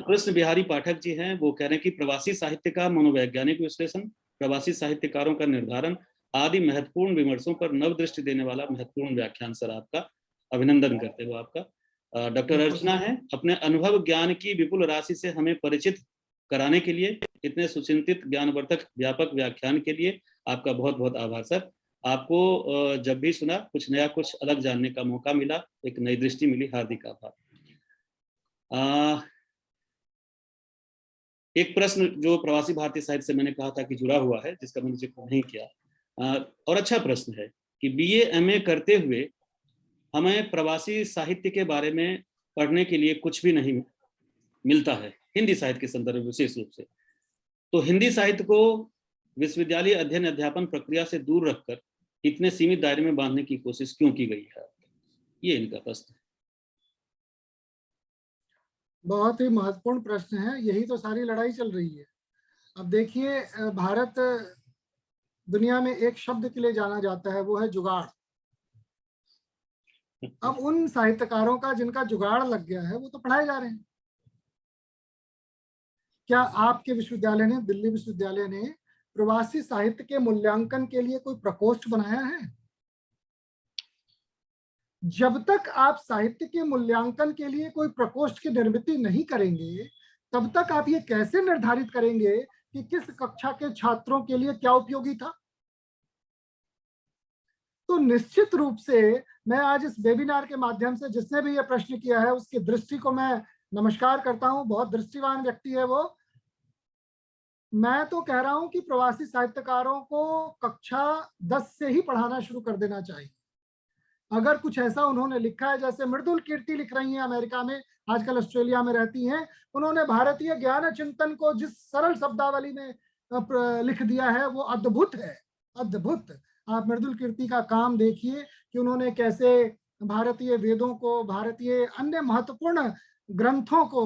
[SPEAKER 1] कृष्ण बिहारी पाठक जी हैं, वो कह रहे हैं कि प्रवासी साहित्य का मनोवैज्ञानिक विश्लेषण, प्रवासी साहित्यकारों का निर्धारण आदि महत्वपूर्ण विमर्शों पर नव दृष्टि देने वाला महत्वपूर्ण व्याख्यान। सर आपका अभिनंदन करते हुए आपका। डॉक्टर अर्चना है, अपने अनुभव ज्ञान की विपुल राशि से हमें परिचित कराने के लिए, इतने सुचिंतित ज्ञानवर्धक व्यापक व्याख्यान के लिए आपका बहुत बहुत आभार सर। आपको जब भी सुना कुछ नया, कुछ अलग जानने का मौका मिला, एक नई दृष्टि मिली, हार्दिक आभार। एक प्रश्न जो प्रवासी भारतीय साहित्य से मैंने कहा था कि जुड़ा हुआ है, जिसका मैंने जिक्र नहीं किया, और अच्छा प्रश्न है कि बीए एमए करते हुए हमें प्रवासी साहित्य के बारे में पढ़ने के लिए कुछ भी नहीं मिलता है, हिंदी साहित्य के संदर्भ में विशेष रूप से। तो हिंदी साहित्य को विश्वविद्यालय अध्ययन अध्यापन प्रक्रिया से दूर रखकर इतने सीमित दायरे में बांधने की कोशिश क्यों की गई है? ये इनका प्रश्न है।
[SPEAKER 3] बहुत ही महत्वपूर्ण प्रश्न है, यही तो सारी लड़ाई चल रही है। अब देखिए, भारत दुनिया में एक शब्द के लिए जाना जाता है, वो है जुगाड़। अब उन साहित्यकारों का जिनका जुगाड़ लग गया है वो तो पढ़ाए जा रहे हैं। क्या आपके विश्वविद्यालय ने, दिल्ली विश्वविद्यालय ने प्रवासी साहित्य के मूल्यांकन के लिए कोई प्रकोष्ठ बनाया है? जब तक आप साहित्य के मूल्यांकन के लिए कोई प्रकोष्ठ की निर्मित नहीं करेंगे, तब तक आप ये कैसे निर्धारित करेंगे कि किस कक्षा के छात्रों के लिए क्या उपयोगी था? तो निश्चित रूप से मैं आज इस वेबिनार के माध्यम से जिसने भी ये प्रश्न किया है उसकी दृष्टि को मैं नमस्कार करता हूं। बहुत दृष्टिवान व्यक्ति है वो। मैं तो कह रहा हूं कि प्रवासी साहित्यकारों को कक्षा 10 से ही पढ़ाना शुरू कर देना चाहिए। अगर कुछ ऐसा उन्होंने लिखा है, जैसे मृदुल कीर्ति लिख रही हैं, अमेरिका में, आजकल ऑस्ट्रेलिया में रहती हैं, उन्होंने भारतीय ज्ञान चिंतन को जिस सरल शब्दावली में लिख दिया है वो अद्भुत है, अद्भुत। आप मृदुल कीर्ति का काम देखिए कि उन्होंने कैसे भारतीय वेदों को, भारतीय अन्य महत्वपूर्ण ग्रंथों को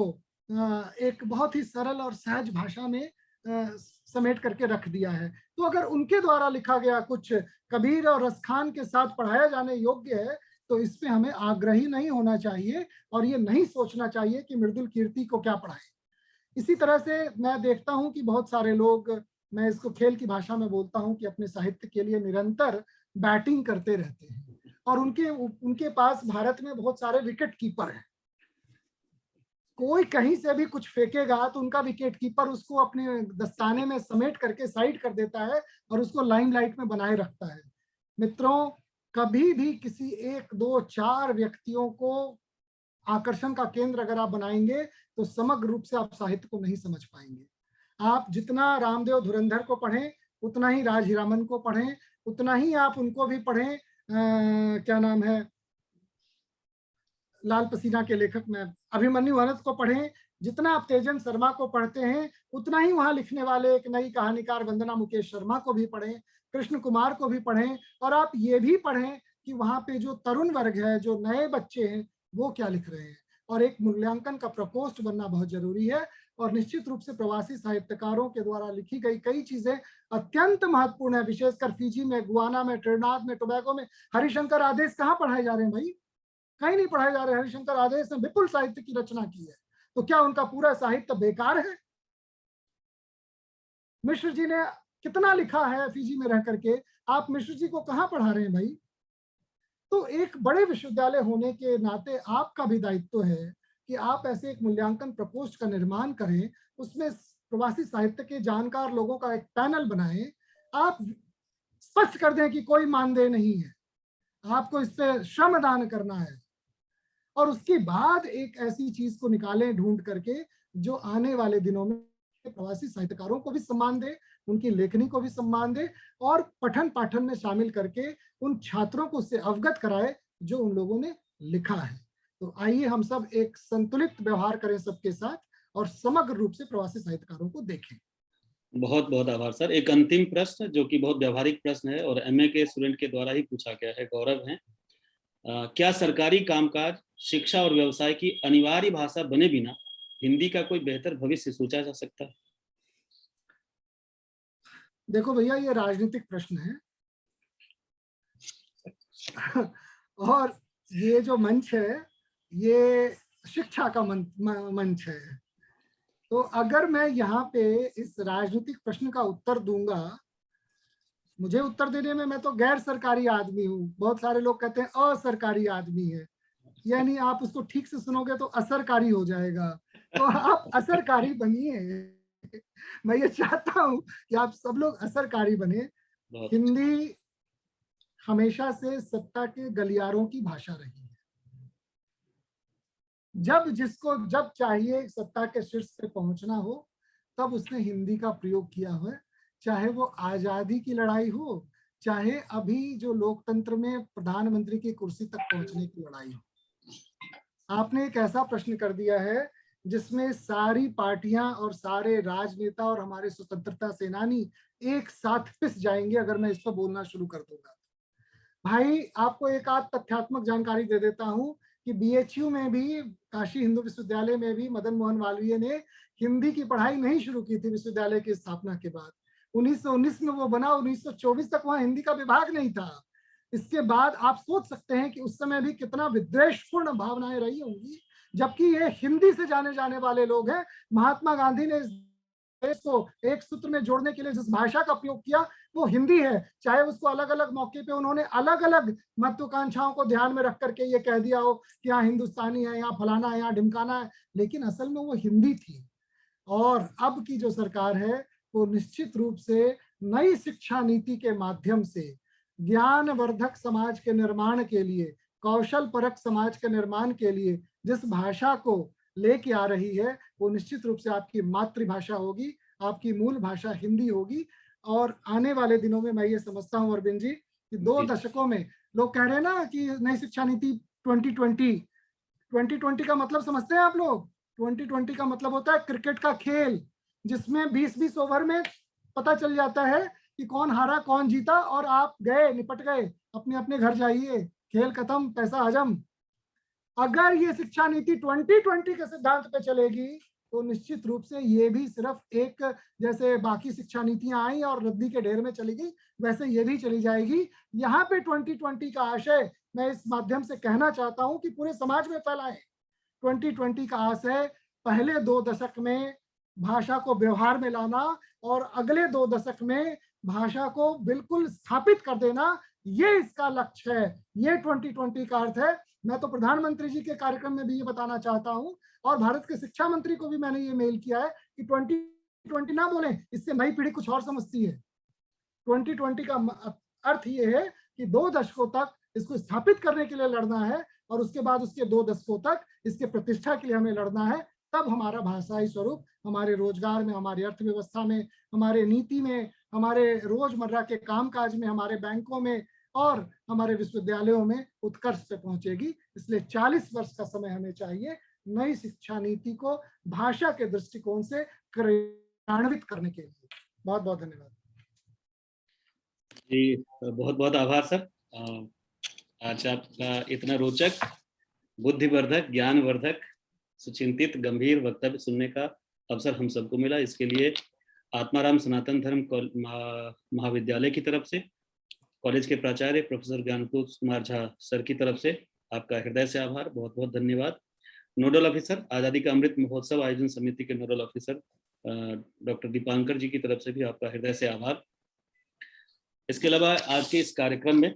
[SPEAKER 3] एक बहुत ही सरल और सहज भाषा में समेट करके रख दिया है। तो अगर उनके द्वारा लिखा गया कुछ कबीर और रसखान के साथ पढ़ाया जाने योग्य है तो इसमें हमें आग्रही नहीं होना चाहिए और ये नहीं सोचना चाहिए कि मृदुल कीर्ति को क्या पढ़ाएं। इसी तरह से मैं देखता हूं कि बहुत सारे लोग, मैं इसको खेल की भाषा में बोलता हूं, कि अपने साहित्य के लिए निरंतर बैटिंग करते रहते हैं और उनके पास भारत में बहुत सारे विकेट कीपर हैं। कोई कहीं से भी कुछ फेंकेगा तो उनका विकेट कीपर उसको अपने दस्ताने में समेट करके साइड कर देता है और उसको लाइमलाइट में बनाए रखता है। मित्रों, कभी भी किसी 1, 2, 4 व्यक्तियों को आकर्षण का केंद्र अगर आप बनाएंगे तो समग्र रूप से आप साहित्य को नहीं समझ पाएंगे। आप जितना रामदेव धुरंधर को पढ़ें, उतना ही राज हीरामन को पढ़ें, उतना ही आप उनको भी पढ़ें, क्या नाम है, लाल पसीना के लेखक में अभिमन्यु अनंत को पढ़ें। जितना आप तेजन शर्मा को पढ़ते हैं उतना ही वहां लिखने वाले एक नई कहानीकार वंदना मुकेश शर्मा को भी पढ़ें, कृष्ण कुमार को भी पढ़ें, और आप ये भी पढ़ें कि वहां पे जो तरुण वर्ग है, जो नए बच्चे हैं, वो क्या लिख रहे हैं। और एक मूल्यांकन का प्रकोष्ठ बनना बहुत जरूरी है। और निश्चित रूप से प्रवासी साहित्यकारों के द्वारा लिखी गई कई चीजें अत्यंत महत्वपूर्ण है, विशेषकर फिजी में, गुआना में, ट्रिनिडाद में, टोबैगो में। हरिशंकर आदेश कहाँ पढ़ाए जा रहे हैं भाई? कहीं नहीं पढ़ाए जा रहे। हरिशंकर आदेश ने विपुल साहित्य की रचना की है, तो क्या उनका पूरा साहित्य बेकार है? मिश्र जी ने कितना लिखा है फिजी में रह करके, आप मिश्र जी को कहाँ पढ़ा रहे हैं भाई? तो एक बड़े विश्वविद्यालय होने के नाते आपका भी दायित्व है कि आप ऐसे एक मूल्यांकन प्रकोष्ठ का निर्माण करें, उसमें प्रवासी साहित्य के जानकार लोगों का एक पैनल बनाएं। आप स्पष्ट कर दें कि कोई मानदेय नहीं है, आपको इस पे श्रमदान करना है, और उसके बाद एक ऐसी चीज को निकालें ढूंढ करके जो आने वाले दिनों में प्रवासी साहित्यकारों को भी सम्मान दे, उनकी लेखनी को भी सम्मान दे, और पठन पाठन में शामिल करके उन छात्रों को उससे अवगत कराए जो उन लोगों ने लिखा है। तो आइए हम सब एक संतुलित व्यवहार करें सबके साथ और समग्र रूप से प्रवासी साहित्यकारों को देखें।
[SPEAKER 1] बहुत बहुत आभार सर। एक अंतिम प्रश्न जो कि बहुत व्यवहारिक प्रश्न है और एमए के स्टूडेंट के द्वारा ही पूछा गया है, गौरव है। क्या सरकारी कामकाज, शिक्षा और व्यवसाय की अनिवार्य भाषा बने बिना हिंदी का कोई बेहतर भविष्य सोचा जा सकता है?
[SPEAKER 3] देखो भैया, ये राजनीतिक प्रश्न है और ये जो मंच है ये शिक्षा का मंच है। तो अगर मैं यहाँ पे इस राजनीतिक प्रश्न का उत्तर दूंगा, मुझे उत्तर देने में, मैं तो गैर सरकारी आदमी हूँ, बहुत सारे लोग कहते हैं असरकारी आदमी है, यानी आप उसको ठीक से सुनोगे तो असरकारी हो जाएगा, तो आप असरकारी बनिए। मैं ये चाहता हूँ कि आप सब लोग असरकारी बने। हिंदी हमेशा से सत्ता के गलियारों की भाषा रही है। जब चाहिए सत्ता के शीर्ष पे पहुंचना हो, तब उसने हिंदी का प्रयोग किया है, चाहे वो आजादी की लड़ाई हो, चाहे अभी जो लोकतंत्र में प्रधानमंत्री की कुर्सी तक पहुंचने की लड़ाई हो। आपने एक ऐसा प्रश्न कर दिया है जिसमें सारी पार्टियां और सारे राजनेता और हमारे स्वतंत्रता सेनानी एक साथ पिस जाएंगे अगर मैं इस पर बोलना शुरू कर दूंगा। भाई, आपको एक आध तथ्यात्मक जानकारी दे देता हूं कि बीएचयू में भी, काशी हिंदू विश्वविद्यालय में भी मदन मोहन मालवीय ने हिंदी की पढ़ाई नहीं शुरू की थी विश्वविद्यालय की स्थापना के बाद। 1919 में वो बना, 1924 तक वहां हिंदी का विभाग नहीं था। इसके बाद आप सोच सकते हैं कि उस समय भी कितना विद्वेषपूर्ण भावनाएं रही होंगी, जबकि ये हिंदी से जाने जाने वाले लोग हैं। महात्मा गांधी ने देश को एक सूत्र में जोड़ने के लिए जिस भाषा का प्रयोग किया वो हिंदी है। चाहे उसको अलग अलग मौके पे उन्होंने अलग अलग महत्वाकांक्षाओं को ध्यान में रख करके ये कह दिया हो कि यहाँ हिंदुस्तानी है, यहाँ फलाना है, यहाँ ढिमकाना है, लेकिन असल में वो हिंदी थी। और अब की जो सरकार है वो निश्चित रूप से नई शिक्षा नीति के माध्यम से ज्ञानवर्धक समाज के निर्माण के लिए, कौशल परक समाज के निर्माण के लिए जिस भाषा को लेके आ रही है वो निश्चित रूप से आपकी मातृभाषा होगी, आपकी मूल भाषा हिंदी होगी। और आने वाले दिनों में मैं ये समझता हूँ अरविंद जी कि 2 दशकों में, लोग कह रहे हैं ना कि नई शिक्षा नीति 2020 का मतलब समझते हैं आप लोग? 2020 का मतलब होता है क्रिकेट का खेल, जिसमें 20-20 ओवर में पता चल जाता है कि कौन हारा कौन जीता, और आप गए, निपट गए, अपने अपने घर जाइए, खेल खत्म, पैसा हजम। अगर ये शिक्षा नीति 2020 के सिद्धांत पे चलेगी तो निश्चित रूप से ये भी सिर्फ एक, जैसे बाकी शिक्षा नीतियां आई और रद्दी के ढेर में चली गई, वैसे ये भी चली जाएगी। यहाँ पे 2020 का आशय मैं इस माध्यम से कहना चाहता हूं कि पूरे समाज में फैलाएं। 2020 का आशय पहले 2 दशक में भाषा को व्यवहार में लाना और अगले 2 दशक में भाषा को बिल्कुल स्थापित कर देना, ये इसका लक्ष्य है। ये 2020 का अर्थ है। मैं तो प्रधानमंत्री जी के कार्यक्रम में भी ये बताना चाहता हूं और भारत के शिक्षा मंत्री को भी मैंने ये मेल किया है कि 2020 ना बोलें, इससे नई पीढ़ी कुछ और समझती है। 2020 का अर्थ ये है कि 2 दशकों तक इसको स्थापित करने के लिए लड़ना है और उसके बाद उसके 2 दशकों तक इसके प्रतिष्ठा के लिए हमें लड़ना है। तब हमारा भाषाई स्वरूप हमारे रोजगार में, हमारी अर्थव्यवस्था में, हमारे नीति में, हमारे रोजमर्रा के कामकाज में, हमारे बैंकों में और हमारे विश्वविद्यालयों में उत्कर्ष पे पहुंचेगी। इसलिए 40 वर्ष का समय हमें चाहिए नई शिक्षा नीति को भाषा के दृष्टिकोण से क्रियान्वित करने के लिए। बहुत बहुत धन्यवाद
[SPEAKER 1] जी, बहुत बहुत आभार सर। आज आपका इतना रोचक, बुद्धिवर्धक, ज्ञानवर्धक, सुचिंतित, गंभीर वक्तव्य सुनने का अवसर हम सबको मिला। इसके लिए आत्माराम सनातन धर्म महाविद्यालय की तरफ से, कॉलेज के प्राचार्य प्रोफेसर ज्ञानपूत कुमार झा सर की तरफ से आपका हृदय से आभार, बहुत बहुत धन्यवाद। नोडल ऑफिसर, आज़ादी का अमृत महोत्सव आयोजन समिति के नोडल ऑफिसर डॉक्टर दीपांकर जी की तरफ से भी आपका हृदय से आभार। इसके अलावा आज के इस कार्यक्रम में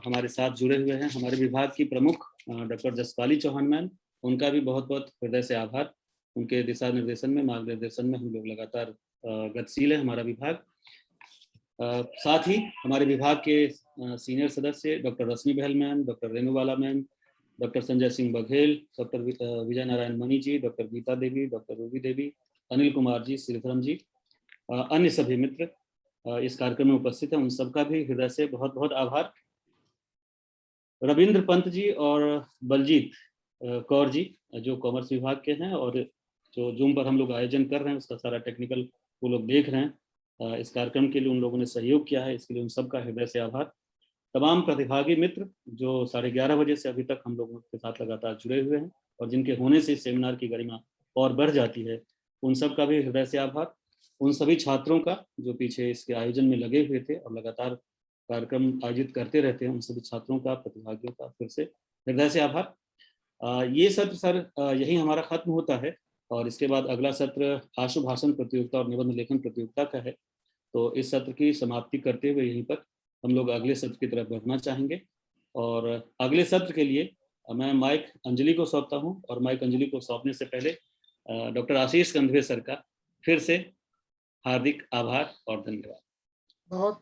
[SPEAKER 1] हमारे साथ जुड़े हुए हैं हमारे विभाग की प्रमुख डॉक्टर जसपाली चौहान मैम, उनका भी बहुत बहुत हृदय से आभार। उनके दिशा निर्देशन में, मार्गदर्शन में हम लोग लगातार गतिशील है हमारा विभाग। साथ ही हमारे विभाग के सीनियर सदस्य doctor Rashmi Bahal ma'am, doctor Renubala ma'am, doctor Sanjay Singh Baghel, doctor Vijay Narayan Mani ji, doctor Geeta Devi, doctor Ruby Devi, Anil Kumar ji, Shridharam ji, अन्य सभी मित्र इस कार्यक्रम में उपस्थित हैं, उन सबका भी हृदय से बहुत बहुत आभार। रविंद्र पंत जी और बलजीत कौर जी जो कॉमर्स विभाग के हैं और जो जूम पर हम लोग आयोजन कर रहे हैं उसका सारा टेक्निकल वो लोग देख रहे हैं, इस कार्यक्रम के लिए उन लोगों ने सहयोग किया है, इसके लिए उन सबका हृदय से आभार। तमाम प्रतिभागी मित्र जो 11:30 बजे से अभी तक हम लोगों के साथ लगातार जुड़े हुए हैं और जिनके होने से इस सेमिनार की गरिमा और बढ़ जाती है, उन सब का भी हृदय से आभार। उन सभी छात्रों का जो पीछे इसके आयोजन में लगे हुए थे और लगातार कार्यक्रम आयोजित करते रहते हैं, उन सभी छात्रों का, प्रतिभागियों का फिर से हृदय से आभार। ये सत्र सर यही हमारा खत्म होता है और इसके बाद अगला सत्र आशु भाषण प्रतियोगिता और निबंध लेखन प्रतियोगिता का है। तो इस सत्र की समाप्ति करते हुए यहीं पर हम लोग अगले सत्र की तरफ बढ़ना चाहेंगे और अगले सत्र के लिए मैं माइक अंजलि को सौंपता हूं और माइक अंजलि को सौंपने से पहले डॉक्टर आशीष कंधवे सर का फिर से हार्दिक आभार और धन्यवाद।
[SPEAKER 3] बहुत